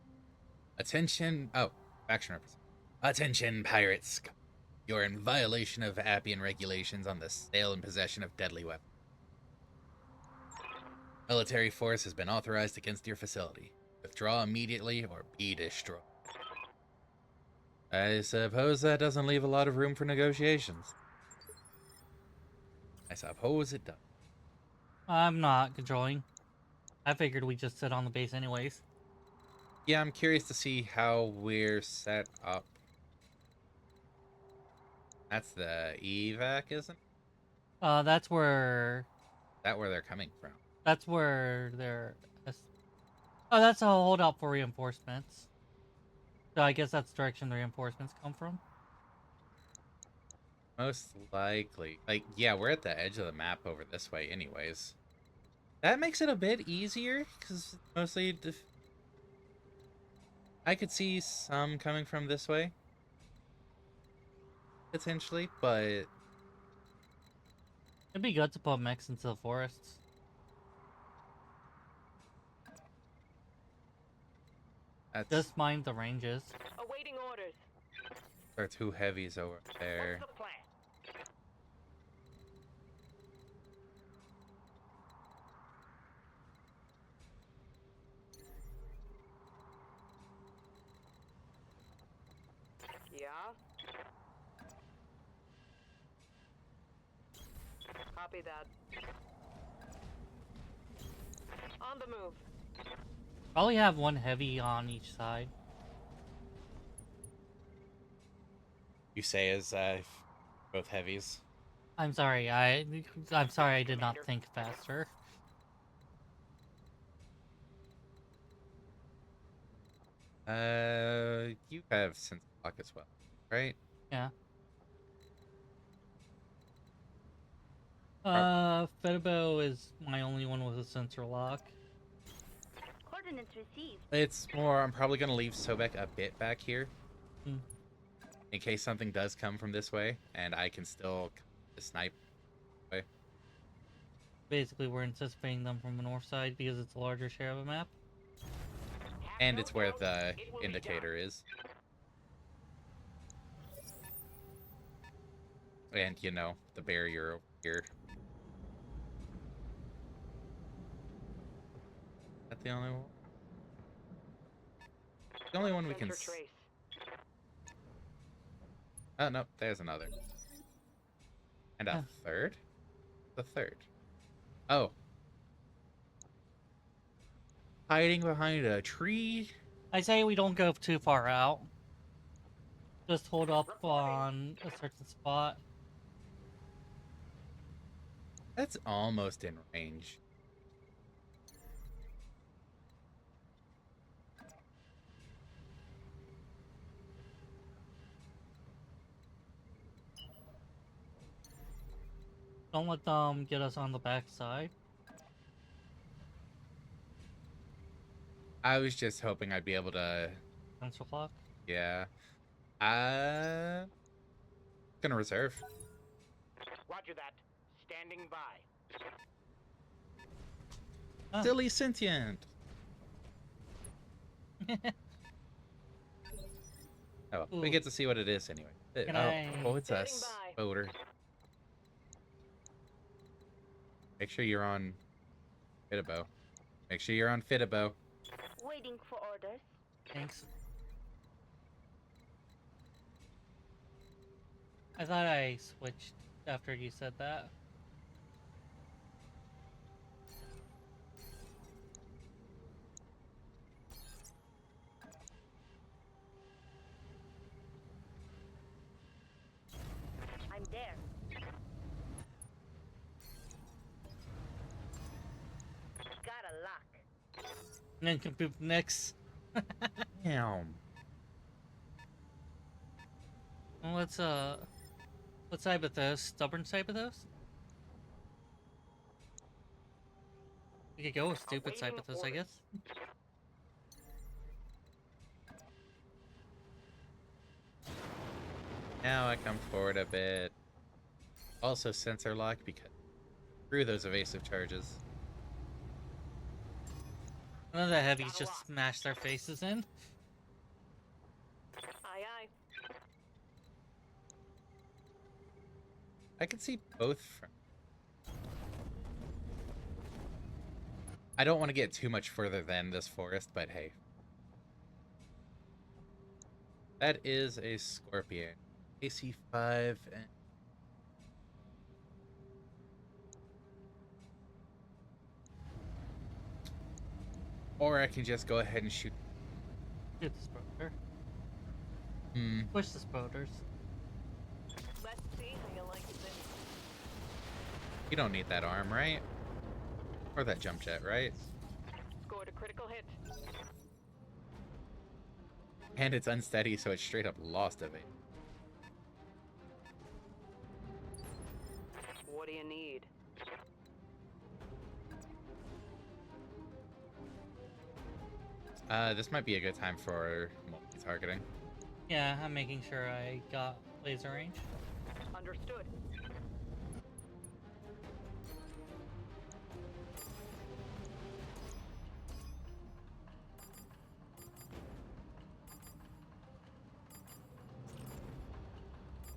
Attention. Oh, faction representative. Attention, pirates. You're in violation of Appian regulations on the sale and possession of deadly weapons. Military force has been authorized against your facility. Withdraw immediately or be destroyed. I suppose that doesn't leave a lot of room for negotiations. I suppose it does. I'm not controlling. I figured we'd just sit on the base anyways. Yeah, I'm curious to see how we're set up. That's the evac, isn't it? That's where... Is that where they're coming from? That's where they're... Oh, that's a holdout for reinforcements. So I guess that's the direction the reinforcements come from. Most likely. Like, yeah, we're at the edge of the map over this way anyways. That makes it a bit easier, because mostly... I could see some coming from this way. Potentially, but... It'd be good to put mechs into the forests. That's... Just mind the ranges. Awaiting orders. There are two heavies over there. What's the plan? Yeah? Copy that. On the move. Probably have one heavy on each side. You say as both heavies. I'm sorry, I'm sorry I did not think faster. You have sense block as well, right? Yeah. Fedibo is my only one with a sensor lock. Coordinates received. It's more, I'm probably going to leave Sobek a bit back here. Hmm. In case something does come from this way, and I can still snipe. Basically, we're anticipating them from the north side because it's a larger share of the map. And it's where the indicator is. And, you know, the barrier over here. Is that the only one? The only one we can... Sensor trace. Oh, no, there's another. And a third? The third. Oh. Hiding behind a tree? I say we don't go too far out. Just hold up on a certain spot. That's almost in range. Don't let them get us on the back side. I was just hoping I'd be able to... Sensor lock. Yeah. Gonna reserve. Roger that. Standing by. Ah. Silly sentient. Oh, we Ooh. get to see what it is anyway. Can I- Oh, it's a Standing by. spoder. Make sure you're on Fitabo. Make sure you're on Fitabo. Waiting for orders. Thanks. I thought I switched after you said that. I'm there. Got a lock. Nincompoop next. Damn. Well, let's Cyberthos. Stubborn Cyberthos? We could go with stupid Awaiting Cyberthos, I orders. guess. Now I come forward a bit. Also sensor lock because through those evasive charges. None of the heavies just smash their faces in. Aye, aye. I can see both from. I don't want to get too much further than this forest, but hey. That is a Scorpion. AC5 and or I can just go ahead and shoot. Shoot the Sproder. Hmm. Push the Sproders. Let's see how you like this. You don't need that arm, right? Or that jump jet, right? Scored a critical hit. And it's unsteady, so it's straight up lost of it. What do you need? This might be a good time for multi-targeting. Yeah, I'm making sure I got laser range. Understood.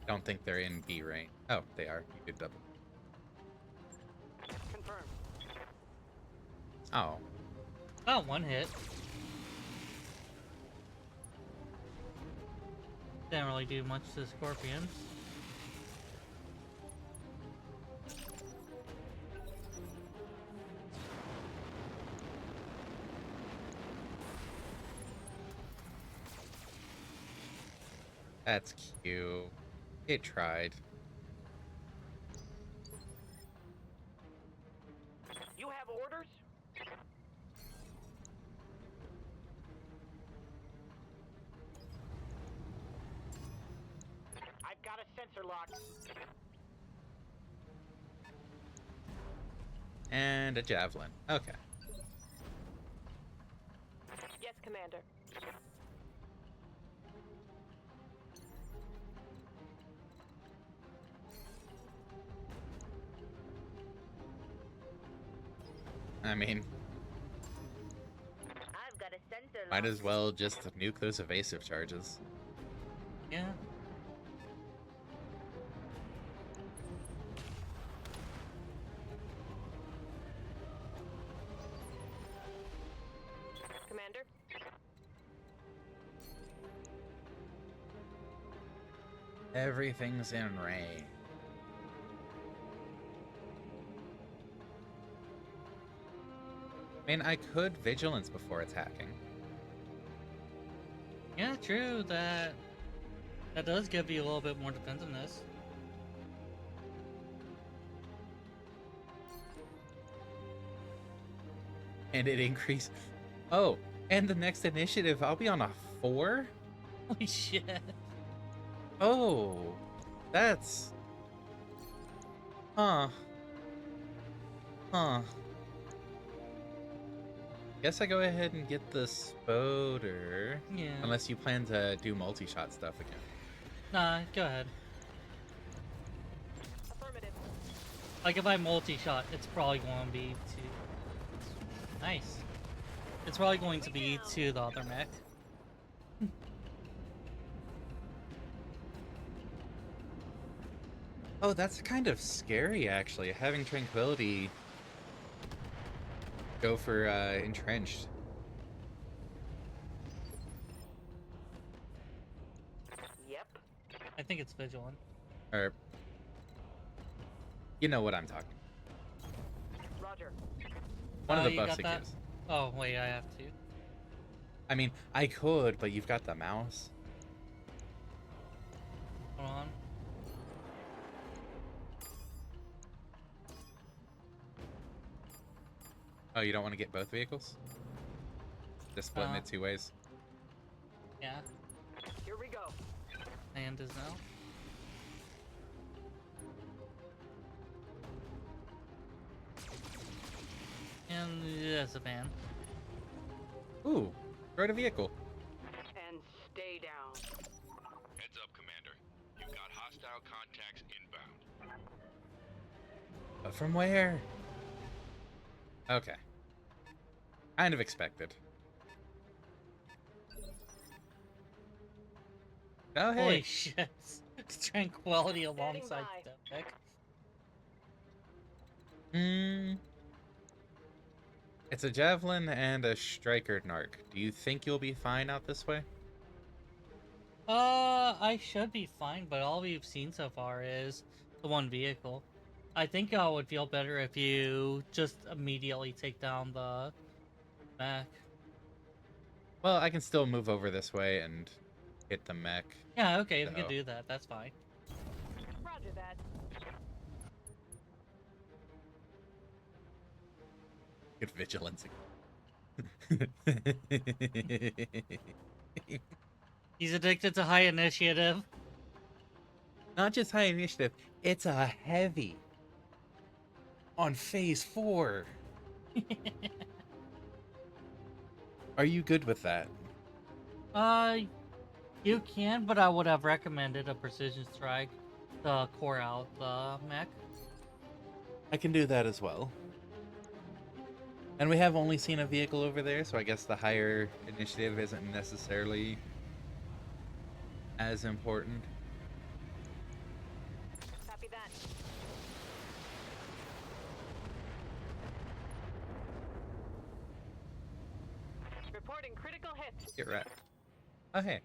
Don't think they're in B range. Oh, they are. You did double. Confirmed. Oh. Oh, one hit. Didn't really do much to the Scorpions. That's cute. It tried. You have orders? I've got a sensor lock. And a javelin. Okay. Yes, Commander. I mean, I've got a sensor might lock. as well just nuke those evasive charges. Yeah. Commander? Everything's in range. I mean, I could vigilance before attacking. Yeah, true. That does give you a little bit more defensiveness. And it increase. Oh, and the next initiative, I'll be on a 4? Holy shit. Oh, that's. Huh. Huh. Guess I go ahead and get the Spoder. Yeah. Unless you plan to do multi-shot stuff again. Nah, go ahead. Affirmative. Like if I multi-shot, it's probably going to be to... Nice. It's probably going to be to the other mech. Oh, that's kind of scary, actually. Having Tranquility Go for entrenched. Yep. I think it's vigilant. Or you know what I'm talking. Roger. One of the you buffs got it that? gives. Oh, wait, I have to. I mean, I could, but you've got the mouse. Hold on. Oh, you don't want to get both vehicles? Just splitting it 2 ways. Yeah, Here we go. land is now. And there's a van. Ooh, ride a vehicle. And stay down. Heads up, Commander. You've got hostile contacts inbound. But from where? Okay. Kind of expected. Oh, hey. Holy shit. Tranquility alongside by. Stepback. It's a javelin and a striker narc. Do you think you'll be fine out this way? I should be fine, but all we've seen so far is the one vehicle. I think I would feel better if you just immediately take down the mech. Well, I can still move over this way and hit the mech. Yeah, okay, we can So- do that. That's fine. Roger that. Good vigilance. He's addicted to high initiative. Not just high initiative, it's a heavy. On phase 4. Are you good with that? You can, but I would have recommended a precision strike to core out the mech. I can do that as well. And we have only seen a vehicle over there, so I guess the higher initiative isn't necessarily as important. Copy that. Reporting critical hit. Get wrecked. Oh, hey.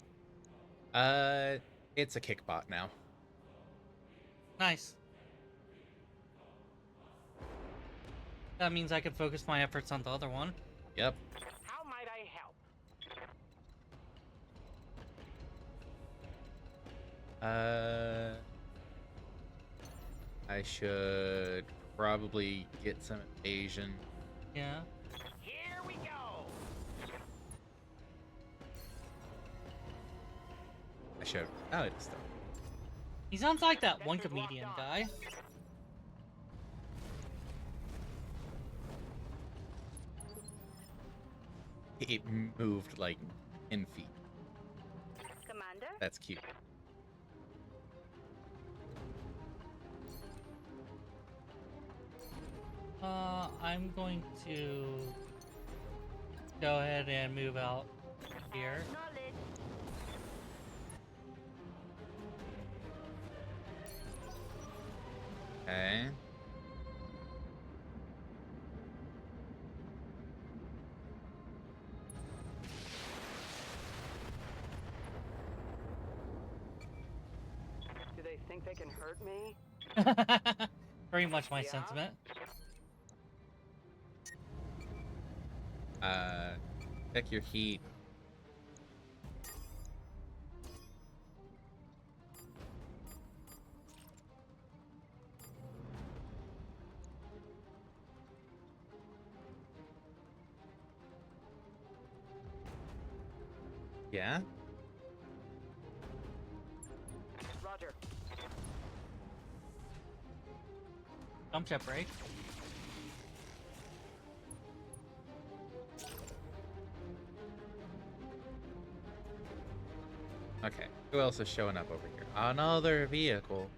It's a kickbot now. Nice. That means I can focus my efforts on the other one. Yep. How might I help? I should probably get some evasion. Yeah. Here we go. I should. Oh, it's still. He sounds like that one comedian guy. It moved like 10 feet. Commander? That's cute. I'm going to go ahead and move out here. Knowledge. Okay. Do they think they can hurt me? Very much my Yeah. sentiment. Check your heat. Yeah? Roger. Jump jet break. Okay. Who else is showing up over here? Another vehicle.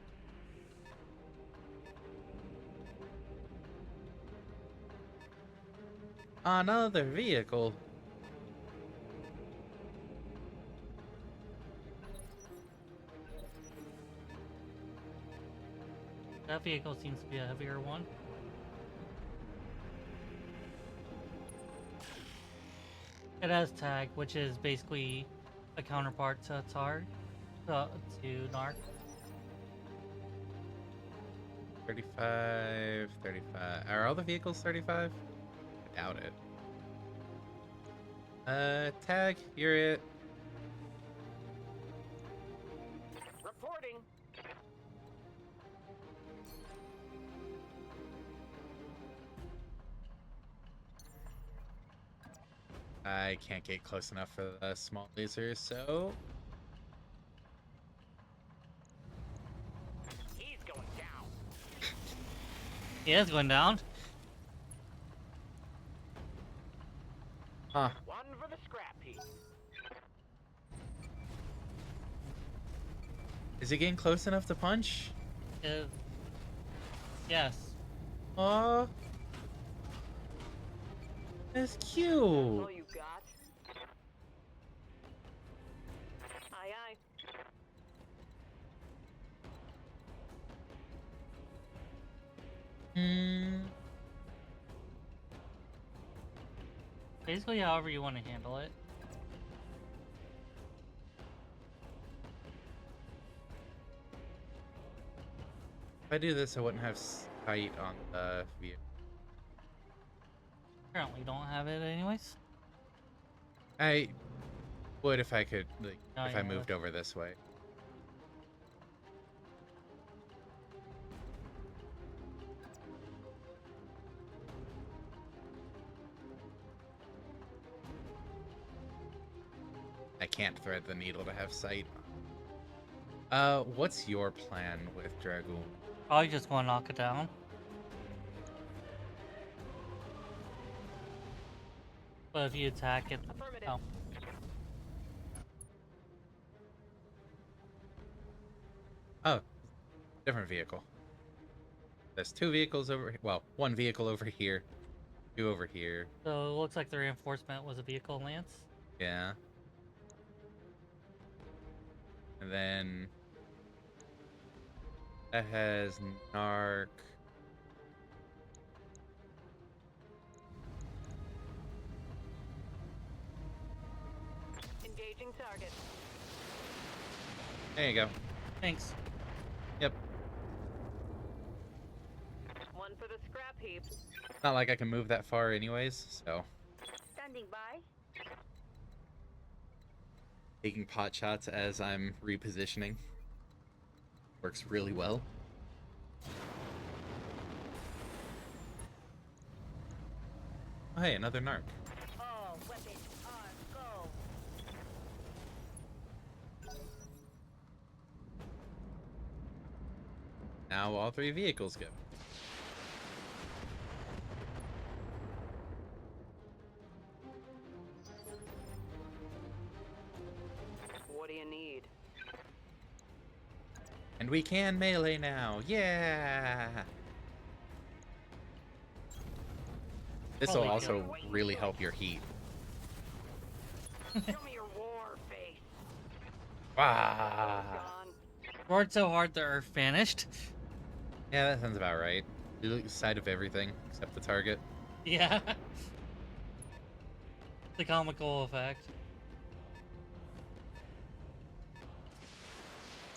Another vehicle. That vehicle seems to be a heavier one. It has tag, which is basically a counterpart to Targ, to Narc. 35, 35. Are all the vehicles 35? I doubt it. Tag, you're it. Reporting. I can't get close enough for the small lasers, so He's going down. He is going down. huh. One for the scrap heap. Is he getting close enough to punch? Yes. Aw. That's cute. All you got? Aye, aye. Hmm. Basically, however you want to handle it. If I do this, I wouldn't have sight on the vehicle. Apparently, don't have it anyways. I would if I could, like, Oh, if yeah, I moved over this way. I can't thread the needle to have sight. What's your plan with Dragoon? Probably just going to knock it down. But if you attack it, Affirmative. oh, Oh, different vehicle. There's two vehicles over. Well, one vehicle over here, two over here. so it looks like the reinforcement was a vehicle lance. Yeah. And then that has Narc. Engaging target. There you go. Thanks. Yep. One for the scrap heap. Not like I can move that far anyways, so Standing by. taking pot shots as I'm repositioning works really well. Oh, hey, another Narc. All weapons are go. Now all three vehicles go. What do you need? And we can melee now. Yeah. This will Holy also cow. really help your heat. Show me your war face. Ah. Gone. Roared so hard the earth vanished. Yeah, that sounds about right. You lose sight of everything except the target. Yeah. The comical effect.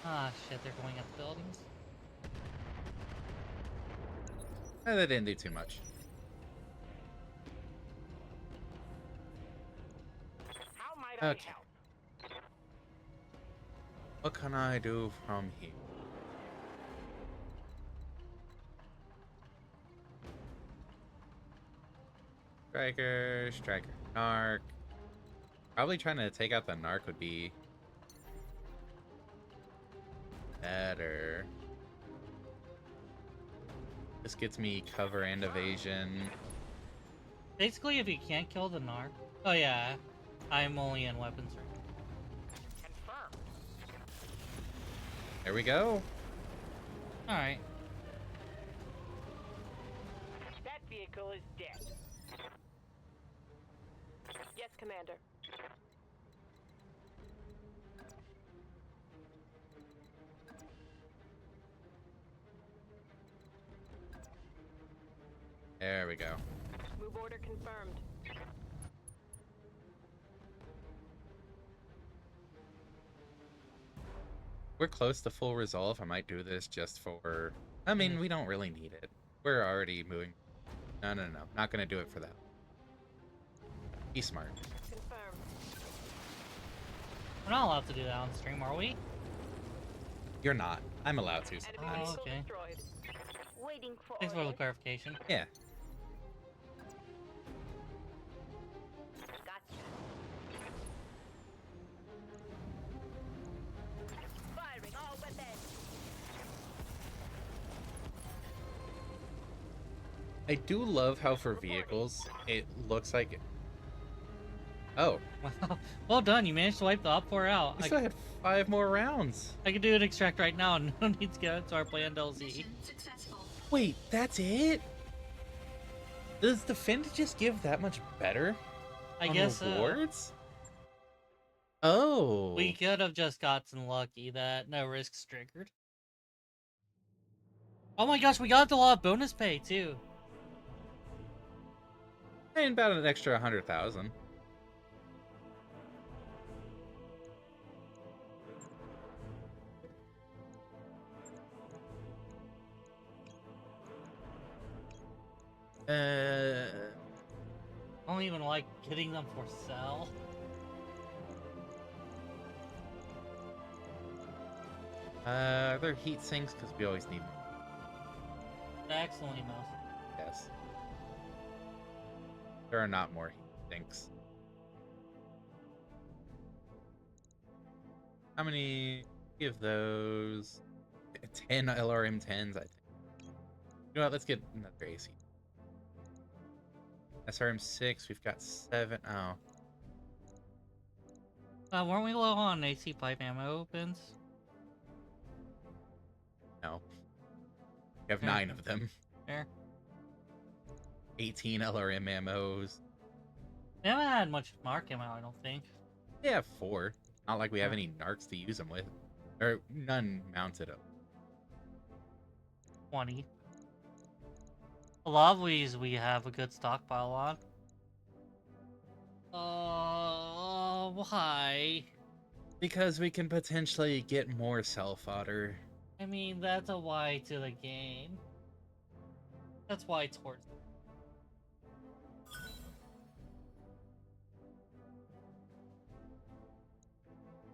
Ah, shit, they're going up buildings. They didn't do too much. How might I Okay. help? What can I do from here? Striker, Narc. Probably trying to take out the Narc would be better. This gets me cover and evasion. Basically, if you can't kill the Narc. Oh, yeah. I'm only in weapons right Confirmed. There we go. now. Alright. That vehicle is dead. Yes, Commander. There we go. Move order confirmed. we're close to full resolve, I might do this just for... I mean, we don't really need it. We're already moving. No. Not gonna do it for that. Be smart. Confirmed. We're not allowed to do that on stream, are we? You're not. I'm allowed to Enemy sometimes. vehicle okay. destroyed. Waiting for Thanks for the orders. clarification. Yeah. Gotcha. Firing all weapons. I do love how for vehicles, it looks like... Oh, Wow. Well done, you managed to wipe the op4 out. we still had 5 more rounds. I can do an extract right now and no need to get into our planned LZ. Mission successful. Wait, that's it? Does Defend just give that much better? I on guess rewards? Oh. we could have just gotten lucky that no risks triggered. Oh my gosh, we got a lot of bonus pay too. And about an extra 100,000. I don't even like getting them for sale. Are there heat sinks? Because we always need them. Excellent emails. Yes. There are not more heat sinks. How many of those? 10 LRM-10s, I think. You know what? Let's get another AC. SRM-6, we've got 7. Oh. Weren't we low on AC pipe ammo pins? No. We have Fair. 9 of them. Fair. 18 LRM ammos. We haven't had much mark ammo, I don't think. We have 4. Not like we have any narcs to use them with. Or none mounted up. 20. A lot of these we have a good stockpile on. Why? Because we can potentially get more self-fodder. I mean, that's a why to the game. That's why it's worth it.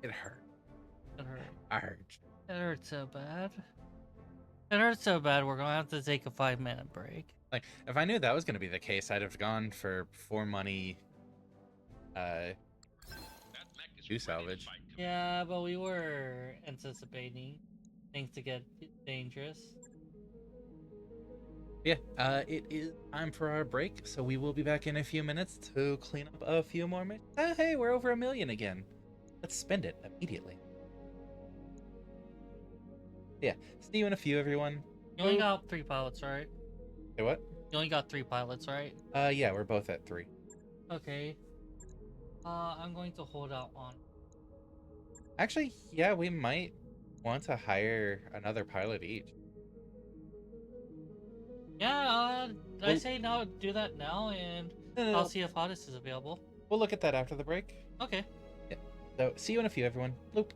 It hurt. It hurt. I hurt. It hurt so bad. It hurts so bad, we're gonna have to take a 5-minute break. Like, if I knew that was going to be the case, I'd have gone for money, do salvage. Yeah, but we were anticipating things to get dangerous. Yeah, it is time for our break, so we will be back in a few minutes to clean up a few more missions. Hey, we're over 1 million again. Let's spend it immediately. Yeah, see you in a few, everyone. You only got 3 pilots, right? Say what? You only got 3 pilots, right? Yeah, we're both at 3. Okay. I'm going to hold out on. Actually, yeah, we might want to hire another pilot each. Yeah, I Well- say now do that now, and No, I'll see if Hautice is available. We'll look at that after the break. Okay. So, see you in a few, everyone. Bloop.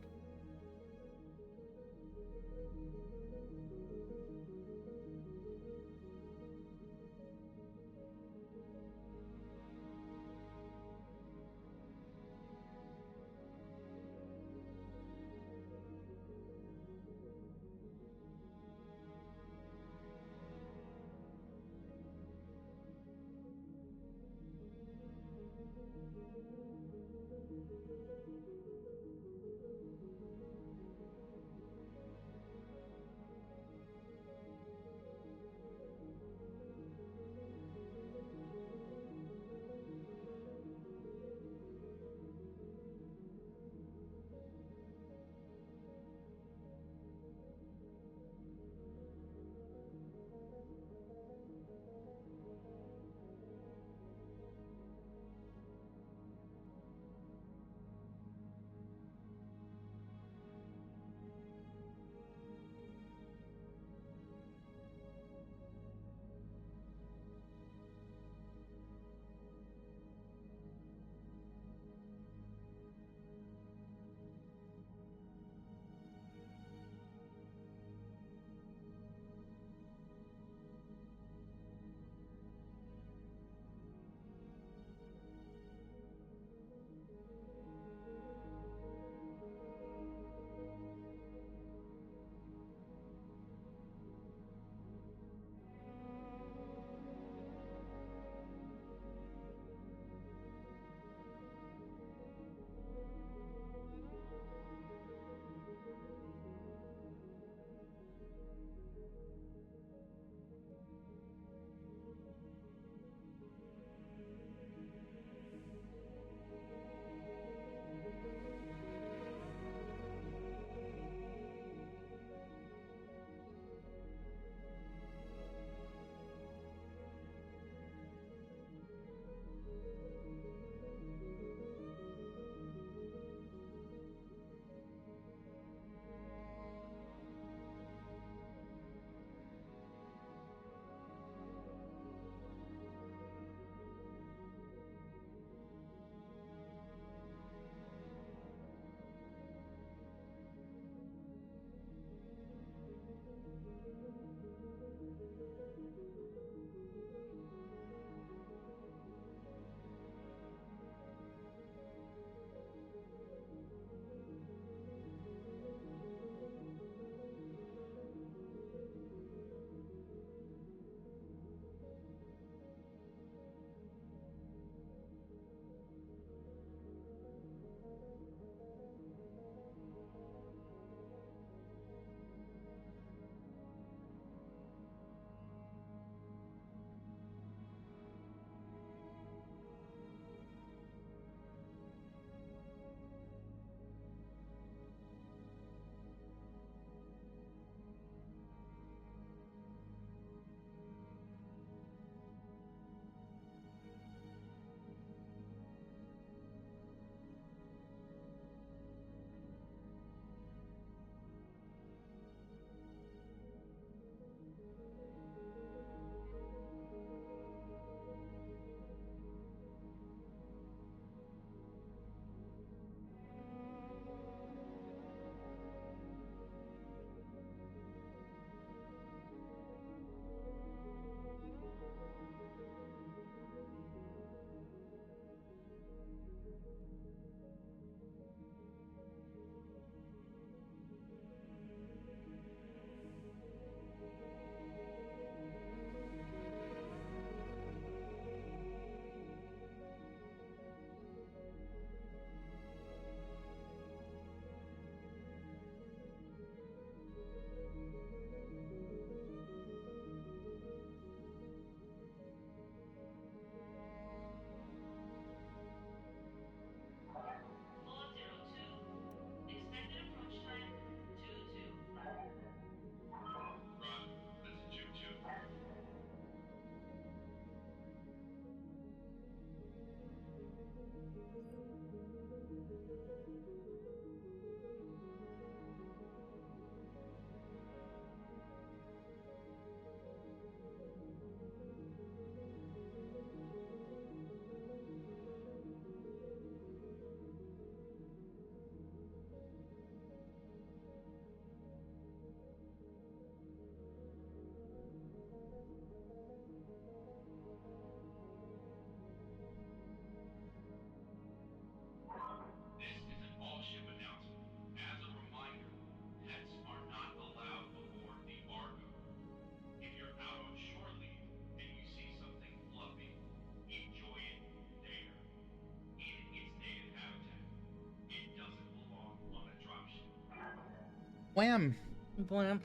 Wham! Blam.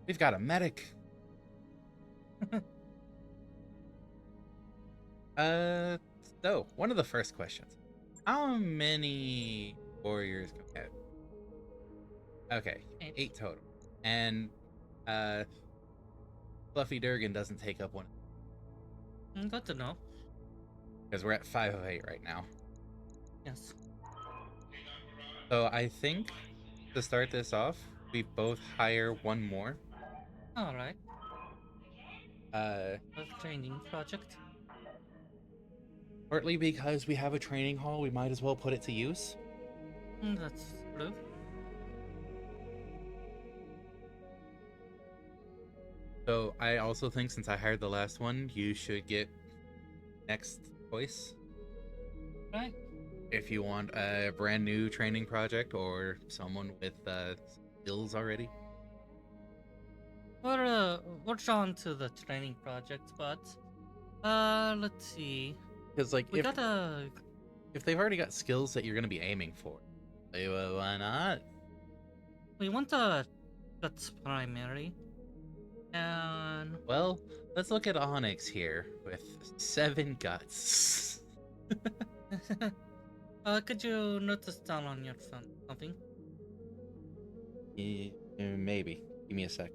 We've got a medic. So one of the first questions: how many warriors go ahead? Okay, 8 total, and Fluffy Durgan doesn't take up one Good to know. because we're at 5 of 8 right now. Yes. So I think to start this off, we both hire one more. Alright. Uh, A training project. partly because we have a training hall, we might as well put it to use. That's true. So I also think since I hired the last one, you should get next choice. Right. If you want a brand new training project or someone with skills already. We're drawn to the training project, but let's see. Because like We gotta. if they've already got skills that you're gonna be aiming for, why not? We want a that's primary, and Well, let's look at Onyx here with 7 guts. could you note this down on your phone? Something? Maybe. Give me a sec.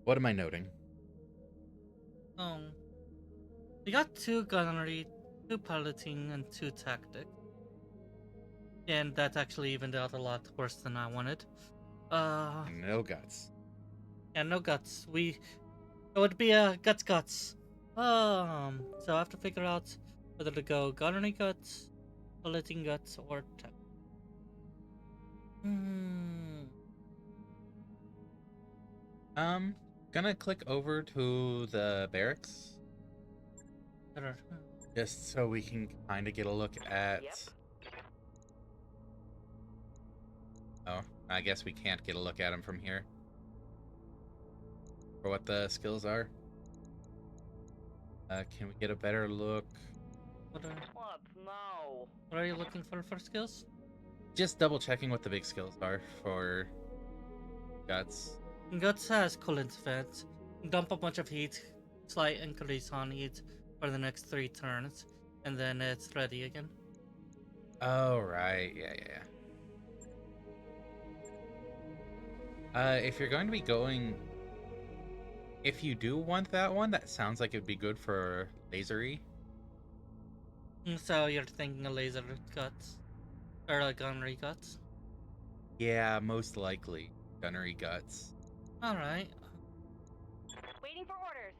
What am I noting? We got 2 gunnery, 2 piloting, and 2 tactics. And that actually evened out a lot worse than I wanted. No guts. Yeah, no guts. It would be a guts. So I have to figure out whether to go gunnery guts, piloting guts, or tech. Gonna click over to the barracks Better. just so we can kind of get a look at. Yep. Oh, I guess we can't get a look at them from here. For what the skills are. Can we get a better look? What No. are you looking for skills? Just double checking what the big skills are for guts. Guts has coolant vents. Dump a bunch of heat, slight increase on heat for the next 3 turns, and then it's ready again. Oh, right. Yeah. If you're going to be going... If you do want that one, that sounds like it'd be good for lasery. So you're thinking a laser guts? Or a gunnery guts? Yeah, most likely. Gunnery guts. Alright. Waiting for orders.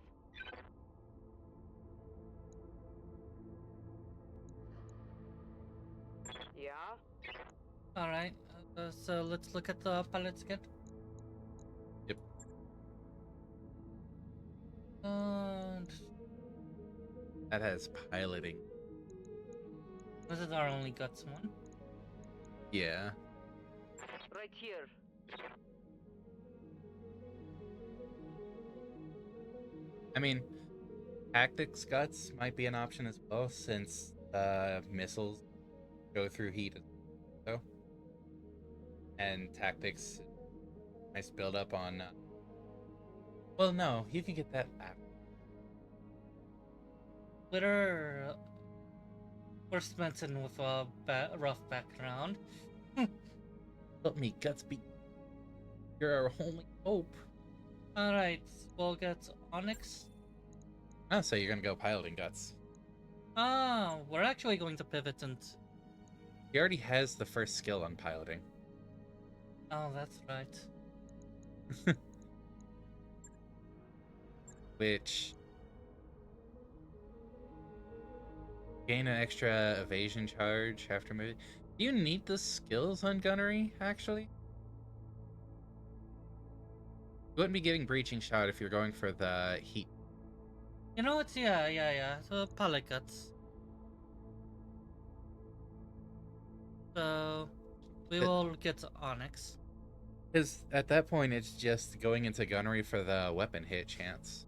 Yeah? Alright. So let's look at the pilots again. Yep. And That has piloting. this is our only guts one. Yeah. Right here. I mean, tactics guts might be an option as well, since missiles go through heat. So, and tactics, nice build up on. Well, no, you can get that after. We're Spencer with a rough background. Help me, guts be. You're our only hope. Alright, we'll get Onyx. Oh, so you're gonna go piloting guts. We're actually going to pivot and... He already has the first skill on piloting. Oh, that's right. Which gain an extra evasion charge after moving. Do you need the skills on gunnery, actually? You wouldn't be getting breaching shot if you're going for the heat. You know what? Yeah. So pilot guts. So we will get Onyx. Because at that point, it's just going into gunnery for the weapon hit chance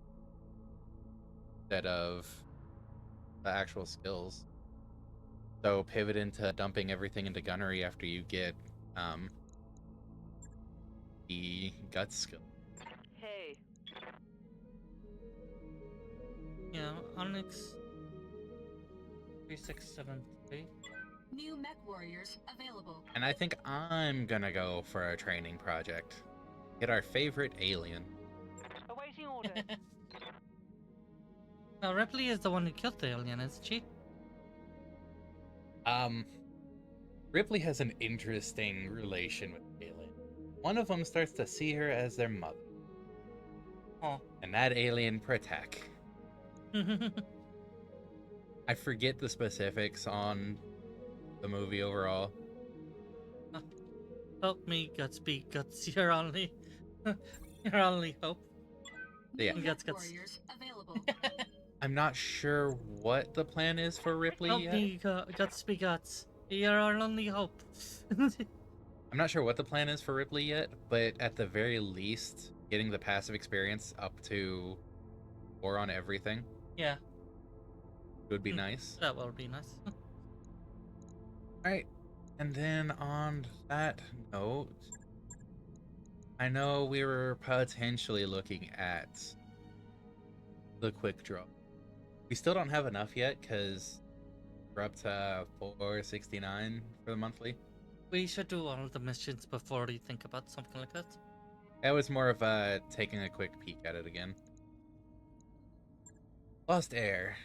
instead of the actual skills. So pivot into dumping everything into gunnery after you get the guts skill. Hey, Yeah, Onyx 3673. New mech warriors available. And I think I'm gonna go for a training project. Get our favorite alien. awaiting orders. Now, Ripley is the one who killed the alien, isn't she? Ripley has an interesting relation with the alien. One of them starts to see her as their mother. Oh. And that alien Pratek. I forget the specifics on the movie overall. Help me, Guts be Guts. Your only, your only hope. Yeah. New Guts, mech Guts. warriors available. I'm not sure what the plan is for Ripley Help yet. me, Guts be Guts. You're our only hope. I'm not sure what the plan is for Ripley yet, but at the very least, getting the passive experience up to 4 on everything Yeah, would be nice. that would be nice. Alright, and then on that note, I know we were potentially looking at the quick draw. We still don't have enough yet because we're up to 469 for the monthly. We should do all of the missions before you think about something like that. That was more of taking a quick peek at it again. Lost Air.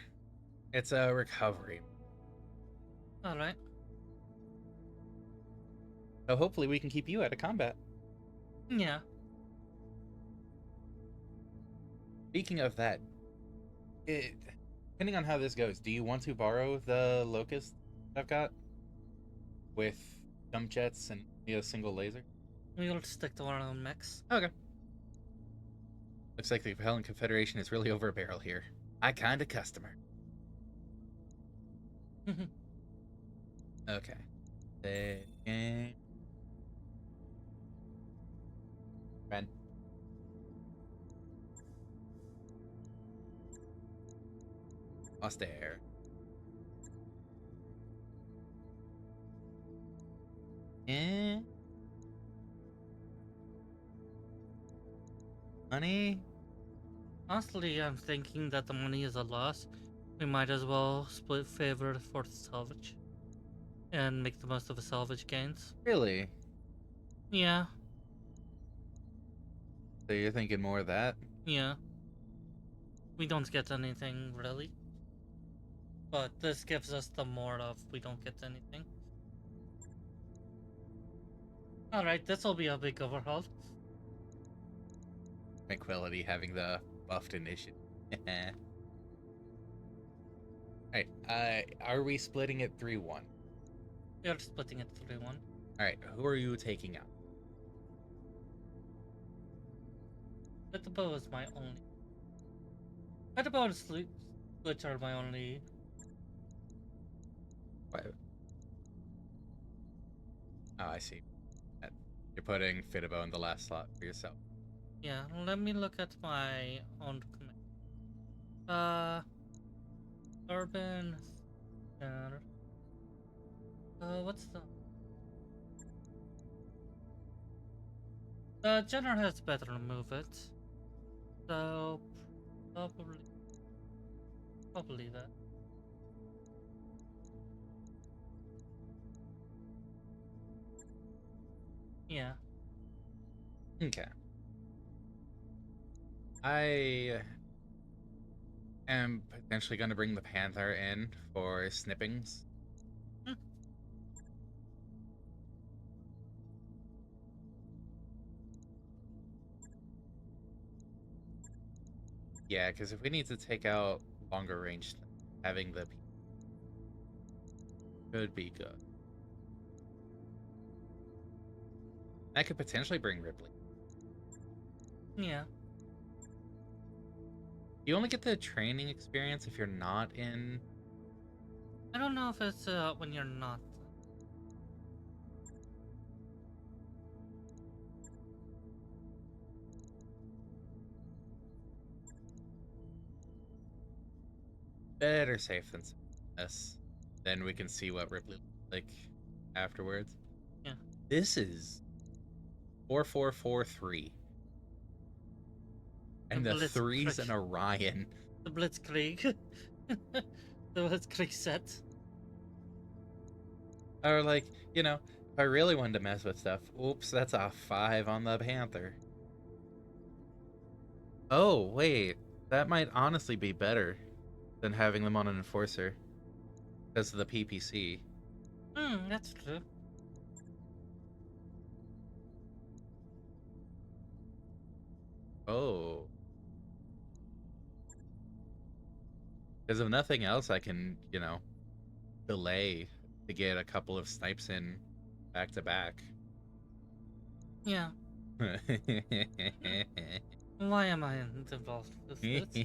It's a recovery. Alright. So hopefully we can keep you out of combat. Yeah. Speaking of that, depending on how this goes, do you want to borrow the Locust I've got? With jump jets and a single laser? We'll stick to our own mechs. Okay. Looks like the Helen Confederation is really over a barrel here. My kind of customer. Okay. Second. Ren. Lost Air. Eh? Money? Honestly, I'm thinking that the money is a loss. We might as well split favor for the salvage. And make the most of the salvage gains. Really? Yeah, So you're thinking more of that? yeah. We don't get anything, really. But this gives us the more of we don't get anything. Alright, this will be a big overhaul. Tranquility having the buffed initiative. Alright, are we splitting it 3-1? We are splitting it 3-1. Alright, who are you taking out? But the bow is my only. But the bow and split are my only. What? Oh, I see. You're putting Fitabo in the last slot for yourself. Yeah, let me look at my own command. Urban. What's the general has better to move it. So probably that. Yeah. Okay. I am potentially going to bring the Panther in for snippings. Yeah, because if we need to take out longer range, having the could be good. That could potentially bring Ripley. Yeah. You only get the training experience if you're not in. I don't know if it's when you're not. Better safe than this. then we can see what Ripley looks like afterwards. Yeah. This is 4443. And the three's an Orion. The Blitzkrieg. The Blitzkrieg set. Or like, you know, if I really wanted to mess with stuff, oops, that's a 5 on the Panther. Oh, wait. That might honestly be better than having them on an Enforcer. Because of the PPC. That's true. Oh. Because if nothing else, I can, you know, delay to get a couple of snipes in back to back. Yeah. Why am I involved with this?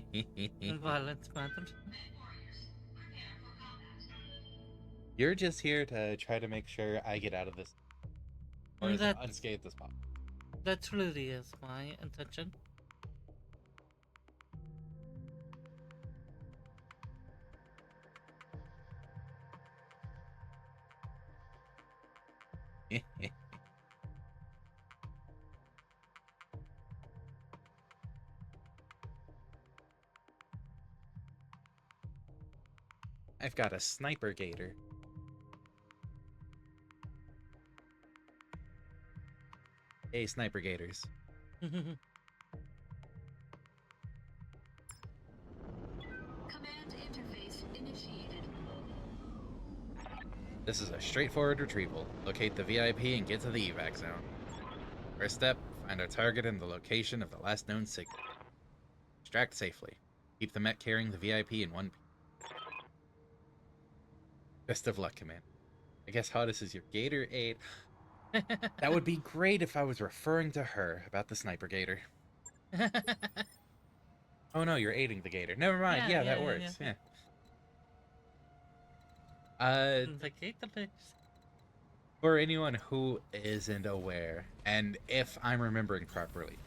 Violence matters. You're just here to try to make sure I get out of this or as unscathed as possible. That truly is my intention. I've got a sniper gator. Hey, sniper gators. Command interface initiated. This is a straightforward retrieval. Locate the VIP and get to the evac zone. First step, find our target and the location of the last known signal. Extract safely. Keep the mech carrying the VIP in one piece. Best of luck, Command. I guess Hautice is your Gator 8. That would be great if I was referring to her about the sniper gator. Oh no, you're aiding the gator. Never mind. Yeah, that works. Yeah. The gator. For anyone who isn't aware, and if I'm remembering properly,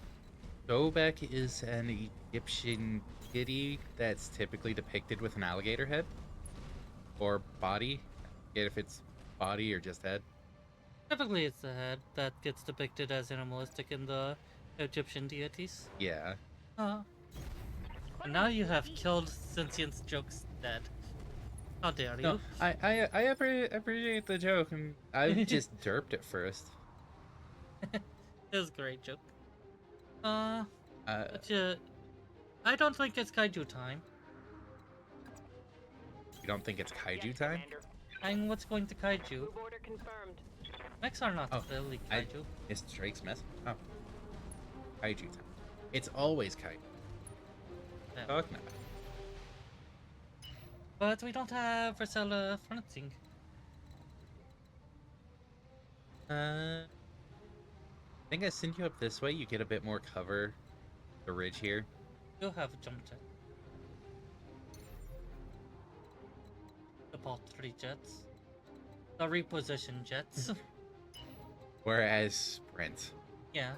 Sobek is an Egyptian deity that's typically depicted with an alligator head or body. If it's body or just head. Typically, it's the head that gets depicted as animalistic in the Egyptian deities. Yeah. And now you have killed sentience jokes dead. How dare you? No, I appreciate the joke, and I just derped at first. It was a great joke. But I don't think it's kaiju time. You don't think it's kaiju Yes, time? Commander. And what's going to kaiju? Move order confirmed. Mechs are not Oh, really I kaiju. missed Drake's mess. Oh. Kaiju time. It's always kaiju. Yeah. Talking about. But we don't have Ursula fronting. I think I send you up this way. You get a bit more cover. The ridge here. You have a jump jet. About 3 jets. The reposition jets. Whereas sprint. Yeah.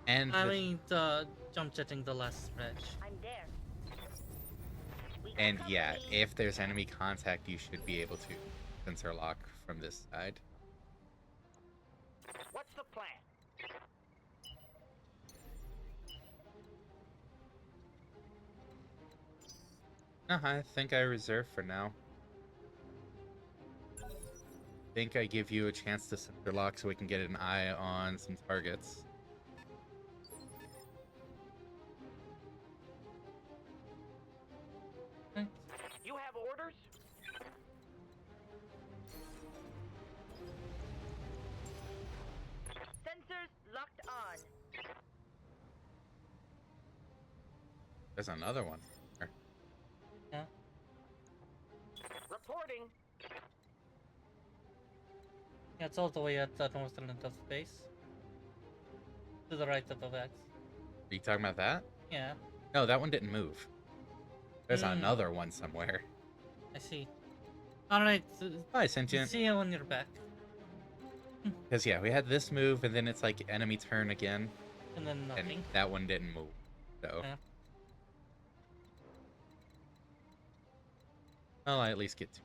And I mean, the jump jetting the last stretch. I'm there. We got and yeah, company. if there's enemy contact, you should be able to sensor lock from this side. What's the plan? I think I reserve for now. Think I give you a chance to sensor lock so we can get an eye on some targets. You have orders? Sensors locked on. There's another one. Yeah. Reporting. Yeah, it's all the way at the northern end of space. To the right of the Vex. Are you talking about that? Yeah, No, that one didn't move. There's Hmm. another one somewhere. I see. Alright, Hi, sentient. see you when you're back. Because yeah, we had this move, and then it's like enemy turn again, And then and nothing. that one didn't move. So Yeah. I'll at least get to.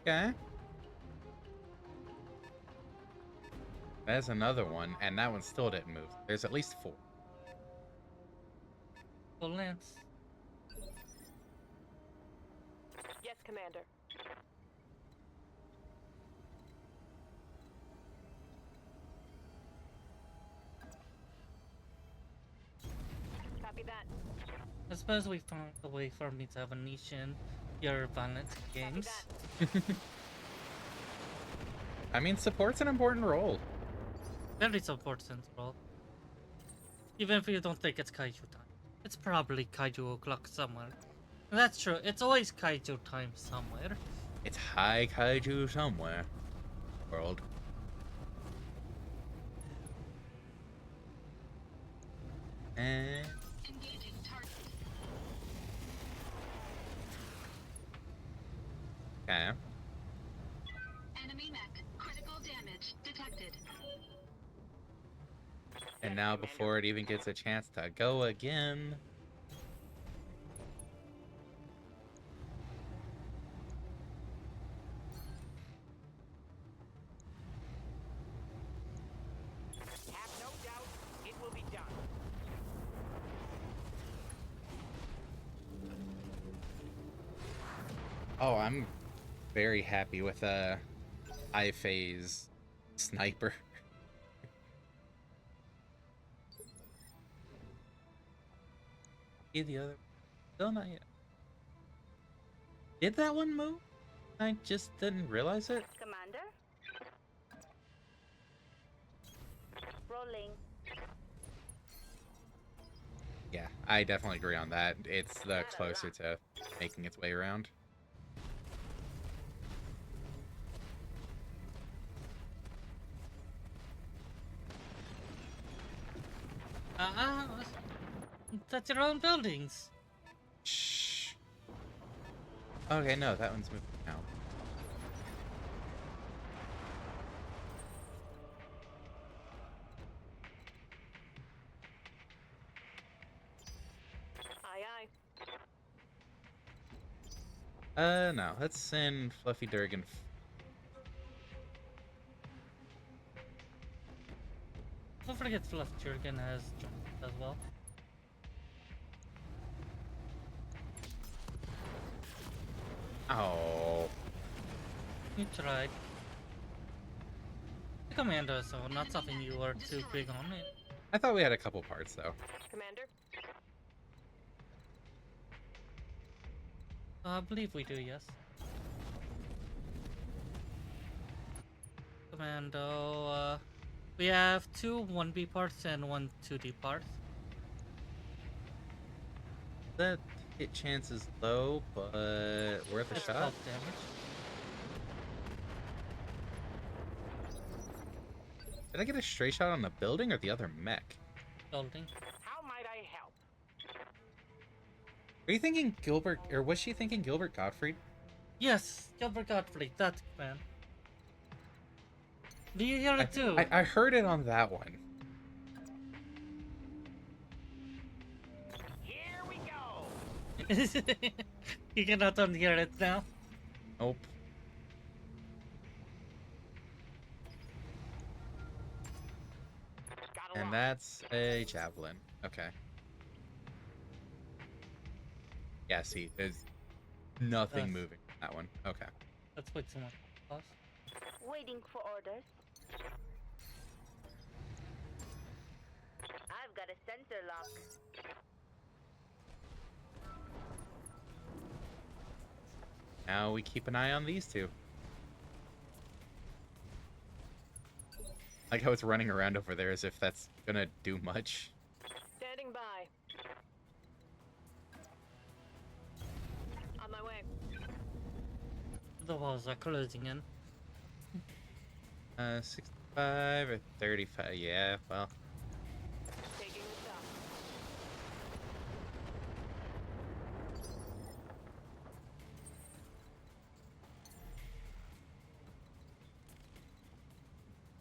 Okay. There's another one, and that one still didn't move. There's at least 4. Full Lance. Yes, Commander. Copy that. I suppose we found a way for me to have a niche in your violent games. I mean, support's an important role. Very important role. Even if you don't think it's kaiju time. It's probably kaiju o'clock somewhere. That's true, it's always kaiju time somewhere. It's high kaiju somewhere. World. And Engaging target. okay. Enemy mech. Critical damage detected. And now before it even gets a chance to go again. Have no doubt it will be done. Oh, I'm very happy with a high phase sniper. See the other? Still not yet. Did that one move? I just didn't realize it. Commander? Rolling. Yeah, I definitely agree on that. It's the closer to making its way around. That's your own buildings. Shh. Okay, no, that one's moving now. Aye, aye. No, let's send Fluffy Durgan. Don't forget Fluff Jurgen has joined as well. Oh. You tried. The commando, so not something you were too big on it. I thought we had a couple parts, though. Commander? I believe we do, yes. Commando, we have 2 1B parts and 1 2D parts. That hit chance is low, but worth a That's shot. 12 damage. Did I get a straight shot on the building or the other mech? Building. How might I help? Are you thinking Gilbert, or was she thinking Gilbert Gottfried? Yes, Gilbert Gottfried, that man. Do you hear it too? I heard it on that one. Here we go. You cannot unhear it now. Nope. Got a And lot. that's a javelin. Okay. Yeah, see, there's nothing Yes. moving. That one. Okay. That's way too much. Pause. Waiting for orders. I've got a sensor lock. Now we keep an eye on these two. Like how it's running around over there as if that's gonna do much. Standing by. On my way. The walls are closing in. 65 or 35. Yeah, well. Taking this up.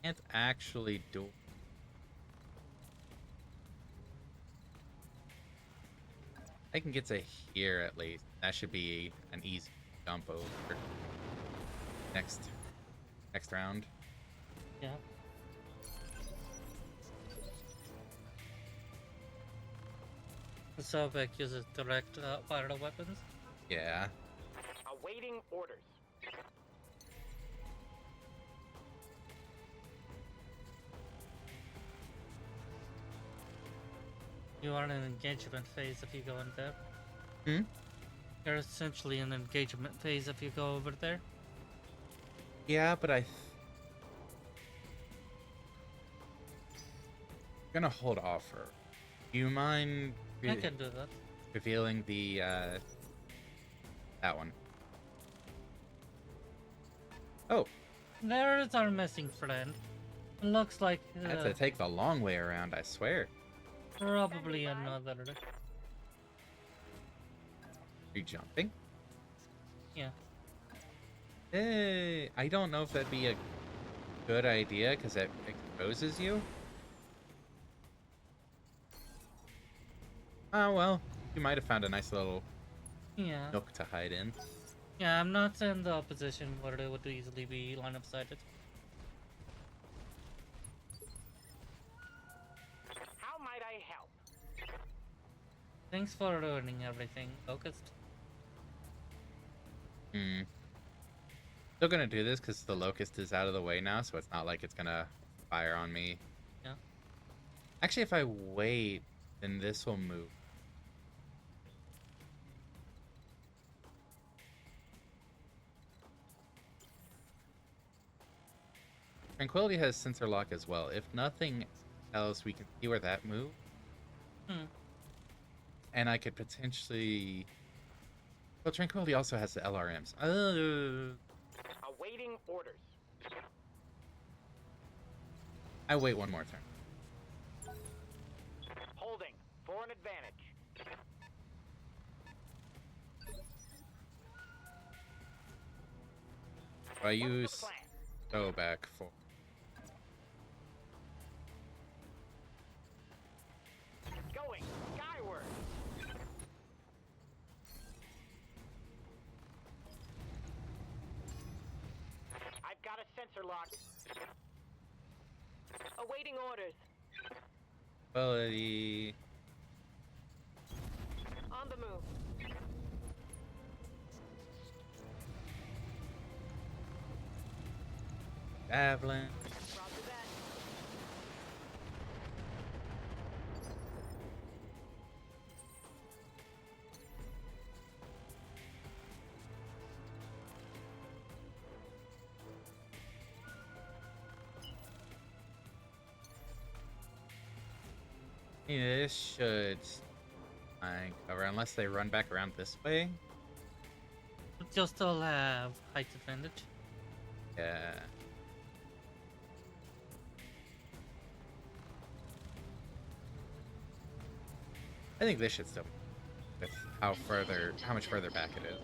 Can't actually do. I can get to here at least. That should be an easy jump over. next round. Yeah. The Sobek uses direct fired weapons. Yeah. Awaiting orders. You are in an engagement phase if you go in there. Hmm? You're essentially in an engagement phase if you go over there. Yeah, but I'm gonna hold off her. Do you mind I can do that. revealing the that one? Oh, There is our missing friend. Looks like I had to take the long way around, I swear. probably another. Are you jumping? Yeah. I don't know if that'd be a good idea because it exposes you. Oh well, you might have found a nice little Yeah. nook to hide in. Yeah, I'm not in the position where it would easily be line of sighted. How might I help? Thanks for ruining everything, Locust. Hmm. Still gonna do this because the locust is out of the way now, so it's not like it's gonna fire on me. Yeah. Actually, if I wait, then this will move. Tranquility has sensor lock as well. If nothing else, we can see where that moved. Hmm. And I could potentially... Well, Tranquility also has the LRMs. Awaiting orders. I wait one more turn. Holding for an advantage. So I What's the use plan? go back for... Going skyward. I've got a sensor lock. Awaiting orders. Ability... On the move. Javelin. Roger that. This should cover unless they run back around this way. But you'll still have height advantage. Yeah. I think this should still be with how much further back it is.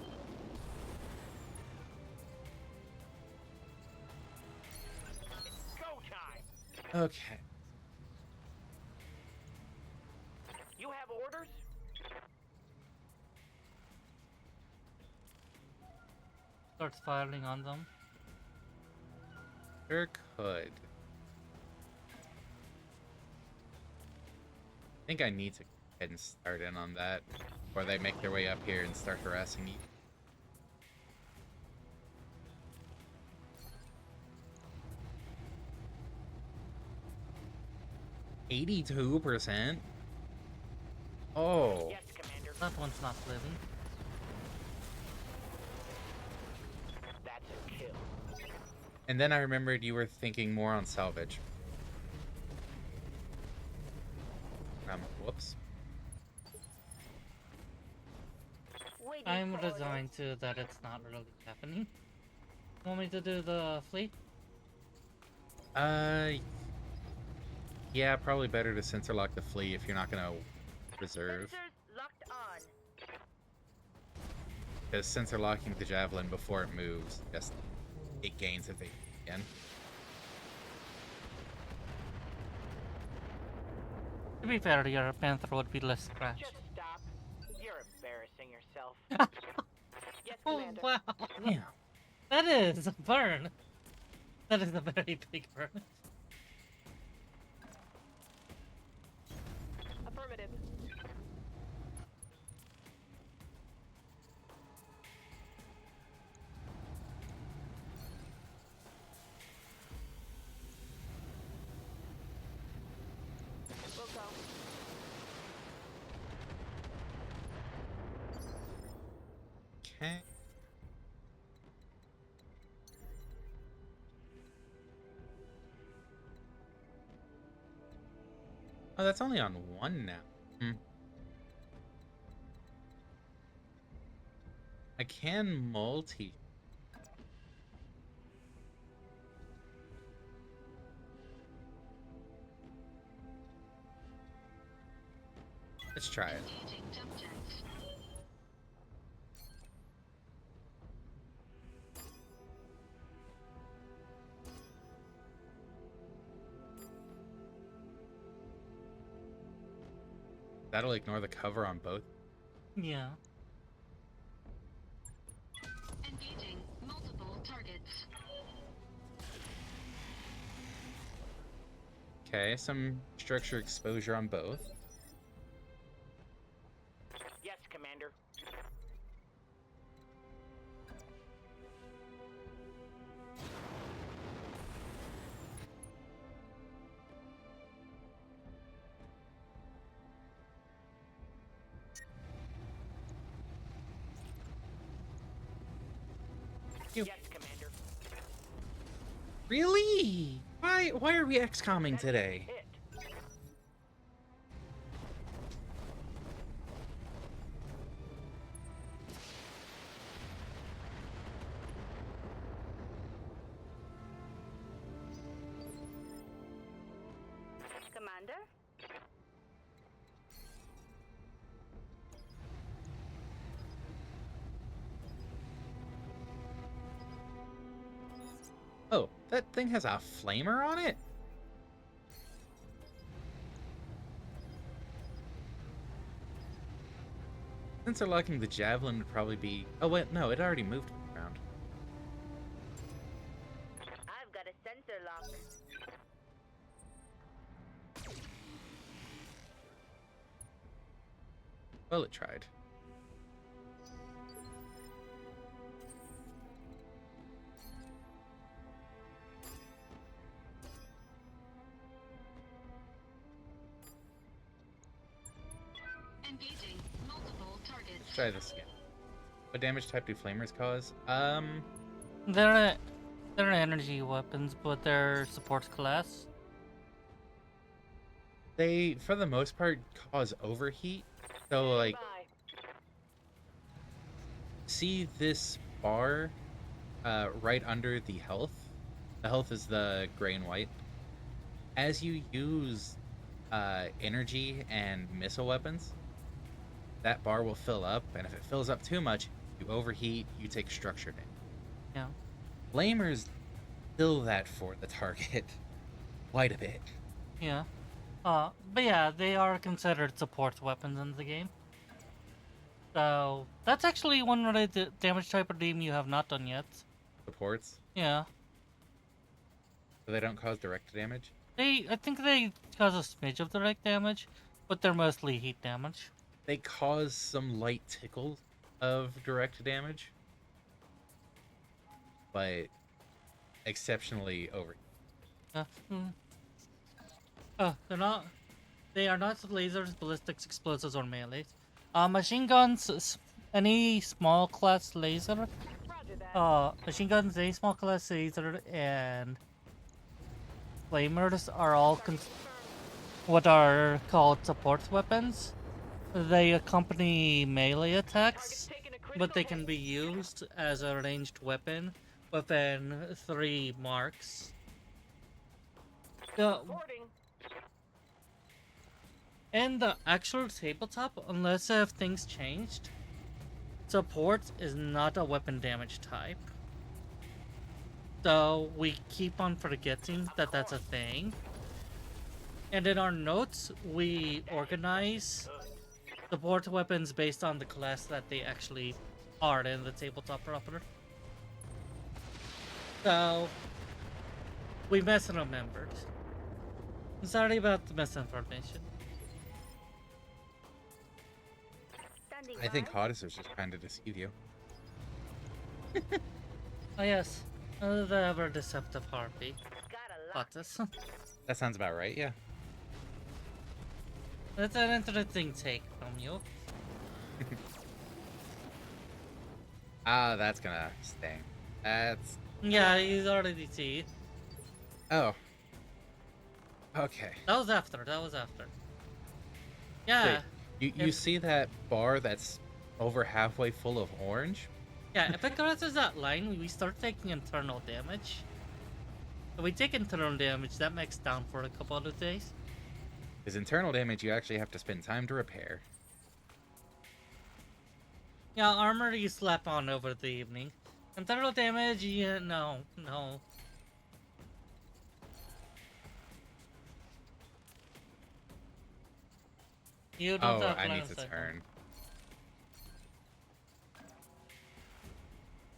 Go time. Okay. You have orders? Starts firing on them. Sure could. I think I need to go ahead and start in on that before they make their way up here and start harassing you. 82%? Oh. Yes, Commander. That one's not living. That's a kill. And then I remembered you were thinking more on salvage. Whoops. Waiting I'm for orders. resigned to that it's not really happening. Want me to do the fleet? Yeah, probably better to sensor lock the fleet if you're not gonna reserve. Sensors locked on. Because sensor locking the javelin before it moves, just it gains if they again. To be fair, your Panther would be less scratch. Just stop. You're embarrassing yourself. Yes, Oh Commander. wow! Yeah. That is a burn. That is a very big burn. Affirmative. We'll go. Okay. Oh, that's only on one now. Hmm. I can multi. Let's try it. That'll ignore the cover on both. Yeah. Engaging multiple targets. Okay, some structure exposure on both. Yes, Commander. You- Yes, Commander. Really? Why are we XCOMing That's today? hit. Commander? Oh, that thing has a flamer on it? Since they're locking the javelin would probably be... Oh wait, no, it already moved around. I've got a sensor lock. Well, it tried. Engaging multiple targets. Let's try this again. What damage type do flamers cause? They're energy weapons, but they're support class. They, for the most part, cause overheat. So, like, Bye. see this bar right under the health? The health is the gray and white. As you use energy and missile weapons, that bar will fill up, and if it fills up too much, you overheat, you take structure damage. Yeah. Flamers fill that for the target quite a bit. Yeah. But yeah, they are considered support weapons in the game. So that's actually one related damage type redeem you have not done yet. Supports, Yeah. so they don't cause direct damage. I think they cause a smidge of direct damage, but they're mostly heat damage. They cause some light tickles of direct damage, but exceptionally over. Hmm. Oh, they are not lasers, ballistics, explosives, or melees. Machine guns, any small class laser. Roger that. Machine guns, any small class laser, and flamers are all what are called support weapons. They accompany melee attacks, Target's taking a critical but they can hit. be used as a ranged weapon within 3 marks. Reporting. In the actual tabletop, unless if things changed, support is not a weapon damage type. So we keep on forgetting that that's a thing. And in our notes, we organize support weapons based on the class that they actually are in the tabletop proper. So, we misremembered. Sorry about the misinformation. Standing I think by. Hautice was just trying to deceive you. Oh yes, the ever deceptive harpy. Got a lot. Hautice. That sounds about right, yeah. That's an interesting take from you. Ah, that's gonna sting. That's... Yeah, he's already see. Oh. Okay. That was after. That was after. Yeah. Wait, you see that bar that's over halfway full of orange? Yeah, if it crosses that line, we start taking internal damage. If we take internal damage, that makes down for a couple of days. Because internal damage, you actually have to spend time to repair. Yeah, armor you slap on over the evening. Internal damage, yeah, no. You don't Oh, have I line need of to sight. turn.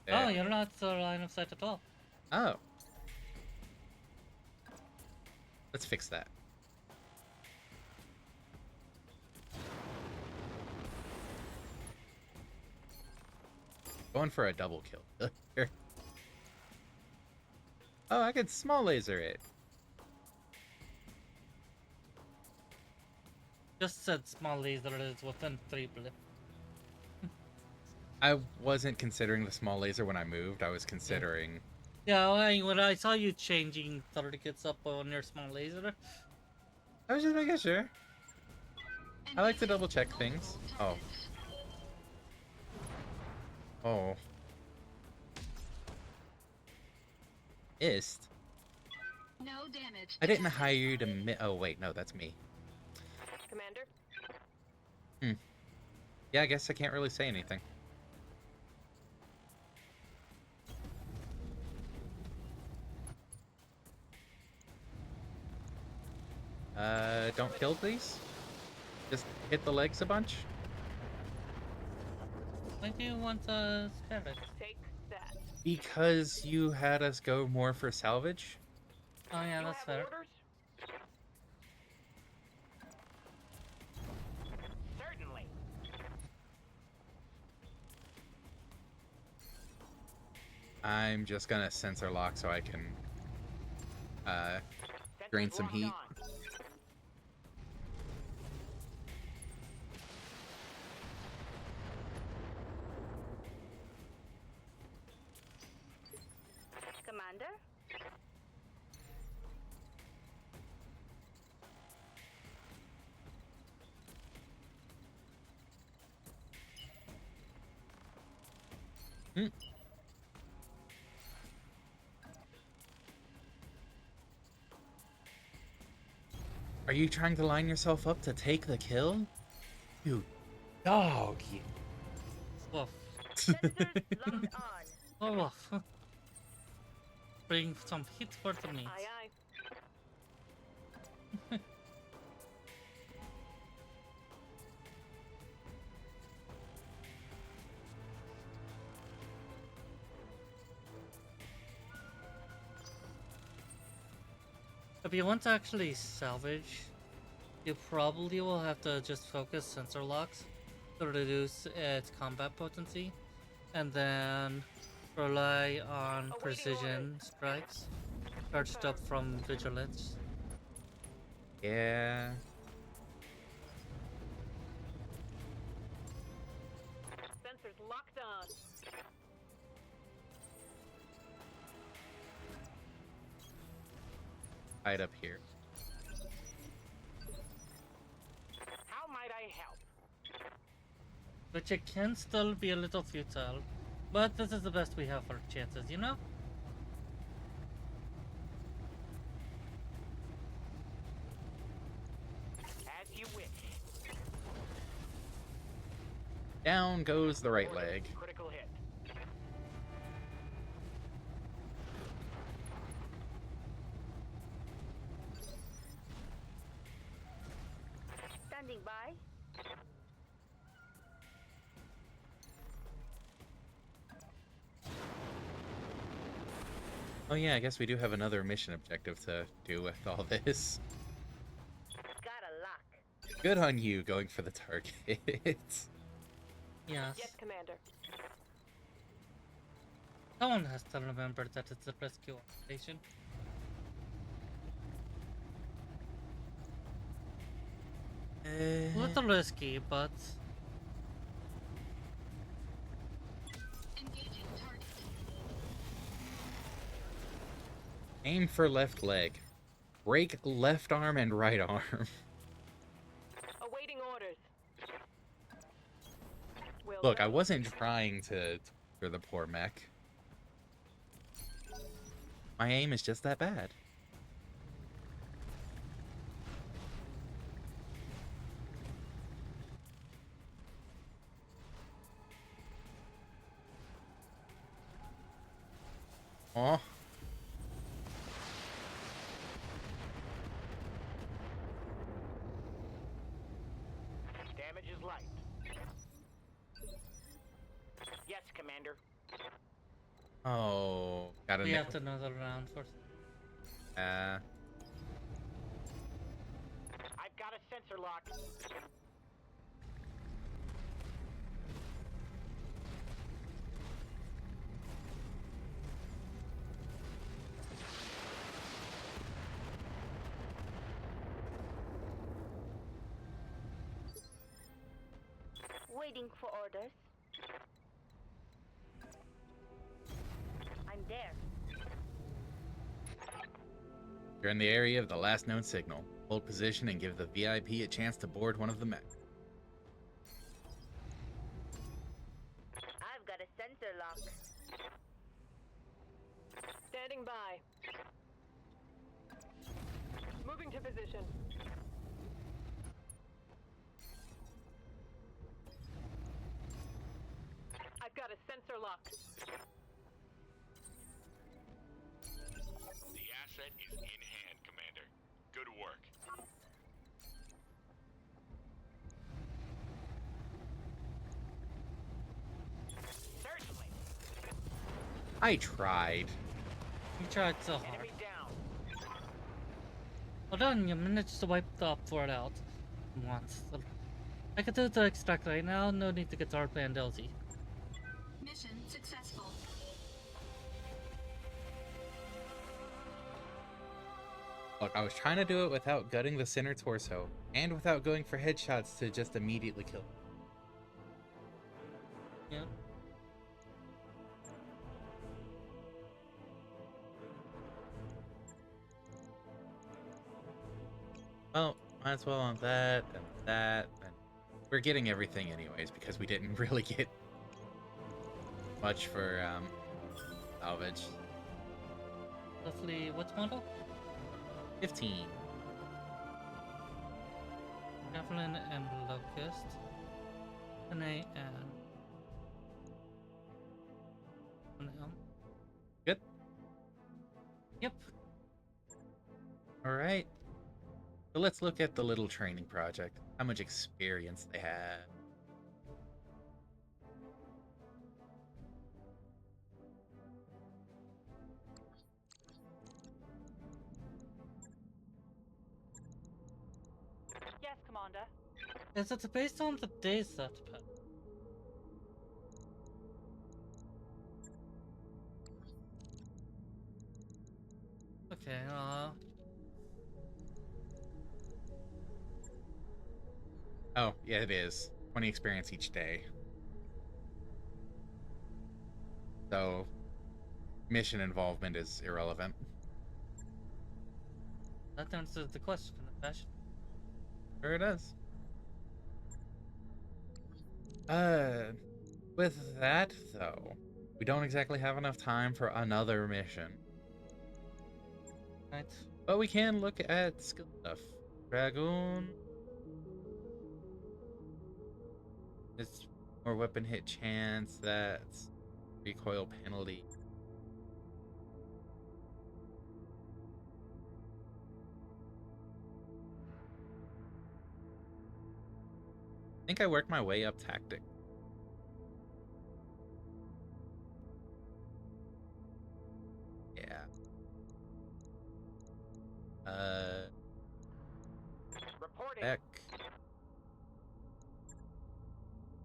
Oh, There. you're not line of sight at all. Oh. Let's fix that. Going for a double kill. Oh, I could small laser it. Just said small laser is within 3 blip. I wasn't considering the small laser when I moved. I was considering... Yeah, when I saw you changing targets up on your small laser. I was just making sure. I like to double check things. Oh. Oh. Ist. No damage. I didn't hire you to oh, wait, no, that's me. Commander. Yeah, I guess I can't really say anything. Don't kill, please. Just hit the legs a bunch. Why do you want to spare it? Take that. Because you had us go more for salvage. Oh yeah, You that's have fair. orders? Certainly. I'm just gonna sensor lock so I can Sensors drain some locked heat. on. Commander. Hmm. Are you trying to line yourself up to take the kill? You dog. Woof. Sensors locked on. Oh, woof. Bring some heat for the meat. Aye, aye. If you want to actually salvage, you probably will have to just focus sensor locks to reduce its combat potency, and then rely on precision strikes charged up from vigilance. Yeah. Sensors locked on. Hide up here. How might I help? Which it can still be a little futile, but this is the best we have for chances, you know? As you wish. Down goes the right leg. Critical hit. Standing by. Oh yeah, I guess we do have another mission objective to do with all this. Got a lock. Good on you going for the target. Yes. Yes, Commander. Someone has to remember that it's a rescue operation. A little risky, but Engaging target. Aim for left leg. Break left arm and right arm. Awaiting orders. Will Look, I do. wasn't trying to for the poor mech. My aim is just that bad. Aw. Damage is light. Yes, Commander. Oh, got a we nickel. have another round for. I've got a sensor lock. Waiting for orders. I'm there. You're in the area of the last known signal. Hold position and give the VIP a chance to board one of the mechs. I've got a sensor lock. Standing by. Moving to position. I've got a sensor lock. The asset is in hand, Commander. Good work. Certainly. I tried. You tried so hard. Enemy down. Well done, you managed to wipe the fort out once. I could do the extract right now, no need to get our plan Delzy. Mission successful. Look, I was trying to do it without gutting the center torso, and without going for headshots to just immediately kill. Yep. Well, might as well on that, and that, and we're getting everything anyways, because we didn't really get much for, salvage. Roughly, what model? 15. Javelin and Locust. An A and... an M. Good. Yep. Alright. So let's look at the little training project. How much experience they have. Yes, Commander. Is it based on the day set pet? Okay, Oh, yeah, it is. 20 experience each day. So, mission involvement is irrelevant. that answers the question, Fashion. Sure it does. With that, though, we don't exactly have enough time for another mission. Right? But we can look at skill stuff. Dragoon. It's more weapon hit chance, that's recoil penalty. I think I worked my way up tactic. Yeah. Reporting. Heck.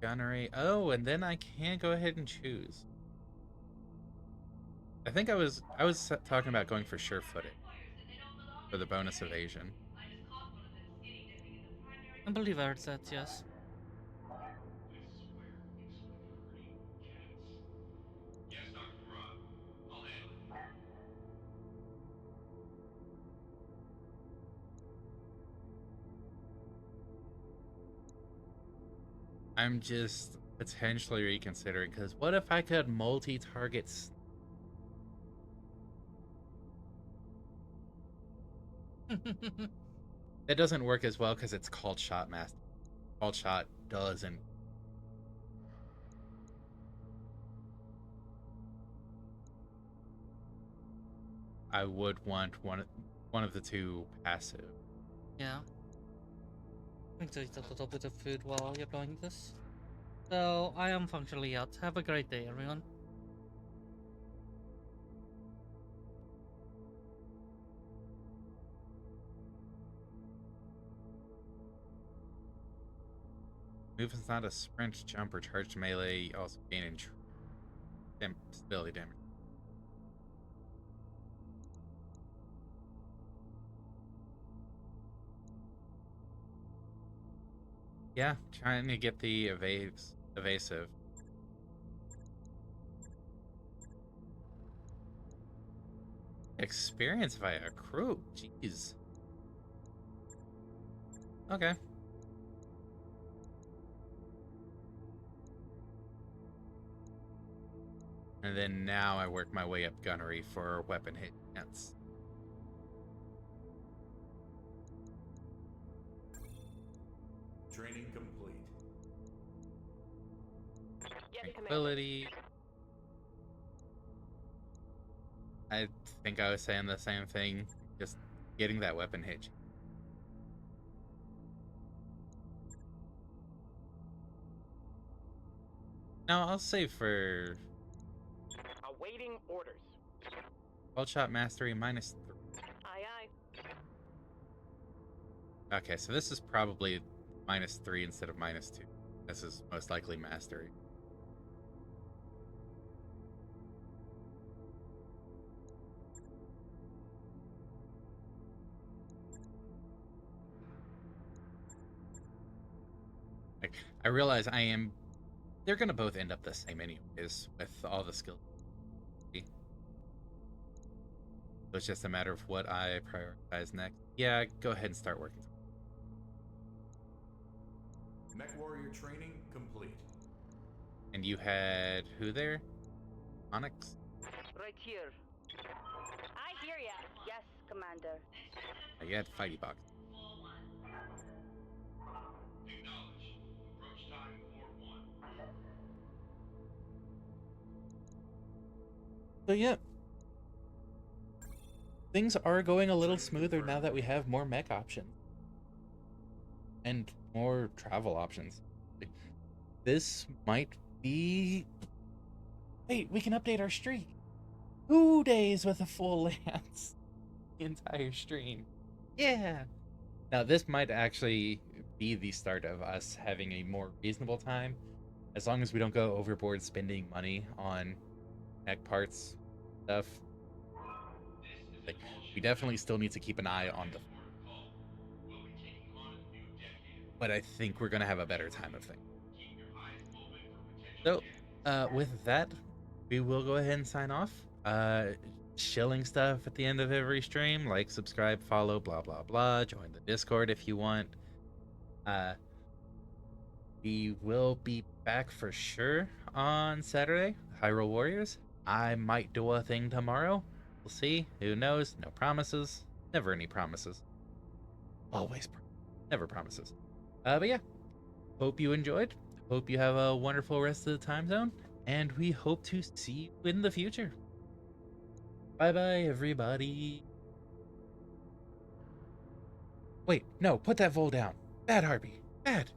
Gunnery. Oh, and then I can go ahead and choose. I think I was talking about going for sure-footed for the bonus evasion. I believe I heard that, yes. I swear, it's hurting cats. Yes, Dr. Parad. I'll handle it. I'm just potentially reconsidering, because what if I could multi-target? That doesn't work as well because it's called shot master. Called shot doesn't. I would want one of the two passive. Yeah. I'm going to eat a little bit of food while you're doing this. So, I am functionally out. Have a great day, everyone. Movement's not a sprint, jump, or charge melee. Also gain stability damage. Yeah, trying to get the evasive. Experience via crew. Jeez. Okay. And then now I work my way up gunnery for weapon hit chance. Training complete. Yes, Commander. Tranquility. I think I was saying the same thing. Just getting that weapon hit. Now I'll save for Awaiting orders. Wild Shot Mastery -3. Aye, aye. Okay, so this is probably -3 instead of -2. This is most likely Mastery. I realize they're gonna both end up the same anyways with all the skills. So it's just a matter of what I prioritize next. Yeah, go ahead and start working. Mech warrior training complete. And you had who there? Onyx? Right here. I hear ya. Yes, Commander. Oh, you had Fighty Box. Acknowledge. Approach time 4-1. So yeah. Things are going a little smoother now that we have more mech options. And more travel options. This might be... Wait, we can update our streak. 2 days with a full lance. The entire stream. Yeah. Now this might actually be the start of us having a more reasonable time. As long as we don't go overboard spending money on mech parts stuff. Like, we definitely still need to keep an eye on the... But I think we're going to have a better time of things. So, with that, we will go ahead and sign off. Chilling stuff at the end of every stream, like, subscribe, follow, blah, blah, blah. Join the Discord if you want. We will be back for sure on Saturday, Hyrule Warriors. I might do a thing tomorrow. We'll see. Who knows? No promises. Never any promises. Always. Never promises. But yeah. Hope you enjoyed. Hope you have a wonderful rest of the time zone. And we hope to see you in the future. Bye-bye, everybody. Wait, no. Put that Vol down. Bad Harpy. Bad.